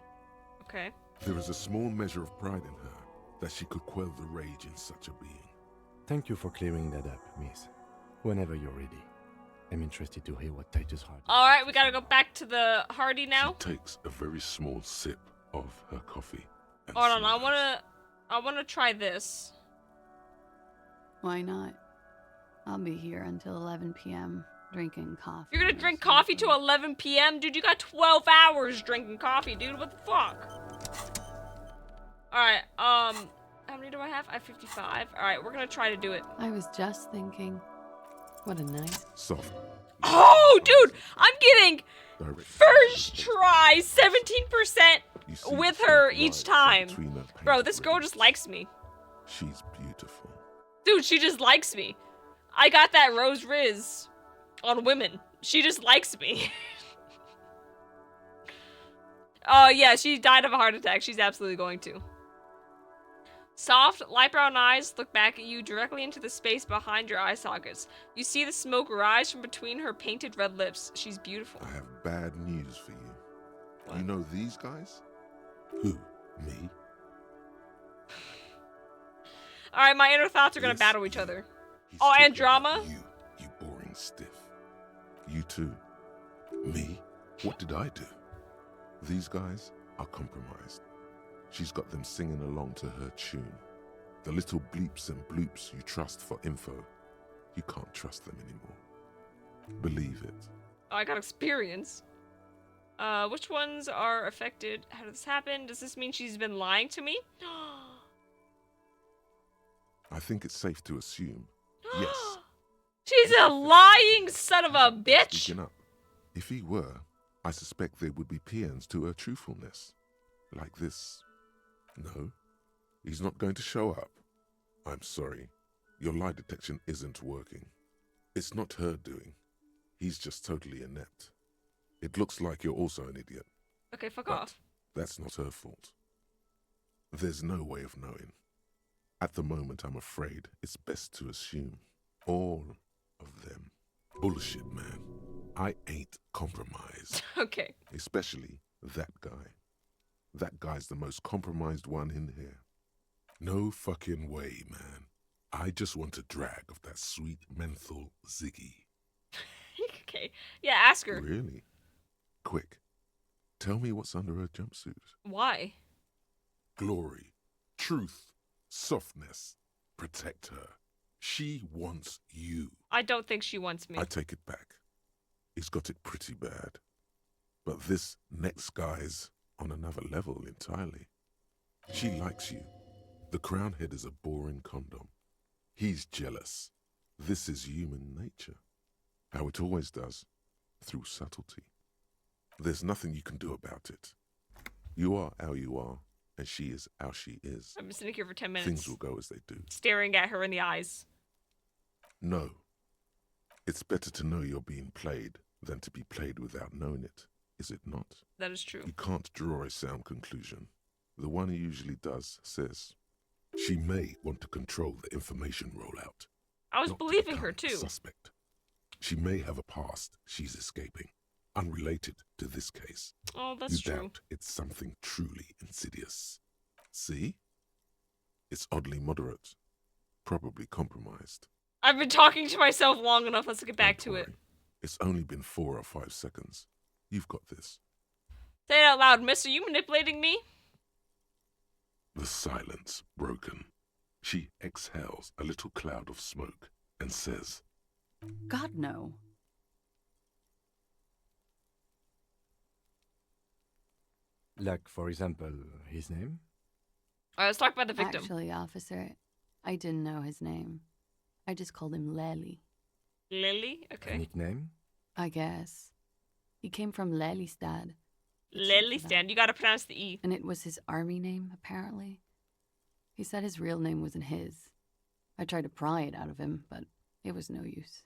Okay. There is a small measure of pride in her, that she could quell the rage in such a being. Thank you for clearing that up, miss. Whenever you're ready. I'm interested to hear what Titus Hardy... Alright, we gotta go back to the Hardy now. She takes a very small sip of her coffee. Hold on, I wanna try this. Why not? I'll be here until 11 p.m. drinking coffee. You're gonna drink coffee till 11 p.m.? Dude, you got 12 hours drinking coffee, dude. What the fuck? Alright, how many do I have? I have 55. Alright, we're gonna try to do it. I was just thinking, what a nice... Soft. Oh, dude! I'm getting first try 17% with her each time. Bro, this girl just likes me. She's beautiful. Dude, she just likes me. I got that Rose Riz on women. She just likes me. Oh, yeah, she died of a heart attack. She's absolutely going to. Soft, light brown eyes look back at you directly into the space behind your eye sockets. You see the smoke rise from between her painted red lips. She's beautiful. I have bad news for you. What? You know these guys? Who? Me? Alright, my inner thoughts are gonna battle each other. Oh, and drama? You boring stiff. You too. Me? What did I do? These guys are compromised. She's got them singing along to her tune. The little bleeps and bloops you trust for info, you can't trust them anymore. Believe it. Oh, I got experience. Which ones are affected? How did this happen? Does this mean she's been lying to me? I think it's safe to assume, yes. She's a lying son of a bitch! Speaking up, if he were, I suspect there would be peons to her truthfulness. Like this. No, he's not going to show up. I'm sorry, your lie detection isn't working. It's not her doing. He's just totally inept. It looks like you're also an idiot. Okay, fuck off. That's not her fault. There's no way of knowing. At the moment, I'm afraid it's best to assume all of them. Bullshit, man. I ain't compromised. Okay. Especially that guy. That guy's the most compromised one in here. No fucking way, man. I just want a drag of that sweet menthol Ziggy. Okay. Yeah, ask her. Really? Quick. Tell me what's under her jumpsuit. Why? Glory. Truth. Softness. Protect her. She wants you. I don't think she wants me. I take it back. He's got it pretty bad. But this next guy's on another level entirely. She likes you. The crown head is a boring condom. He's jealous. This is human nature. How it always does, through subtlety. There's nothing you can do about it. You are how you are, and she is how she is. I've been sitting here for 10 minutes. Things will go as they do. Staring at her in the eyes. No. It's better to know you're being played than to be played without knowing it, is it not? That is true. You can't draw a sound conclusion. The one who usually does says, she may want to control the information rollout. I was believing her too. Suspect. She may have a past she's escaping, unrelated to this case. Oh, that's true. You doubt it's something truly insidious. See? It's oddly moderate, probably compromised. I've been talking to myself long enough. Let's get back to it. It's only been 4 or 5 seconds. You've got this. Say it out loud, miss. Are you manipulating me? The silence broken. She exhales a little cloud of smoke and says, God, no. Like, for example, his name? Let's talk about the victim. Actually, officer, I didn't know his name. I just called him Lely. Lily? Okay. A nickname? I guess. He came from Lelystad. Lelystad. You gotta pronounce the E. And it was his army name, apparently. He said his real name wasn't his. I tried to pry it out of him, but it was no use.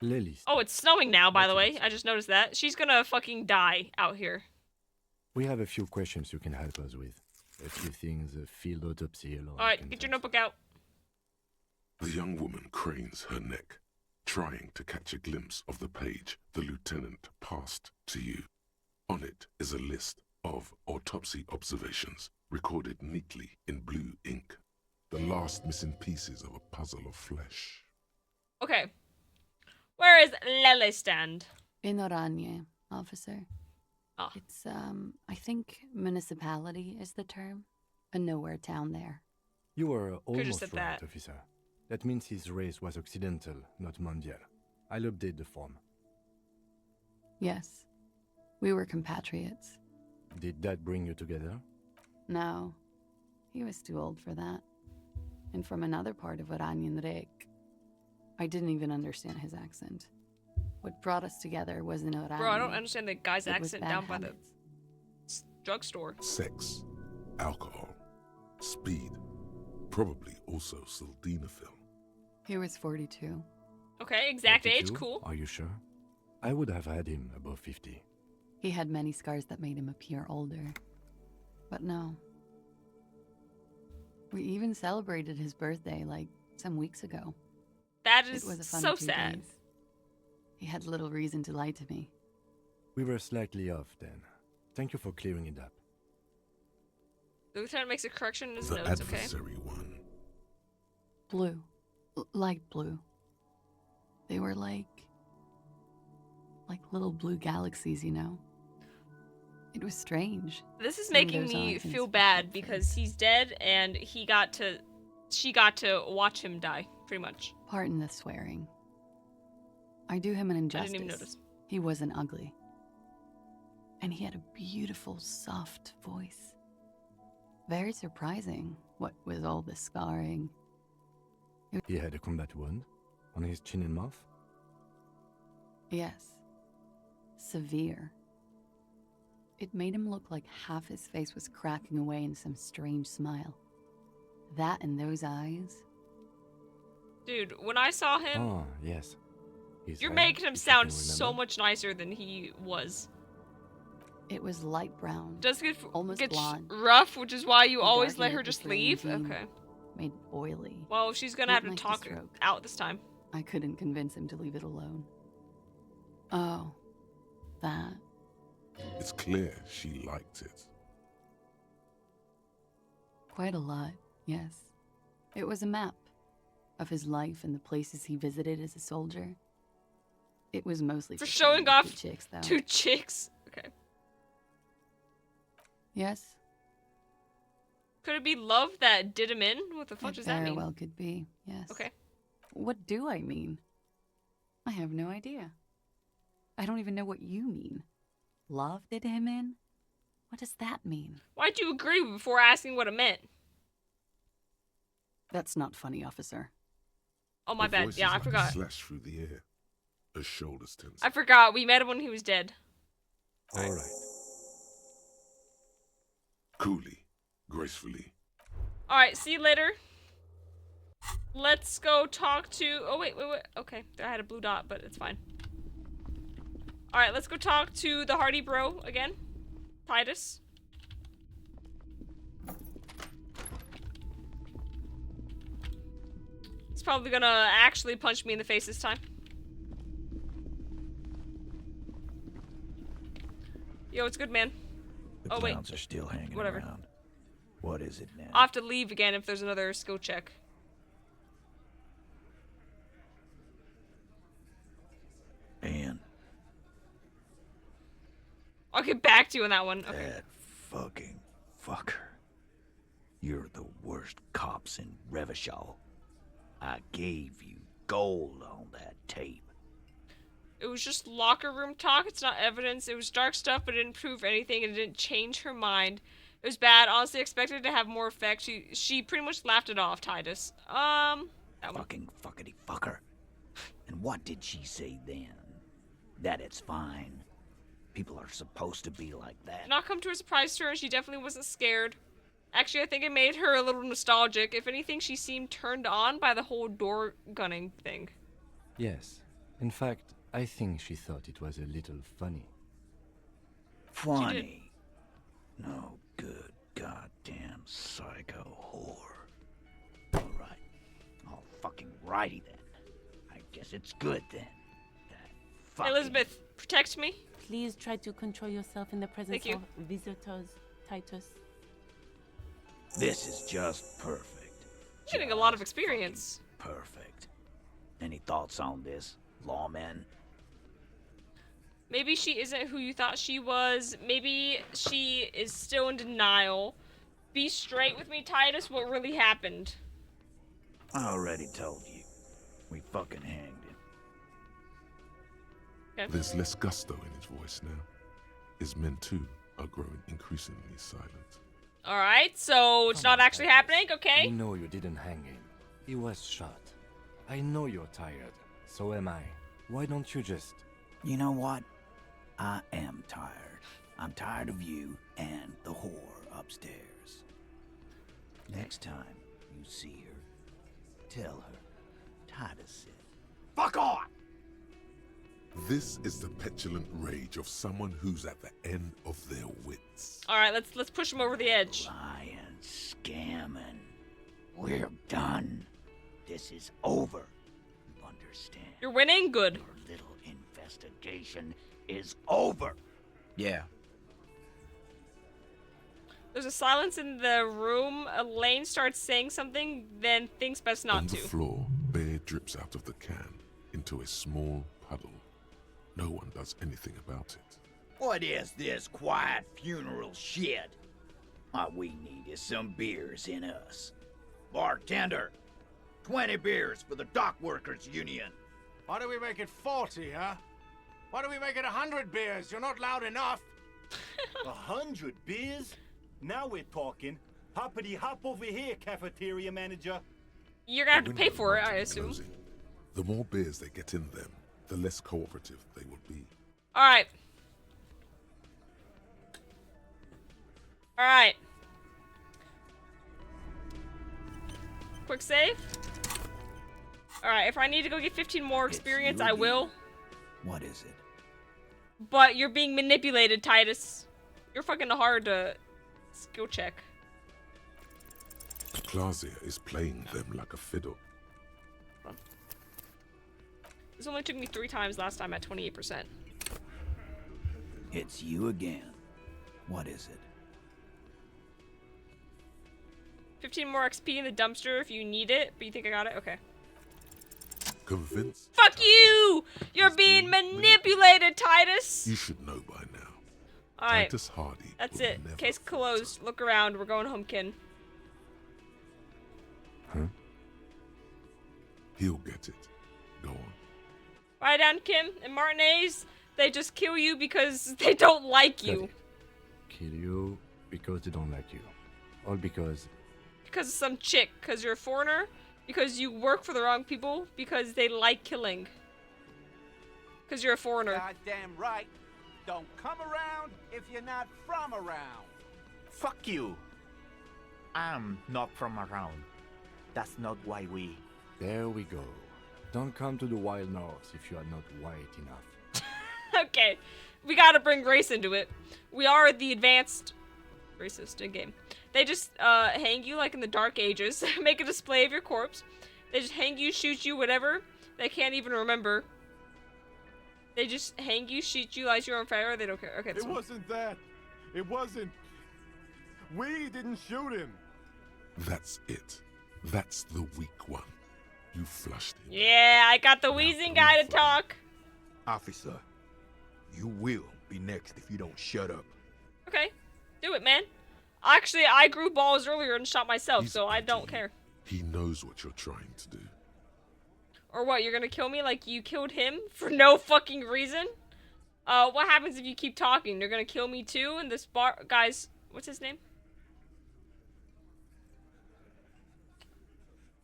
Lelystad. Oh, it's snowing now, by the way. I just noticed that. She's gonna fucking die out here. We have a few questions you can help us with. A few things a field autopsy alone. Alright, get your notebook out. The young woman cranes her neck, trying to catch a glimpse of the page the lieutenant passed to you. On it is a list of autopsy observations, recorded neatly in blue ink. The last missing pieces of a puzzle of flesh. Okay. Where is Lelystad? In Oranje, officer. Oh. It's, I think municipality is the term. A nowhere town there. You were almost said right, that. officer. That means his race was occidental, not mondial. I'll update the form. Yes. We were compatriots. Did that bring you together? No. He was too old for that. And from another part of Oranjenrijk. I didn't even understand his accent. What brought us together was in Oranje. Bro, I don't understand the guy's It was accent bad down by the habits. drugstore. Sex, alcohol, speed, probably also sildenafil. He was 42. Okay, exact age, 42? cool. Are you sure? I would have had him above 50. He had many scars that made him appear older. But no. We even celebrated his birthday, like, some weeks ago. That It is was a fun so 2 sad. days. He had little reason to lie to me. We were slightly off then. Thank you for clearing it up. The lieutenant makes a correction in his The notes, okay? adversary one. Blue. Light blue. They were like little blue galaxies, you know? It was strange. This is seeing making those me eyes and feel his bad face. because he's dead and she got to watch him die, pretty much. Pardon the swearing. I do him an I injustice. didn't even notice. He wasn't ugly. And he had a beautiful, soft voice. Very surprising, what with all the scarring. He had a combat wound on his chin and mouth. Yes. Severe. It made him look like half his face was cracking away in some strange smile. That and those eyes. Dude, when I saw him, Oh, yes. His you're hair, making him if you can sound so remember. much nicer than he was. It was light brown. Does get almost blonde. rough, which is why you The always let darkening her of the just flame leave? jean Okay. Made oily. Well, she's gonna have to Not nice talk stroke. out this time. I couldn't convince him to leave it alone. Oh. That. It's clear she liked it. Quite a lot, yes. It was a map of his life and the places he visited as a soldier. It was mostly For showing off 2 chicks, though. 2 chicks. Okay. Yes, Could it be love that did him in? What the fuck it does that very mean? well could be, yes. Okay. What do I mean? I have no idea. I don't even know what you mean. Love did him in? What does that mean? Why'd you agree before asking what it meant? That's not funny, officer. Oh, my Her bad. voice Yeah, is I like a forgot. slash through the air. Her shoulders tense. I forgot. We met him when he was dead. All right. Coolly, gracefully. Alright, see you later. Let's go talk to... Oh, wait. Okay, I had a blue dot, but it's fine. Alright, let's go talk to the Hardy Bro again. Titus. He's probably gonna actually punch me in the face this time. Yo, it's good, man. The Oh, wait. clowns are still hanging Whatever. around. What is it now? I'll have to leave again if there's another skill check. Man, I'll get back to you on that one. Okay. that fucking fucker. You're the worst cops in Revachol. I gave you gold on that tape. It was just locker room talk. It's not evidence. It was dark stuff, but it didn't prove anything, and it didn't change her mind. It was bad. Honestly, expected to have more effect. She pretty much laughed it off, Titus. Fucking fuckity fucker. And what did she say then? That it's fine. People are supposed to be like that. Did not come to a surprise to her, and she definitely wasn't scared. Actually, I think it made her a little nostalgic. If anything, she seemed turned on by the whole door gunning thing. Yes. In fact, I think she thought it was a little funny. Funny? No good goddamn psycho whore. Alright. All fucking righty then. I guess it's good then. Elizabeth, protect me. Please try to control yourself in the presence of visitors, Titus. This is just perfect. You're getting a lot of experience. Perfect. Any thoughts on this, lawman? Maybe she isn't who you thought she was. Maybe she is still in denial. Be straight with me, Titus. What really happened? I already told you. We fucking hanged him. Okay. There's less gusto in his voice now. His men, too, are growing increasingly silent. Alright, so it's not actually happening, okay? You know you didn't hang him. He was shot. I know you're tired. So am I. Why don't you just... You know what? I am tired. I'm tired of you and the whore upstairs. Next time you see her, tell her Titus said, "Fuck off!" This is the petulant rage of someone who's at the end of their wits. Alright, let's push him over the edge. Lying, scamming. We're done. This is over. You understand? You're winning? Good. Your little investigation is over. Yeah. There's a silence in the room. Elaine starts saying something, then thinks best not On to. the floor, beer drips out of the can into a small puddle. No one does anything about it. What is this quiet funeral shit? All we need is some beers in us. Bartender, 20 beers for the Dock Workers Union. Why do we make it 40, huh? Why do we make it 100 beers? You're not loud enough. 100 beers? Now we're talking. Hoppity hop over here, cafeteria manager. You're gonna have to pay for it, I assume. The more beers they get in them, the less cooperative they will be. Alright. Alright. Quick save. Alright, if I need to go get 15 more experience, I will. What is it? But you're being manipulated, Titus. You're fucking hard to skill check. Clausia is playing them like a fiddle. This only took me 3 times last time at 28%. It's you again. What is it? 15 more XP in the dumpster if you need it, but you think I got it? Okay. Convinced? Fuck you! You're being manipulated, Titus! You should know by now. Alright. Titus Hardy. That's it. Case closed. Look around. We're going home, kin. Huh? He'll get it. Go on. Right down, Kim. And Martinez, they just kill you because they don't like you. Kill you because they don't like you. All because... Because of some chick. Because you're a foreigner. Because you work for the wrong people. Because they like killing. Because you're a foreigner. Goddamn right. Don't come around if you're not from around. Fuck you. I'm not from around. That's not why we... There we go. Don't come to the wild north if you are not white enough. Okay. We gotta bring race into it. We are the advanced racist in game. They just hang you like in the Dark Ages. Make a display of your corpse. They just hang you, shoot you, whatever. They can't even remember. They just hang you, shoot you, light you on fire. They don't care. Okay, It wasn't that. It wasn't. We didn't shoot him. That's it. That's the weak one. You flushed him. Yeah, I got the wheezing guy to talk. Officer, you will be next if you don't shut up. Okay, do it, man. Actually, I grew balls earlier and shot myself, He's so I don't care. He knows what you're trying to do. Or what, you're gonna kill me like you killed him for no fucking reason? What happens if you keep talking? They're gonna kill me too, and this guy's, what's his name?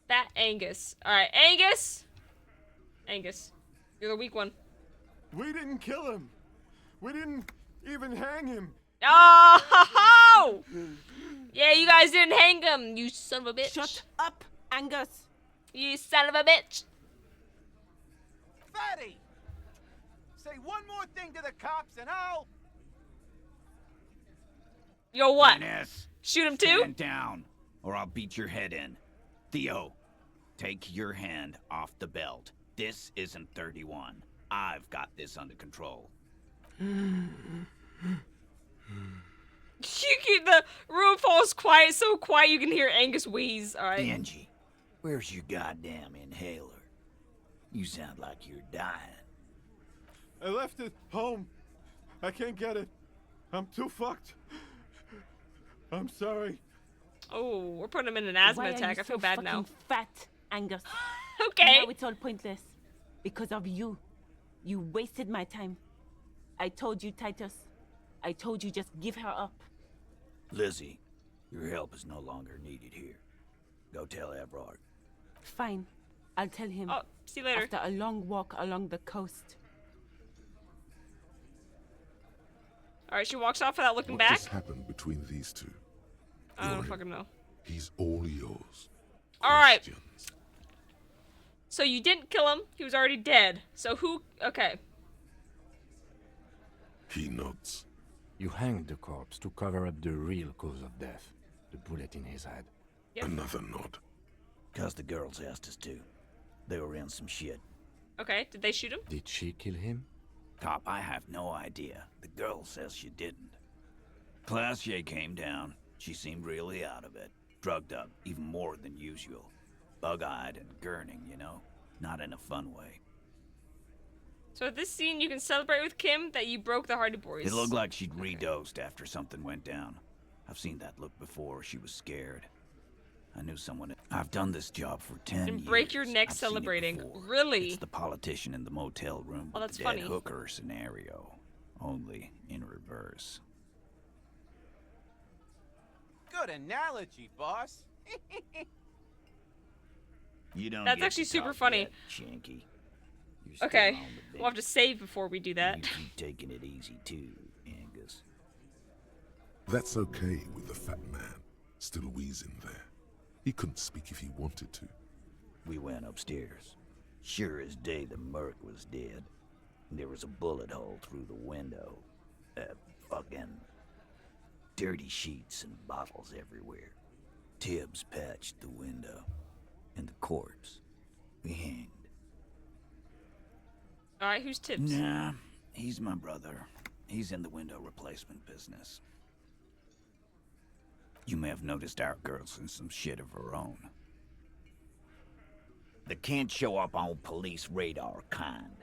That Angus. Alright, Angus! Angus, you're the weak one. We didn't kill him. We didn't even hang him. Oh! Yeah, you guys didn't hang him, you son of a bitch. Shut up, Angus. You son of a bitch. Fatty! Say one more thing to the cops and I'll... Yo, what? Ines, Shoot him too? Stand down, or I'll beat your head in. Theo, take your hand off the belt. This isn't 31. I've got this under control. You keep the room falls quiet, so quiet you can hear Angus wheeze. Alright. Angie, where's your goddamn inhaler? You sound like you're dying. I left it home. I can't get it. I'm too fucked. I'm sorry. Oh, we're putting him in an asthma Why attack. Are you I feel so bad now. fucking fat, Angus. Okay. Now it's all pointless. Because of you. You wasted my time. I told you, Titus. I told you just give her up. Lizzie, your help is no longer needed here. Go tell Everard. Fine. I'll tell him. Oh, see you later. After a long walk along the coast. Alright, she walks off without looking What back. just happened between these two? I don't You're in. fucking know. He's all yours. Alright. So you didn't kill him. He was already dead. So who... Okay. He nods. You hanged the corpse to cover up the real cause of death. The bullet in his head. Yep. Another nod. Cause the girls asked us to. They were in some shit. Okay, did they shoot him? Did she kill him? Cop, I have no idea. The girl says she didn't. Classier came down. She seemed really out of it. Drugged up, even more than usual. Bug-eyed and gurning, you know? Not in a fun way. So at this scene, you can celebrate with Kim that you broke the Hardy Boys. It looked like she'd redosed after something went down. I've seen that look before. She was scared. I knew someone... I've done this job for 10 years. And break your neck I've seen it celebrating. before. Really? It's the politician in the motel room Oh, with that's the dead funny. hooker scenario. Only in reverse. Good analogy, boss. You don't That's get actually to super talk funny. yet, Shanky. You're still Okay, on the we'll have to save before we do that. You keep taking it easy too, Angus. That's okay with the fat man, still wheezing there. He couldn't speak if he wanted to. We went upstairs. Sure as day the merc was dead. There was a bullet hole through the window. Fucking dirty sheets and bottles everywhere. Tibbs patched the window. And the corpse. We hanged. Alright, who's Tibbs? Nah, he's my brother. He's in the window replacement business. You may have noticed our girl's in some shit of her own. The can't show up on police radar kind.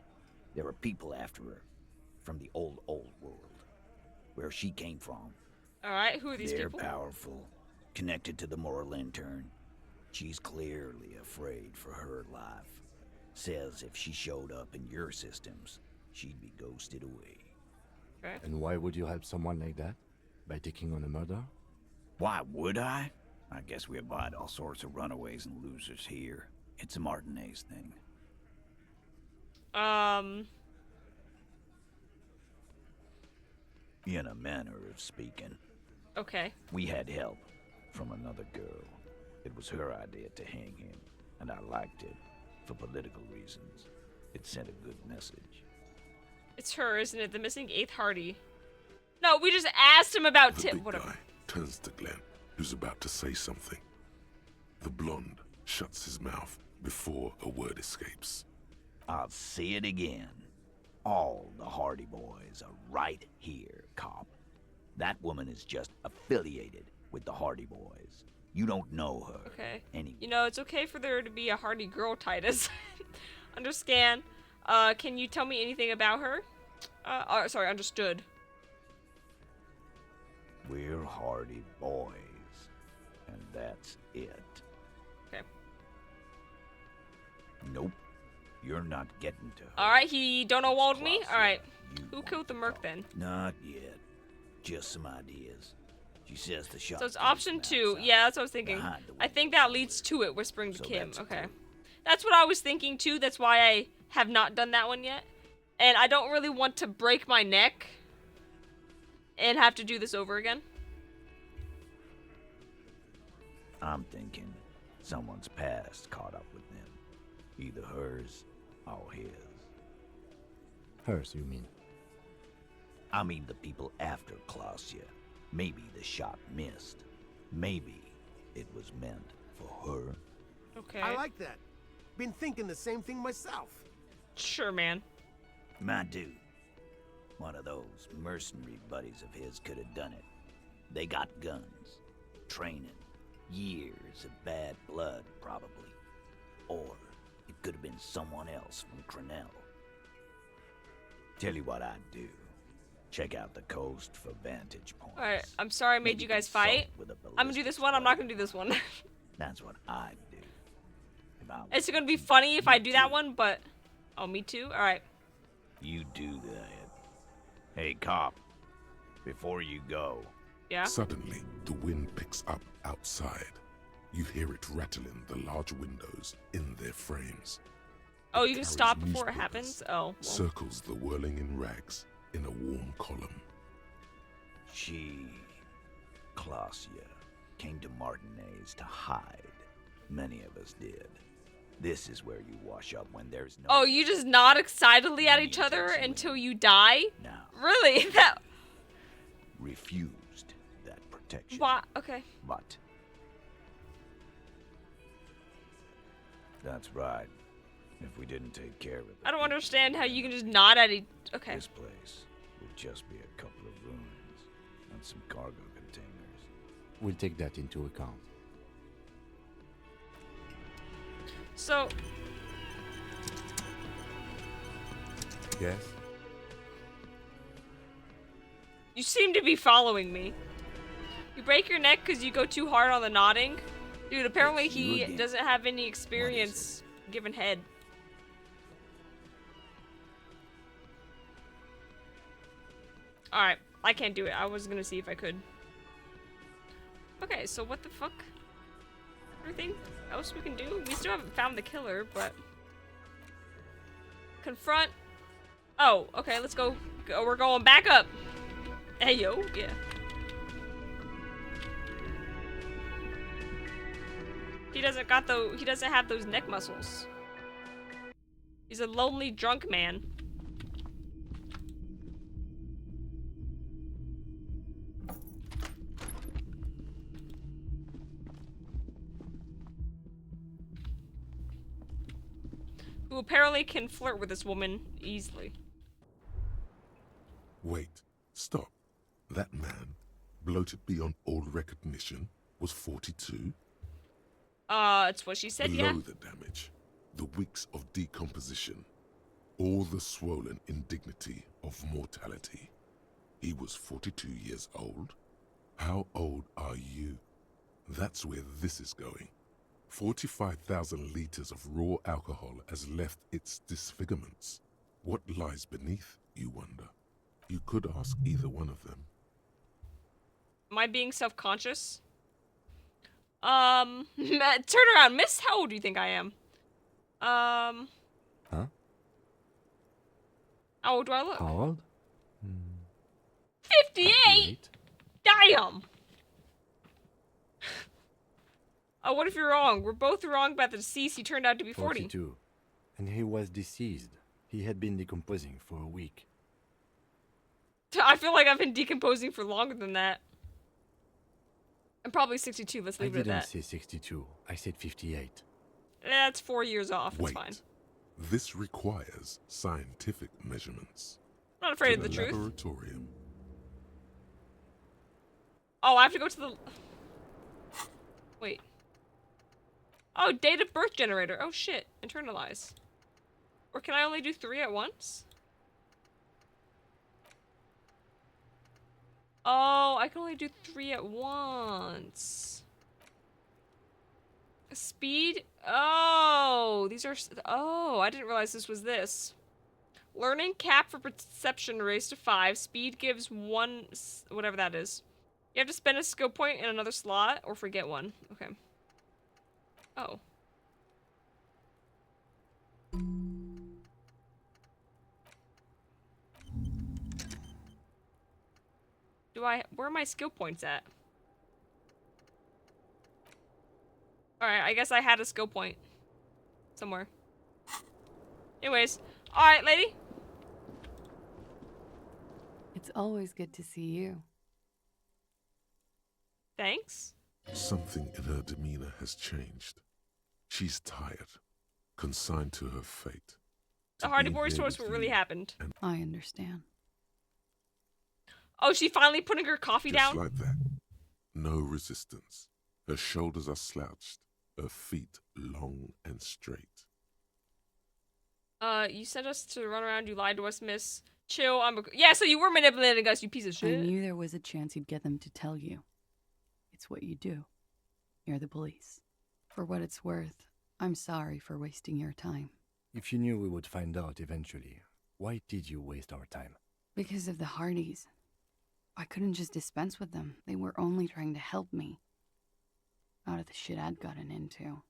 There are people after her. From the old world. Where she came from. Alright, who are these They're people? powerful. Connected to the moral intern. She's clearly afraid for her life. Says if she showed up in your systems, she'd be ghosted away. Okay. And why would you help someone like that? By taking on a murder? Why would I? I guess we abide all sorts of runaways and losers here. It's a Martinez thing. In a manner of speaking. Okay. We had help from another girl. It was her idea to hang him, and I liked it for political reasons. It sent a good message. It's her, isn't it? The missing 8th Hardy. No, we just asked him about The Tib. big Whatever. guy turns to Glenn, who's about to say something. The blonde shuts his mouth before a word escapes. I'll say it again. All the Hardy Boys are right here, cop. That woman is just affiliated with the Hardy Boys. You don't know her. Okay. Anyway. You know, it's okay for there to be a Hardy girl, Titus. Understand. Can you tell me anything about her? Sorry, understood. We're Hardy Boys, and that's it. Okay. Nope. You're not getting to her. Alright, he don't know walled me? Alright. Who killed the merc then? Not yet. Just some ideas. She says the shot. So it's option 2. Yeah, that's what I was thinking. I think that leads to it, whispering to Kim. Okay. That's what I was thinking too. That's why I have not done that one yet. And I don't really want to break my neck and have to do this over again. I'm thinking someone's past caught up with them. Either hers or his. Hers, you mean? I mean the people after Klausya. Maybe the shot missed. Maybe it was meant for her. Okay. I like that. Been thinking the same thing myself. Sure, man. My dude. One of those mercenary buddies of his could have done it. They got guns, training, years of bad blood, probably. Or it could have been someone else from Crenell. Tell you what I'd do. Check out the coast for vantage points. Alright, I'm sorry I made you guys fight. I'm gonna do this one, I'm not gonna do this one. That's what I'd do. It's gonna be funny if I do that one, but... Oh, me too? Alright. You do that. Hey, cop. Before you go... Yeah? Suddenly, the wind picks up outside. You hear it rattling the large windows in their frames. Oh, you can stop before it happens? Oh. Well. Circles the whirling in rags in a warm column. She, Klausya, came to Martinez to hide. Many of us did. This is where you wash up when there's no... Oh, you just nod excitedly at each other until you die? Now. Really? That... Refused that protection. What? Okay. But... That's right. If we didn't take care of it... I don't understand how you can just nod at each... Okay. This place would just be a couple of ruins and some cargo containers. We'll take that into account. So... Yes? You seem to be following me. You break your neck because you go too hard on the nodding? Dude, apparently he doesn't have any experience giving head. Alright, I can't do it. I was gonna see if I could. Okay, so what the fuck? Everything else we can do? We still haven't found the killer, but... Confront... Oh, okay, let's go. We're going back up. Hey, yo, yeah. He doesn't have those neck muscles. He's a lonely drunk man. Who apparently can flirt with this woman easily. Wait, stop. That man, bloated beyond all recognition, was 42? It's what she said, Below yeah. the damage, the weeks of decomposition, all the swollen indignity of mortality. He was 42 years old? How old are you? That's where this is going. 45,000 liters of raw alcohol has left its disfigurements. What lies beneath, you wonder? You could ask either one of them. Am I being self-conscious? Turn around, miss. How old do you think I am? Huh? How old do I look? How old? 58? Damn! Oh, what if you're wrong? We're both wrong about the deceased. He turned out to be 40. 42. And he was deceased. He had been decomposing for a week. I feel like I've been decomposing for longer than that. I'm probably 62. Let's leave it at that. I didn't say 62. I said 58. That's 4 years off. It's Wait. fine. This requires scientific measurements. I'm not afraid To of the truth. laboratorium. Oh, I have to go to the... Wait. Oh, date of birth generator. Oh, shit. Internalize. Or can I only do 3 at once? Oh, I can only do 3 at once. Speed? Oh, these are... Oh, I didn't realize this was this. Learning cap for perception raised to 5. Speed gives 1... Whatever that is. You have to spend a skill point in another slot or forget one. Okay. Oh. Where are my skill points at? Alright, I guess I had a skill point. Somewhere. Anyways. Alright, lady. It's always good to see you. Thanks. Something in her demeanor has changed. She's tired, consigned to her fate. The Hardy Boys told us what really happened. I understand. Oh, she finally putting her coffee Just down? like that. No resistance. Her shoulders are slouched, her feet long and straight. You sent us to run around, you lied to us, miss. Chill, yeah, so you were manipulating us, you piece of shit. I knew there was a chance you'd get them to tell you. It's what you do. You're the police. For what it's worth, I'm sorry for wasting your time. If you knew we would find out eventually, why did you waste our time? Because of the Hardys. I couldn't just dispense with them. They were only trying to help me. Out of the shit I'd gotten into.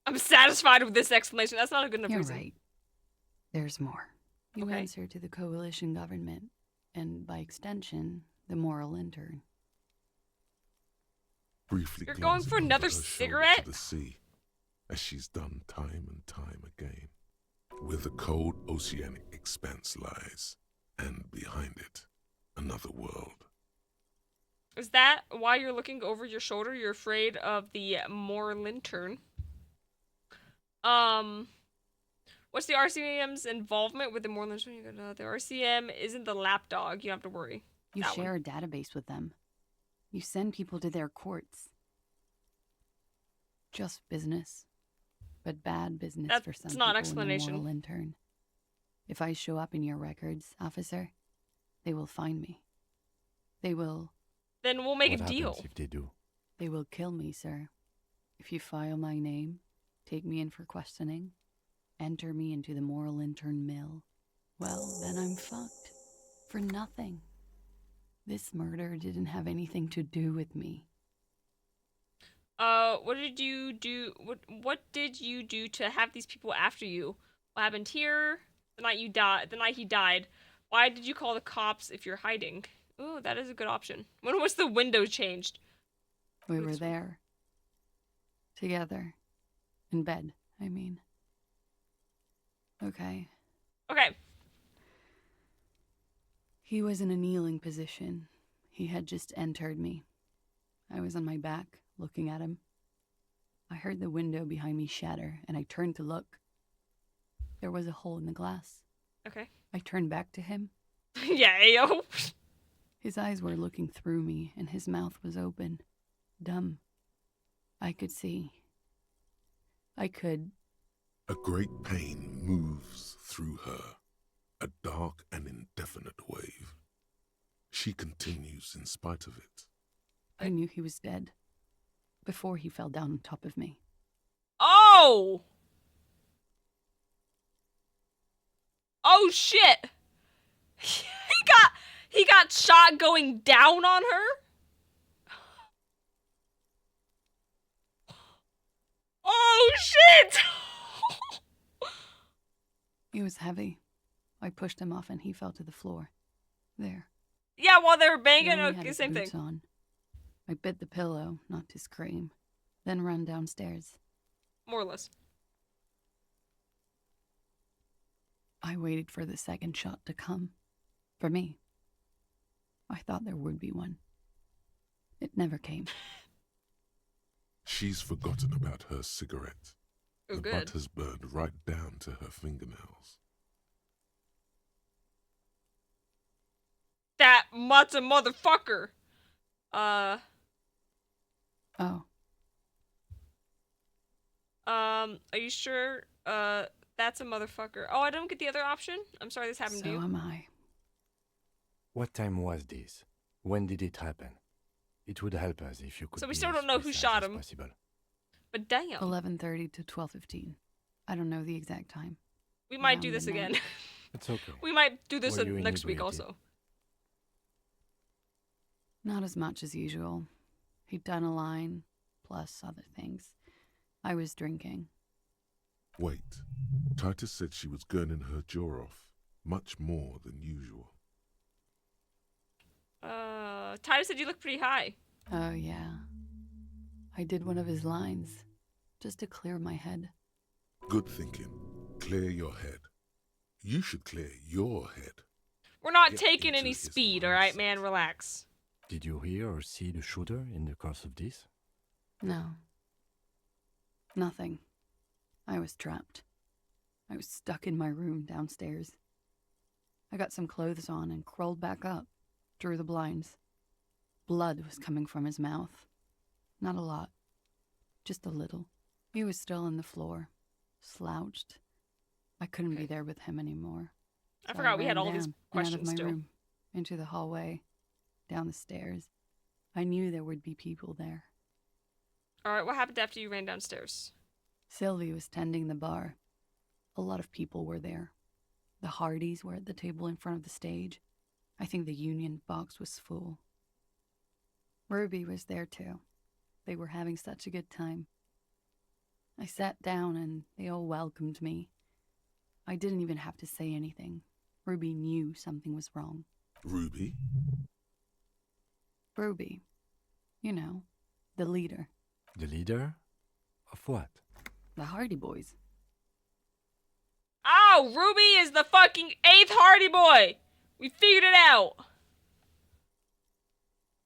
I'm satisfied with this explanation. That's not a good enough You're reason. right. There's more. You Okay. answer to the coalition government, and by extension, the moral intern. Briefly You're going glancing for over another her shoulder cigarette? to the sea, as she's done time and time again, where the cold oceanic expanse lies, and behind it, another world. Is that why you're looking over your shoulder? You're afraid of the moral intern. What's the RCM's involvement with the moral intern? The RCM isn't the lapdog. You don't have to worry. You That share one. a database with them. You send people to their courts. Just business. But bad business That's for some not an people in the explanation. moral intern. If I show up in your records, officer, they will find me. They will... Then we'll make What a deal. happens if they do? They will kill me, sir. If you file my name, take me in for questioning, enter me into the moral intern mill, well, then I'm fucked. For nothing. This murder didn't have anything to do with me. What did you do? What did you do to have these people after you? What happened here? The night you died. The night he died. Why did you call the cops if you're hiding? Ooh, that is a good option. When was the window changed? We were there. Together. In bed, I mean. Okay. Okay. He was in a kneeling position. He had just entered me. I was on my back, looking at him. I heard the window behind me shatter, and I turned to look. There was a hole in the glass. Okay. I turned back to him. Yeah, yo. His eyes were looking through me, and his mouth was open. Dumb. I could see. I could... A great pain moves through her, a dark and indefinite wave. She continues in spite of it. I knew he was dead. Before he fell down on top of me. Oh! Oh shit! He got shot going down on her? Oh shit! It was heavy. I pushed him off and he fell to the floor. There. Yeah, while they were He banging, only had okay, his same thing. boots on. I bit the pillow, not to scream, then ran downstairs. More or less. I waited for the second shot to come. For me. I thought there would be one. It never came. She's forgotten about her cigarette. Oh, the good. butt has burned right down to her fingernails. That matzo motherfucker. Oh. Are you sure? That's a motherfucker. Oh, I don't get the other option? I'm sorry this happened to So you. am I. What time was this? When did it happen? It would help us if you could. So we be still as don't know who precise shot as him. possible. But damn. 11:30 to 12:15. I don't know the exact time. We might Around do this midnight. again. It's okay. We might do this Were you next week inebriated? also. Not as much as usual. He'd done a line, plus other things. I was drinking. Wait. Titus said she was gurning her jaw off, much more than usual. Titus said you look pretty high. Oh, yeah. I did one of his lines, just to clear my head. Good thinking. Clear your head. You should clear your head. We're not Get taking into any his speed, alright, man? Relax. Did you hear or see the shooter in the course of this? No. Nothing. I was trapped. I was stuck in my room downstairs. I got some clothes on and crawled back up, drew the blinds. Blood was coming from his mouth. Not a lot. Just a little. He was still on the floor, slouched. I couldn't be there with him anymore. I So forgot we had ran all these down and questions out of my still. room, into the hallway, down the stairs. I knew there would be people there. Alright, what happened after you ran downstairs? Sylvie was tending the bar. A lot of people were there. The Hardys were at the table in front of the stage. I think the Union box was full. Ruby was there too. They were having such a good time. I sat down and they all welcomed me. I didn't even have to say anything. Ruby knew something was wrong. Ruby? Ruby. You know, the leader. The leader? Of what? The Hardy Boys. Oh, Ruby is the fucking 8th Hardy Boy! We figured it out!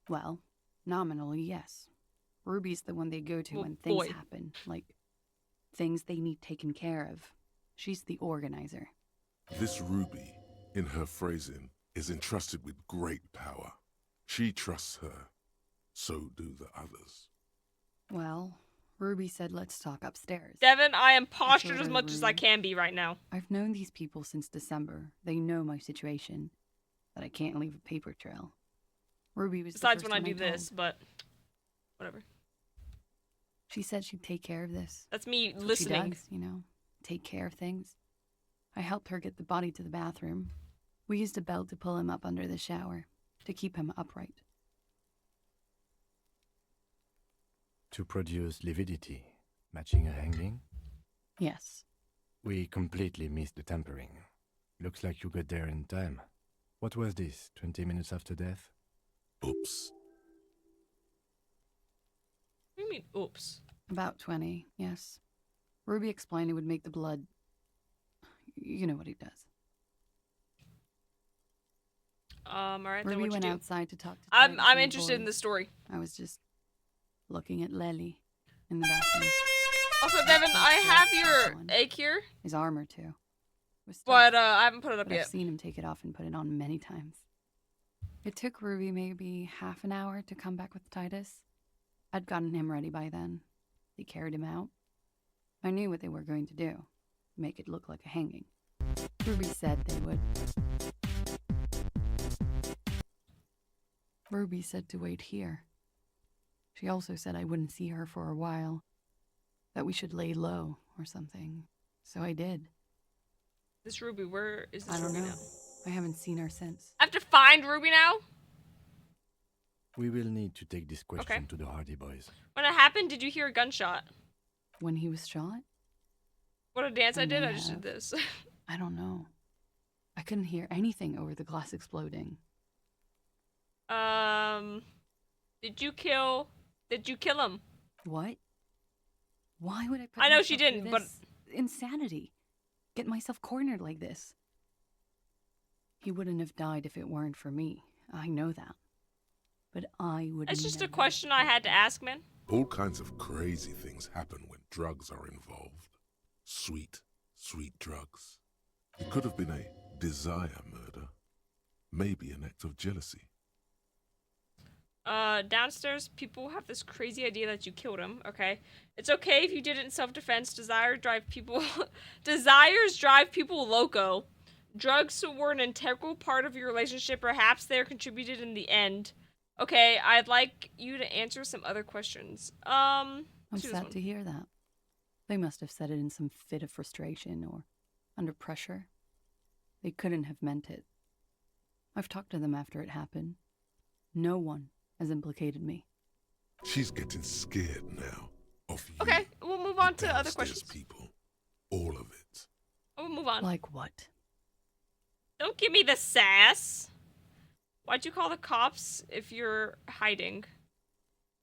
Well, nominally, yes. Ruby's the one they go to Oh, when things boy. happen, like things they need taken care of. She's the organizer. This Ruby, in her phrasing, is entrusted with great power. She trusts her. So do the others. Well, Ruby said let's talk upstairs. Devin, I am I postured showed as her much as I room. can be right now. I've known these people since December. They know my situation, that I can't leave a paper trail. Ruby was Besides the when first I one do told. this, but whatever. She said she'd take care of this. That's me That's what listening. She does, you know, take care of things. I helped her get the body to the bathroom. We used a belt to pull him up under the shower, to keep him upright. To produce lividity, matching a hanging? Yes. We completely missed the tampering. Looks like you got there in time. What was this, 20 minutes after death? Oops. What do you mean, oops? About 20, yes. Ruby explained it would make the blood... You know what he does. Alright, then Ruby what'd went you do? outside to talk to I'm Titus and the interested in boys. this story. I was just looking at Lely in the bathroom. Also, Devin, I have your egg here, His armor, too. Was tough, but I haven't put it up but yet. I've seen him take it off and put it on many times. It took Ruby maybe half an hour to come back with Titus. I'd gotten him ready by then. They carried him out. I knew what they were going to do. Make it look like a hanging. Ruby said they would. Ruby said to wait here. She also said I wouldn't see her for a while. That we should lay low or something. So I did. This Ruby, where is this I don't Ruby know. now? I haven't seen her since. I have to find Ruby now? We will need to take this question to the Hardy Boys. When it happened, did you hear a gunshot? When he was shot? What a dance I did, may I just did have. this. I don't know. I couldn't hear anything over the glass exploding. Did you kill him? What? Why would I put I know she myself through didn't, but- this insanity. Get myself cornered like this. He wouldn't have died if it weren't for me. I know that. But I would It's just a never. question I had to ask, man. All kinds of crazy things happen when drugs are involved. Sweet, sweet drugs. It could have been a desire murder. Maybe an act of jealousy. Downstairs, people have this crazy idea that you killed him, okay? It's okay if you did it in self-defense. Desires drive people loco. Drugs were an integral part of your relationship. Perhaps they contributed in the end. Okay, I'd like you to answer some other questions. I'm let's do this sad one. to hear that. They must have said it in some fit of frustration or under pressure. They couldn't have meant it. I've talked to them after it happened. No one has implicated me. She's getting scared now of you. Okay, we'll move on to other questions. People. All of it. We'll move on. Like what? Don't give me the sass. Why'd you call the cops if you're hiding?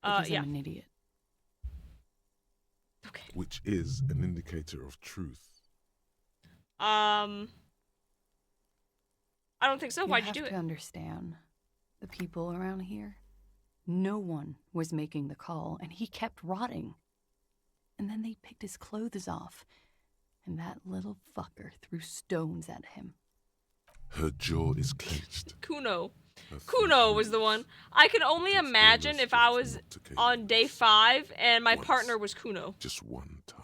Because yeah. I'm an idiot. Okay. Which is an indicator of truth. I don't think so. Why'd you do have it? to understand, the people around here, no one was making the call, and he kept rotting. And then they picked his clothes off, and that little fucker threw stones at him. Her jaw is clenched. Kuno. Kuno was the one. I can only imagine if I was on day 5 and my partner was Kuno. Just one time.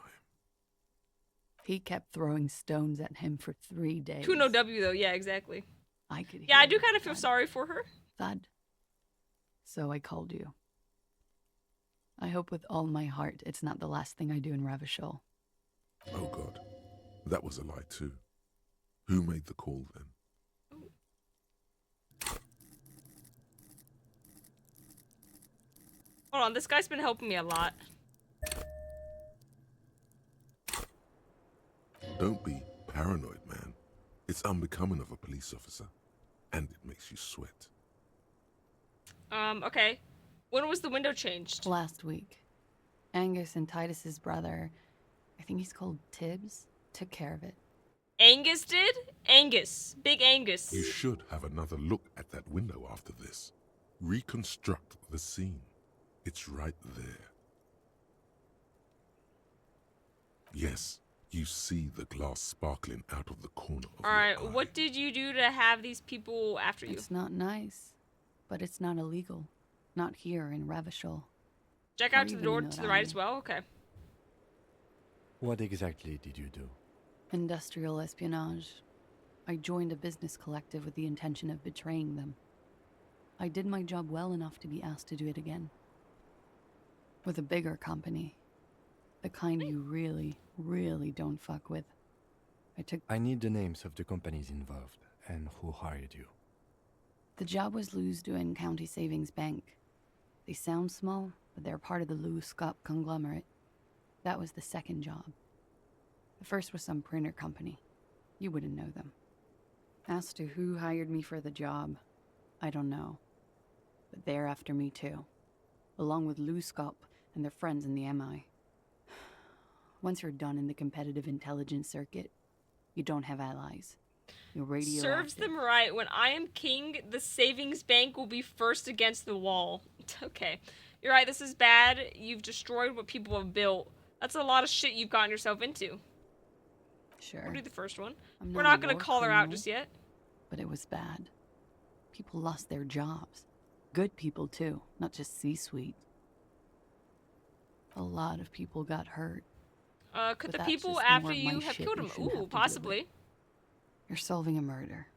He kept throwing stones at him for 3 days. Kuno W though, yeah, exactly. I could hear Yeah, I do the kind of feel thud. sorry for her. Thud. So I called you. I hope with all my heart it's not the last thing I do in Ravishol. Oh God, that was a lie too. Who made the call then? Hold on, this guy's been helping me a lot. Don't be paranoid, man. It's unbecoming of a police officer, and it makes you sweat. Okay. When was the window changed? Last week. Angus and Titus's brother, I think he's called Tibbs, took care of it. Angus did? Angus. Big Angus. You should have another look at that window after this. Reconstruct the scene. It's right there. Yes, you see the glass sparkling out of the corner of Alright, what did you do to have these people after you? It's not nice, but it's not illegal. Not here in Ravishol. Check Or out to the even door in to the right Oranje. as well? Okay. What exactly did you do? Industrial espionage. I joined a business collective with the intention of betraying them. I did my job well enough to be asked to do it again. With a bigger company. The kind you really, really don't fuck with. I need the names of the companies involved and who hired you. The job was Lewsdoin County Savings Bank. They sound small, but they're part of the Lewis-Scott conglomerate. That was the second job. The first was some printer company. You wouldn't know them. As to who hired me for the job, I don't know. But they're after me too. Along with Lewis-Scott and their friends in the MI. Once you're done in the competitive intelligence circuit, you don't have allies. You're radioactive. Serves them right. When I am king, the savings bank will be first against the wall. Okay. You're right, this is bad. You've destroyed what people have built. That's a lot of shit you've gotten yourself into. Sure. We'll do the first one. I'm We're not not a gonna war call her out criminal. just yet. But it was bad. People lost their jobs. Good people, too, not just C-suite. A lot of people got hurt. Could But the that's people just after more of you my have shit killed you him? shouldn't have Ooh, to deal possibly. with. You're solving a murder.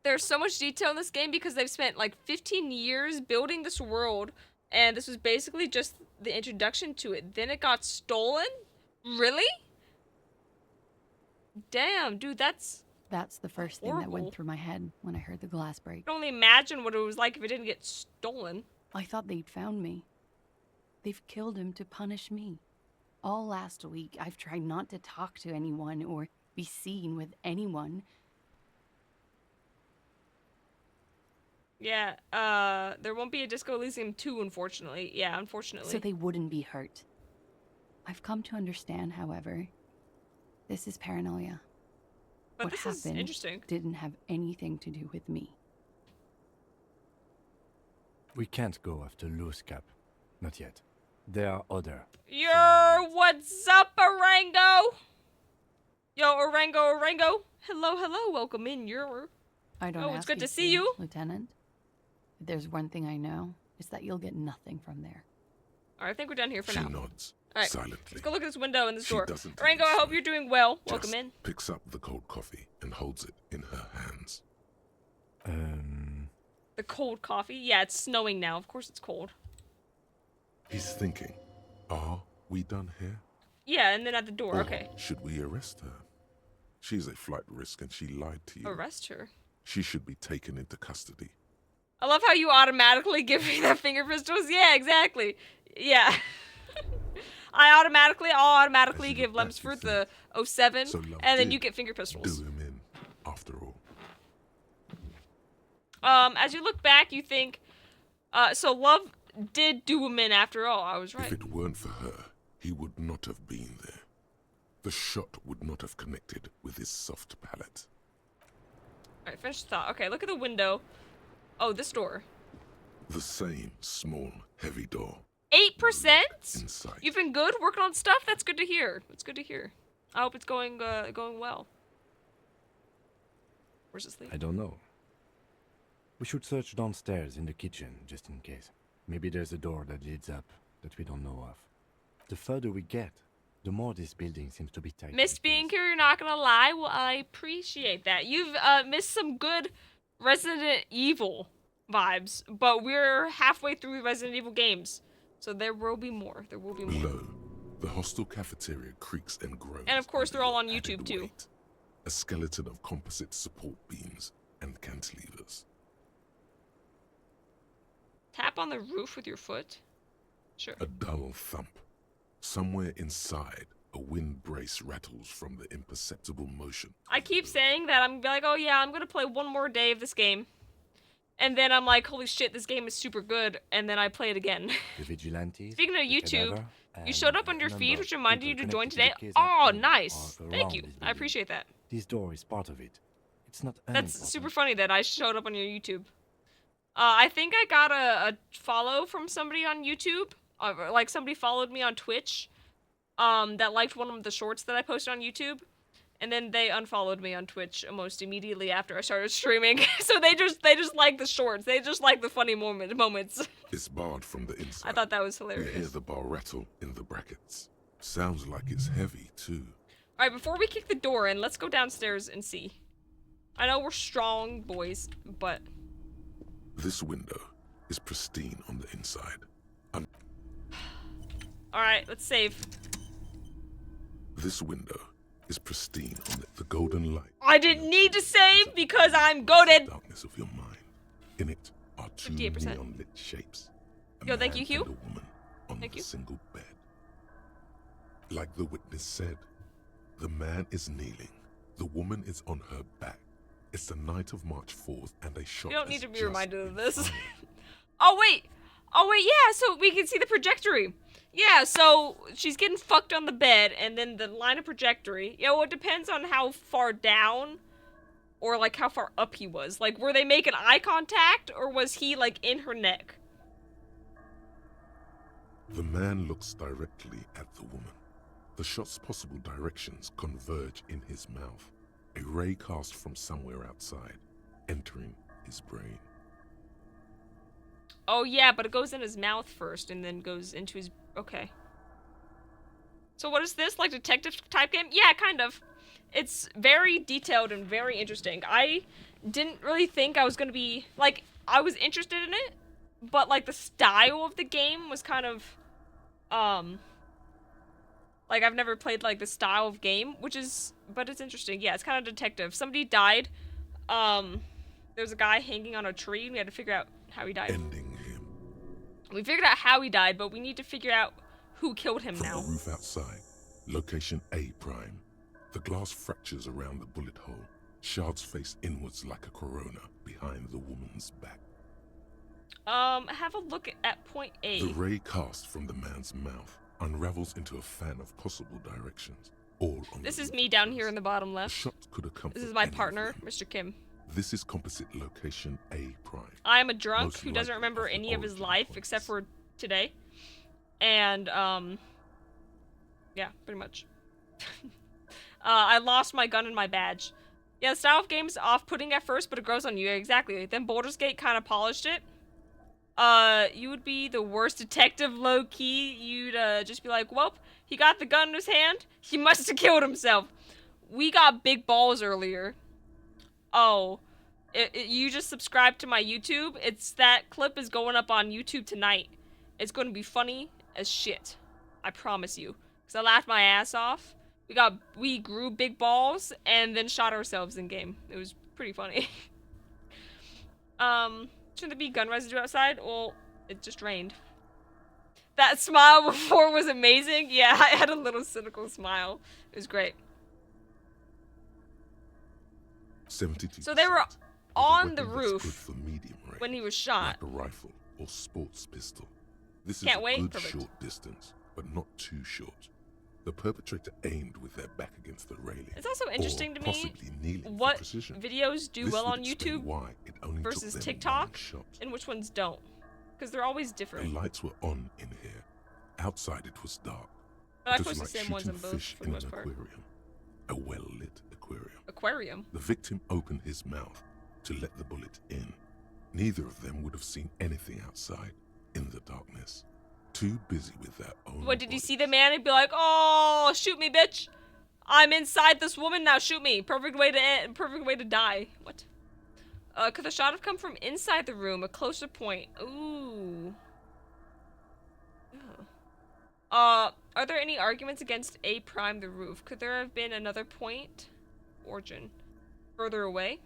There's so much detail in this game because they've spent like 15 years building this world, and this was basically just the introduction to it. Then it got stolen? Really? Damn, dude, that's... That's the first thing that horrible. went through my head when I heard the glass break. I can only imagine what it was like if it didn't get stolen. I thought they'd found me. They've killed him to punish me. All last week, I've tried not to talk to anyone or be seen with anyone. Yeah, there won't be a Disco Elysium 2, unfortunately. Yeah, unfortunately. So they wouldn't be hurt. I've come to understand, however, this is paranoia. But What this is happened interesting. didn't have anything to do with me. We can't go after loose cap. Not yet. There are other. What's up, Orango? Yo, Orango. Hello, welcome in, I don't Oh, it's ask good you to see you. Lieutenant. If there's one thing I know, it's that you'll get nothing from there. Alright, I think we're done here for She now. nods Alright, silently. let's go look at this window and this She door. doesn't Rango, I hope you're doing well. Welcome Just in. picks up the cold coffee and holds it in her hands. The cold coffee? Yeah, it's snowing now. Of course it's cold. He's thinking, are we done here? Yeah, and then at the door, Or okay. should we arrest her? She's a flight risk and she lied to you. Arrest her? She should be taken into custody. I love how you automatically give me the finger pistols. Yeah, exactly. Yeah. I'll automatically give Lemsford the 07, So Love and then did you get finger pistols. Do him in, after all. As you look back, you think, so Love did do him in after all. I was right. If it weren't for her, he would not have been there. The shot would not have connected with his soft palate. Alright, finish the thought. Okay, look at the window. Oh, this door. The same small, heavy door. 8%? Inside. You've been good working on stuff? That's good to hear. That's good to hear. I hope it's going well. Where's this lead? I don't know. We should search downstairs in the kitchen, just in case. Maybe there's a door that leads up that we don't know of. The further we get, the more this building seems to be tight. Missed being here, you're not gonna lie. Well, I appreciate that. You've missed some good Resident Evil vibes, but we're halfway through Resident Evil games. So there will be more. There will be more. Below, the hostel cafeteria creaks and groans. And of course, they're all on YouTube too. Weight. A skeleton of composite support beams and cantilevers. Tap on the roof with your foot. Sure. A dull thump. Somewhere inside, a wind brace rattles from the imperceptible motion. I keep saying that. I'm like, oh yeah, I'm gonna play one more day of this game. And then I'm like, holy shit, this game is super good. And then I play it again. The vigilantes. Speaking of the YouTube, cadaver, you showed up on your and feed, number which reminded you people to join connected today. to the case Oh, activity nice. of Thank around you. this I building. appreciate that. This door is part of it. It's not That's super funny that I showed up on your YouTube. I think I got a follow from somebody on YouTube. Like somebody followed me on Twitch. That liked one of the shorts that I posted on YouTube. And then they unfollowed me on Twitch almost immediately after I started streaming. So they just like the shorts. They just like the funny moments. It's barred from the inside. I thought that was You hear hilarious. the bar rattle in the brackets. Sounds like it's heavy, too. Alright, before we kick the door in, let's go downstairs and see. I know we're strong boys, but... This window is pristine on the inside. Alright, let's save. This window is pristine on the golden light. I didn't need to save because I'm goated. Darkness of your mind. In it are two 58%. neon lit shapes. A Yo, thank man you, Hugh. and a woman on Thank the you. single bed. Like the witness said, the man is kneeling. The woman is on her back. It's the night of March 4th, and a shot. You don't need has to be just reminded of been this. fired. Oh wait, yeah, so we can see the trajectory. Yeah, so she's getting fucked on the bed, and then the line of trajectory. Yeah, well, it depends on how far down, or like how far up he was. Like, were they making eye contact, or was he like in her neck? The man looks directly at the woman. The shot's possible directions converge in his mouth. A ray cast from somewhere outside, entering his brain. Oh yeah, but it goes in his mouth first, and then goes into his... Okay. So what is this, like detective type game? Yeah, kind of. It's very detailed and very interesting. I didn't really think I was gonna be... Like, I was interested in it, but like the style of the game was kind of... Like, I've never played like the style of game, which is... But it's interesting. Yeah, it's kind of detective. Somebody died. There's a guy hanging on a tree, and we had to figure out how he died. Ending him. We figured out how he died, but we need to figure out who killed him From now. the roof outside, location A prime. The glass fractures around the bullet hole. Shards face inwards like a corona behind the woman's back. Have a look at point A. The ray cast from the man's mouth unravels into a fan of possible directions. All on This the is roof. me down here in the bottom The left. shot could have come This from is my any of partner, them. Mr. Kim. This is composite location A prime. I am a drunk Most who doesn't likely remember of the any of his origin life points. except for today. And, yeah, pretty much. I lost my gun and my badge. Yeah, the style of game is off-putting at first, but it grows on you. Exactly. Then Baldur's Gate kind of polished it. You would be the worst detective, low-key. You'd, just be like, well, he got the gun in his hand. He must have killed himself. We got big balls earlier. Oh. You just subscribed to my YouTube. That clip is going up on YouTube tonight. It's going to be funny as shit. I promise you. Because I laughed my ass off. We grew big balls and then shot ourselves in game. It was pretty funny. Shouldn't there be gun residue outside? Well, it just rained. That smile before was amazing. Yeah, I had a little cynical smile. It was great. 72%. So they were on the Good roof for medium range, when he was shot. like a rifle or sports pistol. This Can't is a wait. good Perfect. short distance, but not too short. The perpetrator aimed with their back against the railing. It's also interesting or to me possibly kneeling what for precision. videos do This well would on explain YouTube why it only took versus them TikTok one shot. and which ones don't. Because they're always The different. lights were on in here. Outside it was dark. I It was post the like same ones shooting in both fish for the in most an part. aquarium. A well-lit aquarium. Aquarium? The victim opened his mouth to let the bullet in. Neither of them would have seen anything outside in the darkness. Too busy with their own. What, did you see the man and be like, oh, shoot me, bitch. I'm inside this woman, now shoot me. Perfect way to die. What? Could the shot have come from inside the room, a closer point? Ooh. Are there any arguments against A prime the roof? Could there have been another point? Origin. Further away?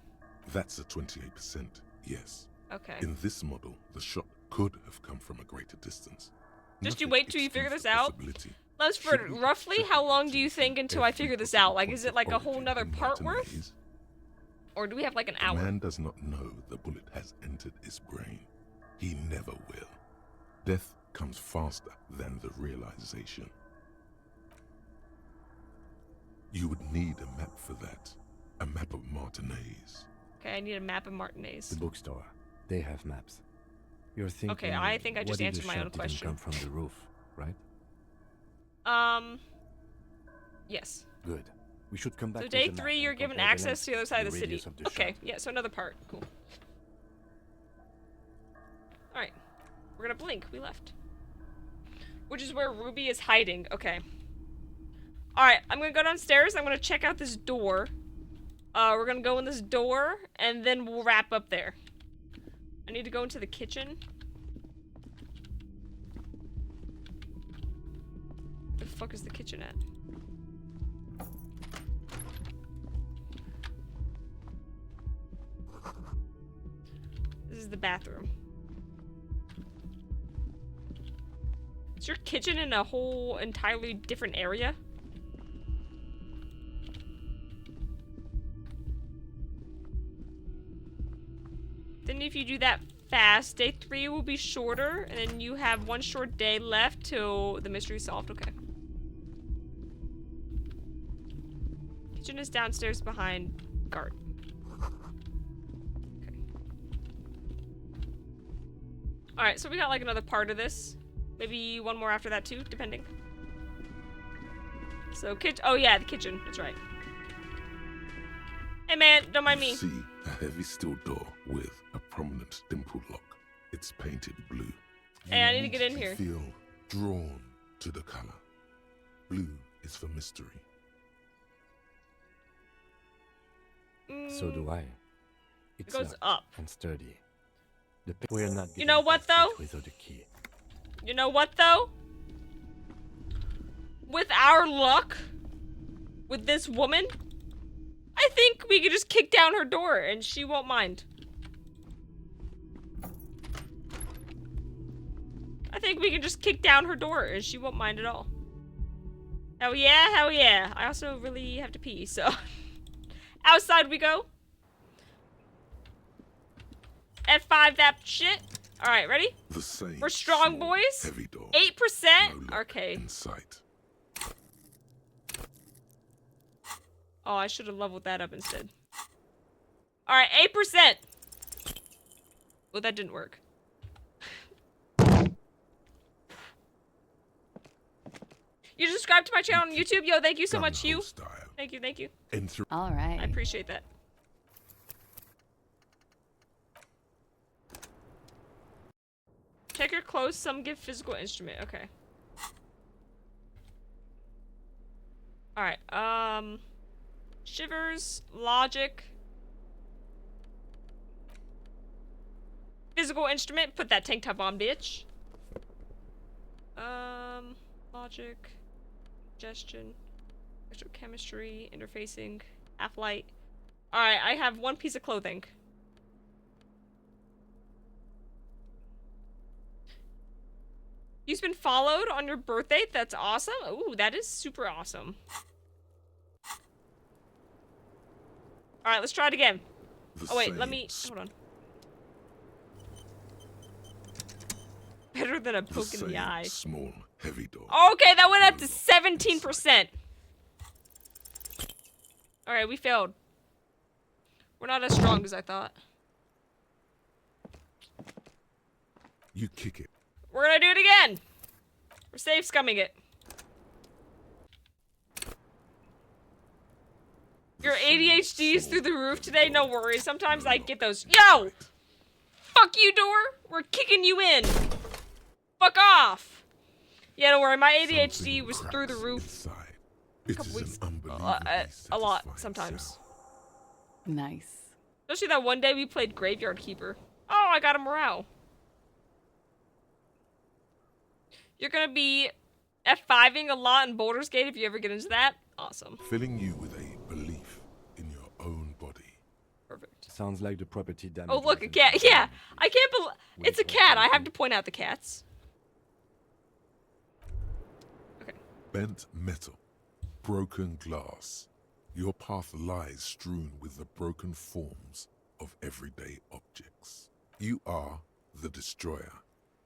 That's a 28%, yes. Okay. In this model, the shot could have come from a greater distance. Just you Nothing wait till you figure excludes this the out? possibility. Lemsford, Should we roughly accept how long do you think until I figure this out? Like, is it like a whole origin nother in part worth? Martinez? Or do we have like an The hour? man does not know the bullet has entered his brain. He never will. Death comes faster than the realization. You would need a map for that. A map of Martinez. Okay, I need a map of Martinez. The bookstore. They have maps. You're thinking. Okay, I think I just what if answered the my shot own didn't question. come from the roof, right? Yes. Good. We should come back So to day the map 3, and you're given compare the access to the other side of the city. radius of the Okay, shot. yeah, so another part. Cool. Alright. We're gonna blink. We left. Which is where Ruby is hiding. Okay. Alright, I'm gonna go downstairs. I'm gonna check out this door. We're gonna go in this door, and then we'll wrap up there. I need to go into the kitchen. The fuck is the kitchen at? This is the bathroom. Is your kitchen in a whole entirely different area? Then if you do that fast, day 3 will be shorter, and then you have one short day left till the mystery is solved. Okay. Kitchen is downstairs behind Gart. Okay. Alright, so we got like another part of this. Maybe one more after that too, depending. So, oh yeah, the kitchen. That's right. Hey man, don't mind me. See a heavy steel door with a prominent dimple lock. It's painted blue. Hey, I need to get in here. Feel drawn to the color. Blue is for mystery. So do I. It's It goes locked up. and sturdy. We're not You know getting what past though? it without a key. You know what though? With our luck, with this woman, I think we could just kick down her door and she won't mind. I think we can just kick down her door and she won't mind at all. Hell yeah, hell yeah. I also really have to pee, so. Outside we go. F5 that shit. Alright, ready? The same. We're strong small, boys. Heavy door. 8%? Okay. In sight. Oh, I should have leveled that up instead. Alright, 8%! Well, that didn't work. You subscribe to my channel on YouTube? Yo, thank you so much, Hugh. Thank you, thank you. All right. I appreciate that. Check your clothes. Some give physical instrument. Okay. Alright, Shivers, logic. Physical instrument, put that tank top on, bitch. Logic. Suggestion. Electrochemistry, interfacing, half-light. Alright, I have one piece of clothing. You've been followed on your birthday? That's awesome. Ooh, that is super awesome. Alright, let's try it again. Oh wait, let me... hold on. Better than a poke in the eye. Small, heavy door. Okay, that went up to 17%. Alright, we failed. We're not as strong as I thought. You kick it. We're gonna do it again. We're safe scumming it. Your ADHD is through the roof today? No worries. Sometimes I get those. Yo! Fuck you, door! We're kicking you in! Fuck off! Yeah, don't worry. My ADHD was through the roof a couple weeks. A lot, sometimes. Nice. Especially that one day we played Graveyard Keeper. Oh, I got a morale. You're gonna be F5ing a lot in Baldur's Gate if you ever get into that. Awesome. Filling you with a belief in your own body. Perfect. Sounds like the property damage. Oh, look, a cat. Yeah, I can't believe it's a cat. I have to point out the cats. Okay. Bent metal, broken glass. Your path lies strewn with the broken forms of everyday objects. You are the destroyer,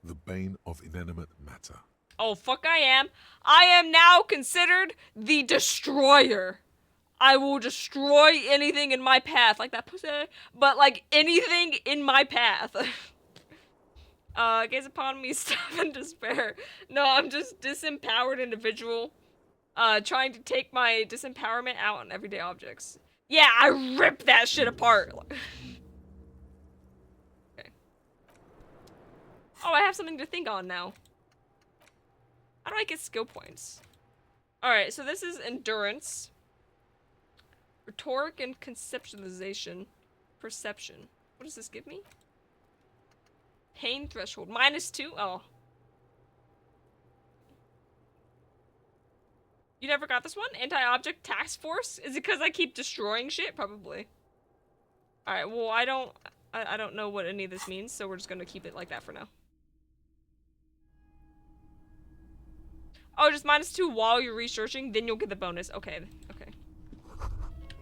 the bane of inanimate matter. Oh, fuck I am. I am now considered the destroyer. I will destroy anything in my path. Like that pussy. But, like, anything in my path. Gaze upon me, stop in despair. No, I'm just disempowered individual. Trying to take my disempowerment out on everyday objects. Yeah, I rip that shit apart. Okay. Oh, I have something to think on now. How do I get skill points? Alright, so this is endurance. Rhetoric and conceptualization. Perception. What does this give me? Pain threshold. -2? Oh. You never got this one? Anti-object task force? Is it because I keep destroying shit? Probably. Alright, well, I don't know what any of this means, so we're just gonna keep it like that for now. Oh, just -2 while you're researching, then you'll get the bonus. Okay, okay.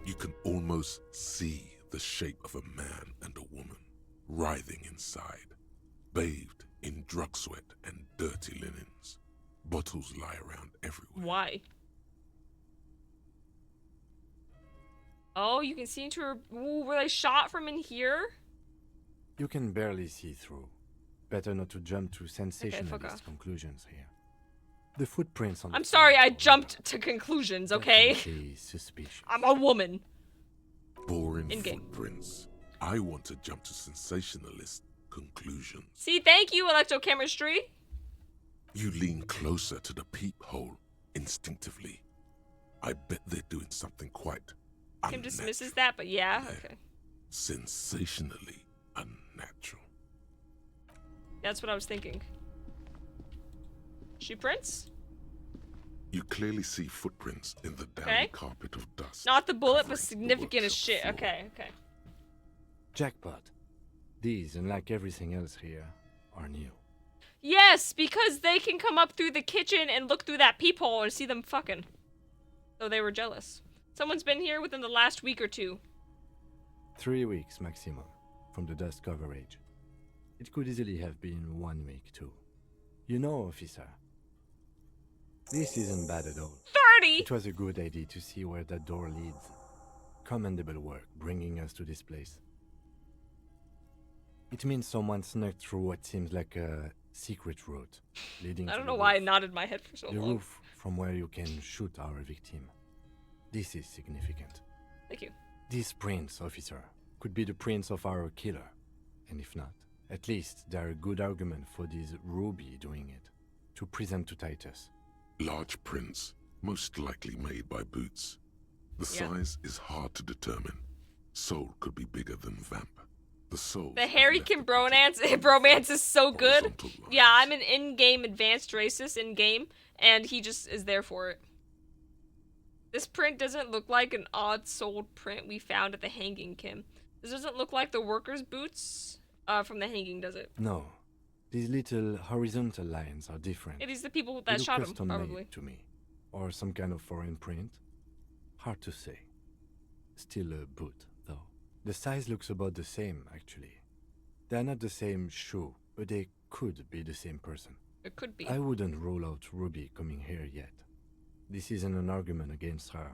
You can almost see the shape of a man and a woman writhing inside, bathed in drug sweat and dirty linens. Bottles lie around everywhere. Why? Oh, you can see into her. Ooh, were they shot from in here? You can barely see through. Better not to jump to sensationalist off. conclusions here. The footprints on the I'm sorry, I jumped to conclusions, okay? Suspicious. I'm a woman. Boring In-game. footprints. I want to jump to sensationalist conclusions. See, thank you, electrochemistry. You lean closer to the peephole instinctively. I bet they're doing something quite Kim dismisses that, but yeah, okay. sensationally unnatural. That's what I was thinking. Shoe prints? You clearly see footprints in the downy Okay. carpet of dust. Not the bullet, but significant as shit. Okay, okay. Jackpot. These, unlike everything else here, are new. Yes, because they can come up through the kitchen and look through that peephole and see them fucking. So they were jealous. Someone's been here within the last week or two. 3 weeks maximum, from the dust coverage. It could easily have been 1 week too. You know, officer, this isn't bad at all. 30? It was a good idea to see where that door leads. Commendable work bringing us to this place. It means someone snuck through what seems like a secret route leading I to don't the know why I roof. nodded my head for so The long. roof from where you can shoot our victim. This is significant. Thank you. These prints, officer, could be the prints of our killer. And if not, At least there are a good argument for this Ruby doing it, to present to Titus. Large prints, most likely made by Boots. The size is hard to determine. Soul could be bigger than Vamp. The soul. The Harry Kim bromance is so good. Yeah, I'm an in-game advanced racist in-game, and he just is there for it. This print doesn't look like an odd-souled print we found at the hanging, Kim. This doesn't look like the workers' boots from the hanging, does it? No. These little horizontal lines are different. It is the people that shot him, probably. To me. Or some kind of foreign print. Hard to say. Still a boot, though. The size looks about the same, actually. They're not the same shoe, but they could be the same person. It could be. I wouldn't rule out Ruby coming here yet. This isn't an argument against her.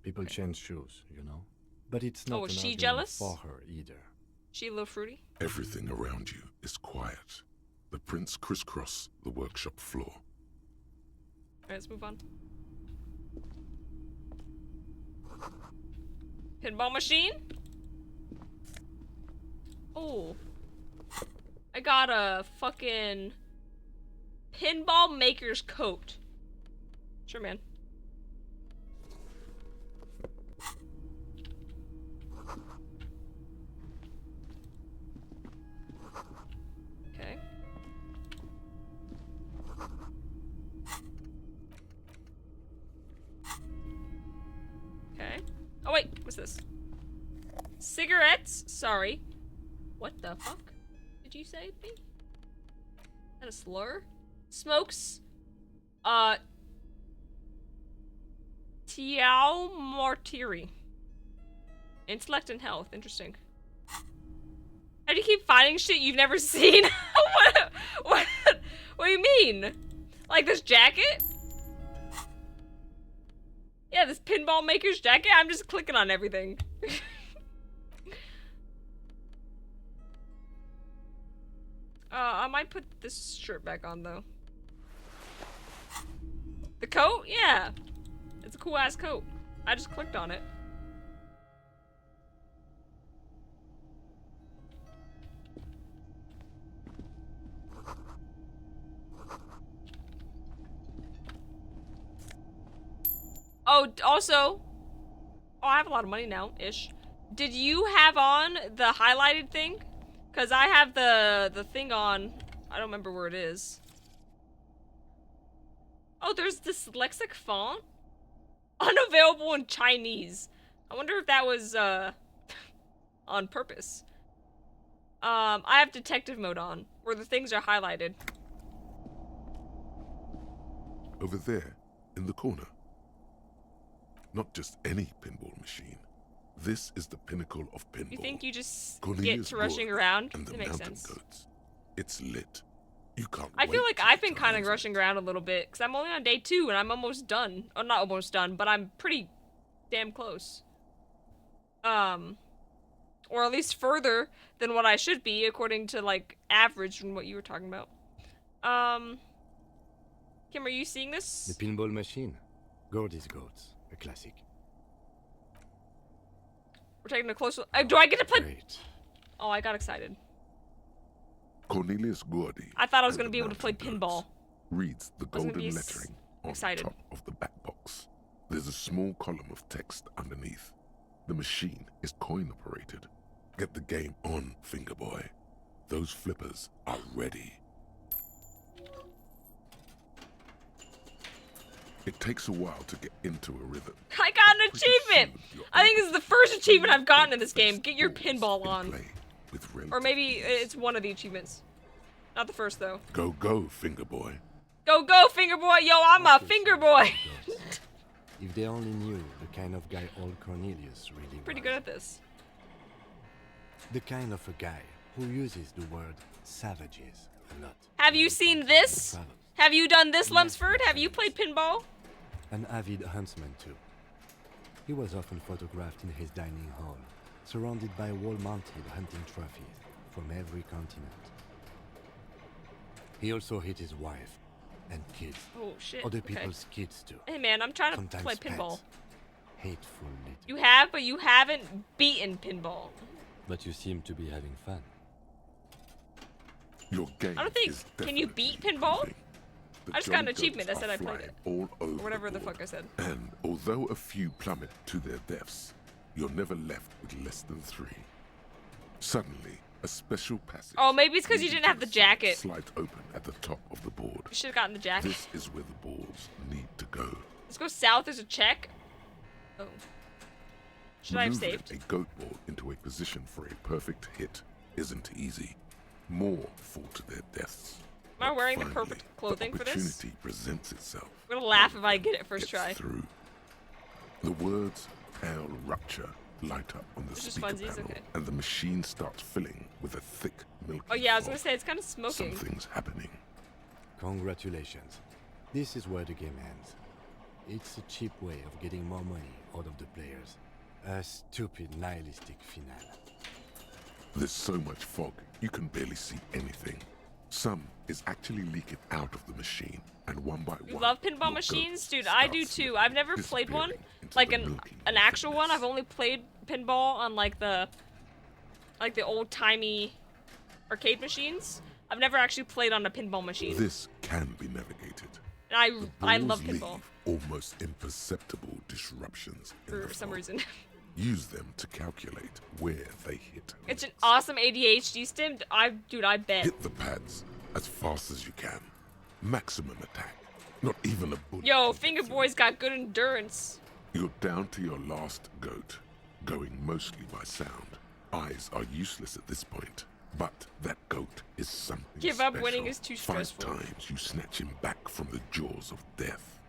People change shoes, you know? But it's not an argument jealous? for her either. She a little fruity? Everything around you is quiet. The prints crisscross the workshop floor. Alright, let's move on. Pinball machine? Oh. I got a fucking pinball maker's coat. Sure, man. Okay. Okay. Oh wait, what's this? Cigarettes? Sorry. What the fuck did you say to me? Is that a slur? Smokes. Tiao Martiri. Intellect and health. Interesting. How do you keep finding shit you've never seen? What do you mean? Like this jacket? Yeah, this pinball maker's jacket? I'm just clicking on everything. I might put this shirt back on, though. The coat? Yeah. It's a cool-ass coat. I just clicked on it. Oh, also... Oh, I have a lot of money now, ish. Did you have on the highlighted thing? Because I have the thing on. I don't remember where it is. Oh, there's dyslexic font? Unavailable in Chinese. I wonder if that was, on purpose. I have detective mode on, where the things are highlighted. Over there, in the corner. Not just any pinball machine. This is the pinnacle of pinball. You think you just Cornelius get to rushing Gordon around? and the That makes mountain sense. goats. It's lit. You can't I feel wait like to I've get been your kind of hands on rushing around a little bit, because I'm only on day 2 and I'm almost done. Oh, not almost done, but I'm pretty damn close. Or at least further than what I should be, according to, like, average from what you were talking about. Kim, are you seeing this? The pinball machine. Gordy's Goats. A classic. We're taking a close look. Do I get to play? Great. Oh, I got excited. Cornelius Gordy. I thought I was going to be able to play pinball. Reads the I was gonna golden be lettering on excited. the top of the back box. There's a small column of text underneath. The machine is coin operated. Get the game on, Fingerboy. Those flippers are ready. It takes a while to get into a rhythm. I got an achievement! I think this is the first achievement I've gotten in this game. Get your pinball on. Or maybe it's one of the achievements. Not the first, though. Go, go, Fingerboy. Go, go, finger boy! Yo, I'm a finger boy! If they only knew the kind of guy old Cornelius really Pretty was. good at this. The kind of a guy who uses the word savages a lot. Have you seen this? Have you done this, Lumsford? Have you played pinball? An avid huntsman, too. He was often photographed in his dining hall, surrounded by wall-mounted hunting trophies from every continent. He also hit his wife and kids. Oh, shit. Other Okay. people's kids, too. Hey, man, I'm trying to Sometimes play pinball. pets. Hateful little. You have, but you haven't beaten pinball. But you seem to be having fun. Your game I don't think. is Can you beat pinball? The I just got an Jolly achievement that Goats said are I played flying it. all over Or whatever the board. fuck I said. And although a few plummet to their deaths, you're never left with less than 3. Suddenly, a special passage. Oh, maybe it's because you didn't have the jacket. Slides open at the top of the board. You should have gotten the jacket. This is where the balls need to go. Let's go south. There's a check. Oh. Should I have Maneuvering saved? a goat ball into a position for a perfect hit isn't easy. More fall to their deaths. Am I wearing the Finally, perfect clothing for this? Opportunity presents itself. I'm gonna laugh if I get it first try. Through. The words "Pale Rupture" light up on the They're just speaker funsies, panel, okay. and the machine starts filling with a thick, milky Oh yeah, I was fog. gonna say it's kind of smoking. Something's happening. Congratulations. This is where the game ends. It's a cheap way of getting more money out of the players. A stupid nihilistic finale. There's so much fog, you can barely see anything. Some is actually leaking out of the machine, and one by You one. love pinball machines? Dude, I do too. I've never played one. Like an actual one. I've only played pinball on like the old-timey arcade machines. I've never actually played on a pinball machine. This can be navigated. And I love Balls pinball leave almost imperceptible disruptions in for the some fog. reason. Use them to calculate where they hit. It's an awesome ADHD stim. Dude, I bet. Hit the pads as fast as you can. Maximum attack. Not even a bullet. Yo, Finger Boy's got good endurance. You're down to your last goat, going mostly by sound. Eyes are useless at this point, but that goat is something Give up special. winning is too stressful. 5 times you snatch him back from the jaws of death.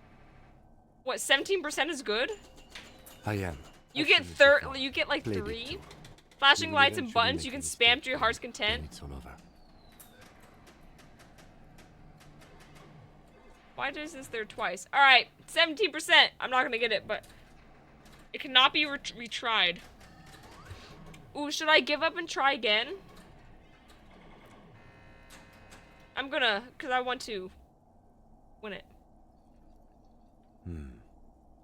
What, 17% is good? I am. You get you get like 3 flashing lights and buttons you can spam to your heart's content. It's all over. Why does this there twice? All right, 17%. I'm not gonna get it, but it cannot be retried. Ooh, should I give up and try again? I'm gonna, cause I want to win it.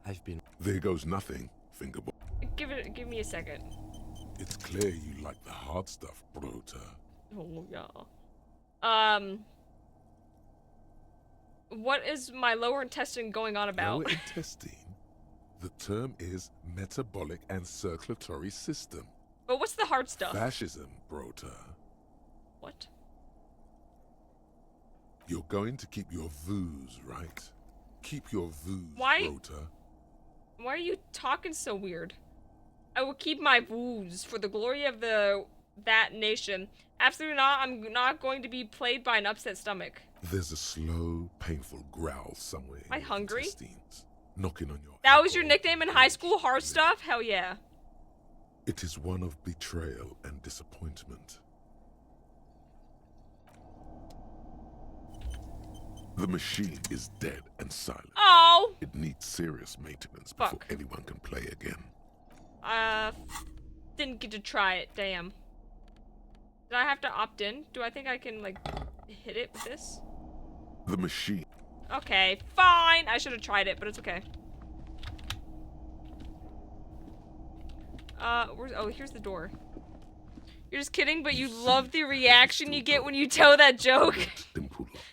I've been. There goes nothing, Fingerboy. Give me a second. It's clear you like the hard stuff, Brota. Oh yeah. What is my lower intestine going on about? Lower intestine? The term is metabolic and circulatory system. But what's the hard stuff? Fascism, Brota. What? You're going to keep your vooz, right? Keep your vooz, Why? Brota. Why are you talking so weird? I will keep my woos for the glory of that nation. Absolutely not. I'm not going to be played by an upset stomach. There's a slow, painful growl somewhere. Am I hungry? Intestines, knocking on your. That was your nickname in high school? Hard stuff? Hell yeah. It is one of betrayal and disappointment. The machine is dead and silent. Oh! It needs serious maintenance Fuck. before anyone can play again. Didn't get to try it. Damn. Did I have to opt in? Do I think I can, like, hit it with this? The machine. Okay, fine. I should have tried it, but it's okay. Here's the door. You're just kidding, but you love the reaction you get when you tell that joke.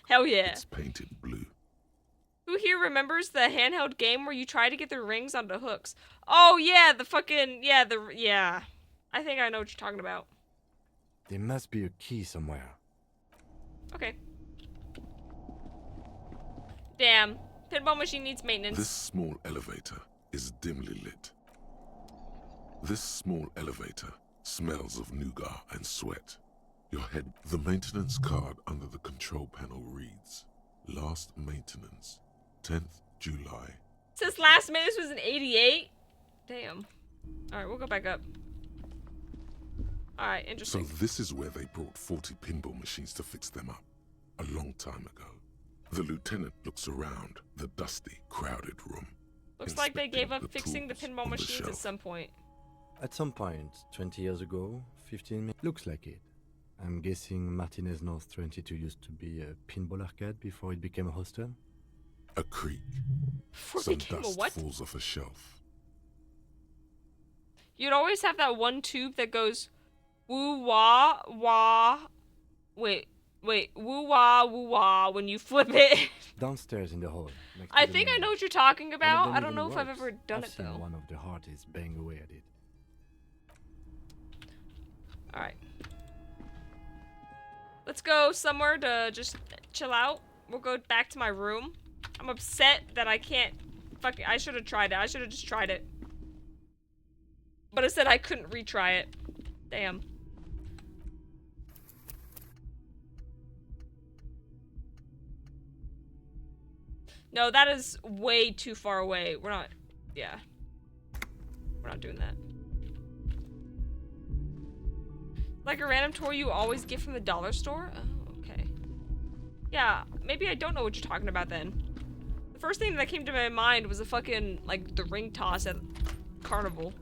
Hell yeah. It's painted blue. Who here remembers the handheld game where you try to get the rings onto hooks? Oh yeah, the fucking, yeah. I think I know what you're talking about. There must be a key somewhere. Okay. Damn. Pinball machine needs maintenance. This small elevator is dimly lit. This small elevator smells of nougat and sweat. Your head. The maintenance card under the control panel reads, last maintenance, 10th July. Since last maintenance was in 88? Damn. Alright, we'll go back up. Alright, So interesting. this is where they brought 40 pinball machines to fix them up, a long time ago. The lieutenant looks around the dusty, crowded room. Looks like they gave up the fixing the tools pinball on the machines at shelf. some point. At some point, 20 years ago, 15 minutes. Looks like it. I'm guessing Martinez North 22 used to be a pinball arcade before it became a hostel? A creak. Before it Some became a dust what? falls off a shelf. You'd always have that one tube that goes woo wah wah. Wait, Wait, woo-wah when you flip it. Downstairs in the hall. Next to I the think main I know door. what you're talking One of about. them I don't even know if I've works. ever done I've it seen though. one of the artists bang away at it. Alright. Let's go somewhere to just chill out. We'll go back to my room. I'm upset that I can't fucking I should have tried it. I should have just tried it. But it said I couldn't retry it. Damn. No, that is way too far away. We're not, yeah. We're not doing that. Like a random toy you always get from the dollar store? Oh, okay. Yeah, maybe I don't know what you're talking about then. The first thing that came to my mind was a fucking, like, the ring toss at Carnival.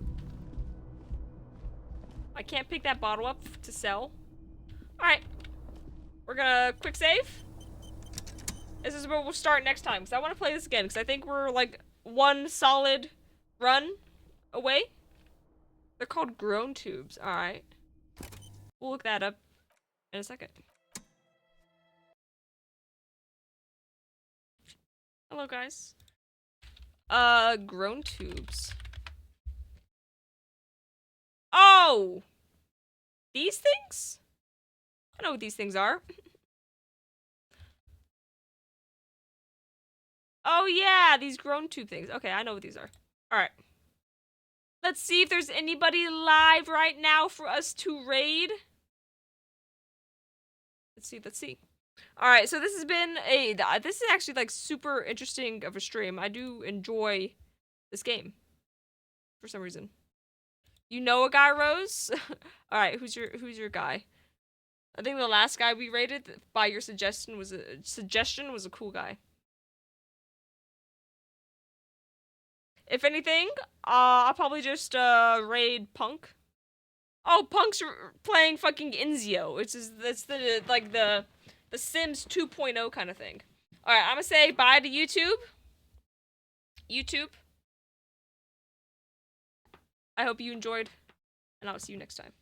I can't pick that bottle up to sell. Alright. We're gonna quick save. This is where we'll start next time, because I want to play this again, because I think we're, like, one solid run away. They're called groan tubes. Alright. We'll look that up in a second. Hello, guys. Groan tubes. Oh! These things? I know what these things are. Oh yeah, these groan tube things. Okay, I know what these are. Alright. Let's see if there's anybody live right now for us to raid. Let's see. Alright, so this has been this is actually like super interesting of a stream. I do enjoy this game. For some reason. You know a guy, Rose? Alright, who's your guy? I think the last guy we raided by your suggestion was a cool guy. If anything, I'll probably just raid Punk. Oh, Punk's playing fucking Inzio, which is that's the like the Sims 2.0 kind of thing. All right, I'm gonna say bye to YouTube. I hope you enjoyed, and I'll see you next time.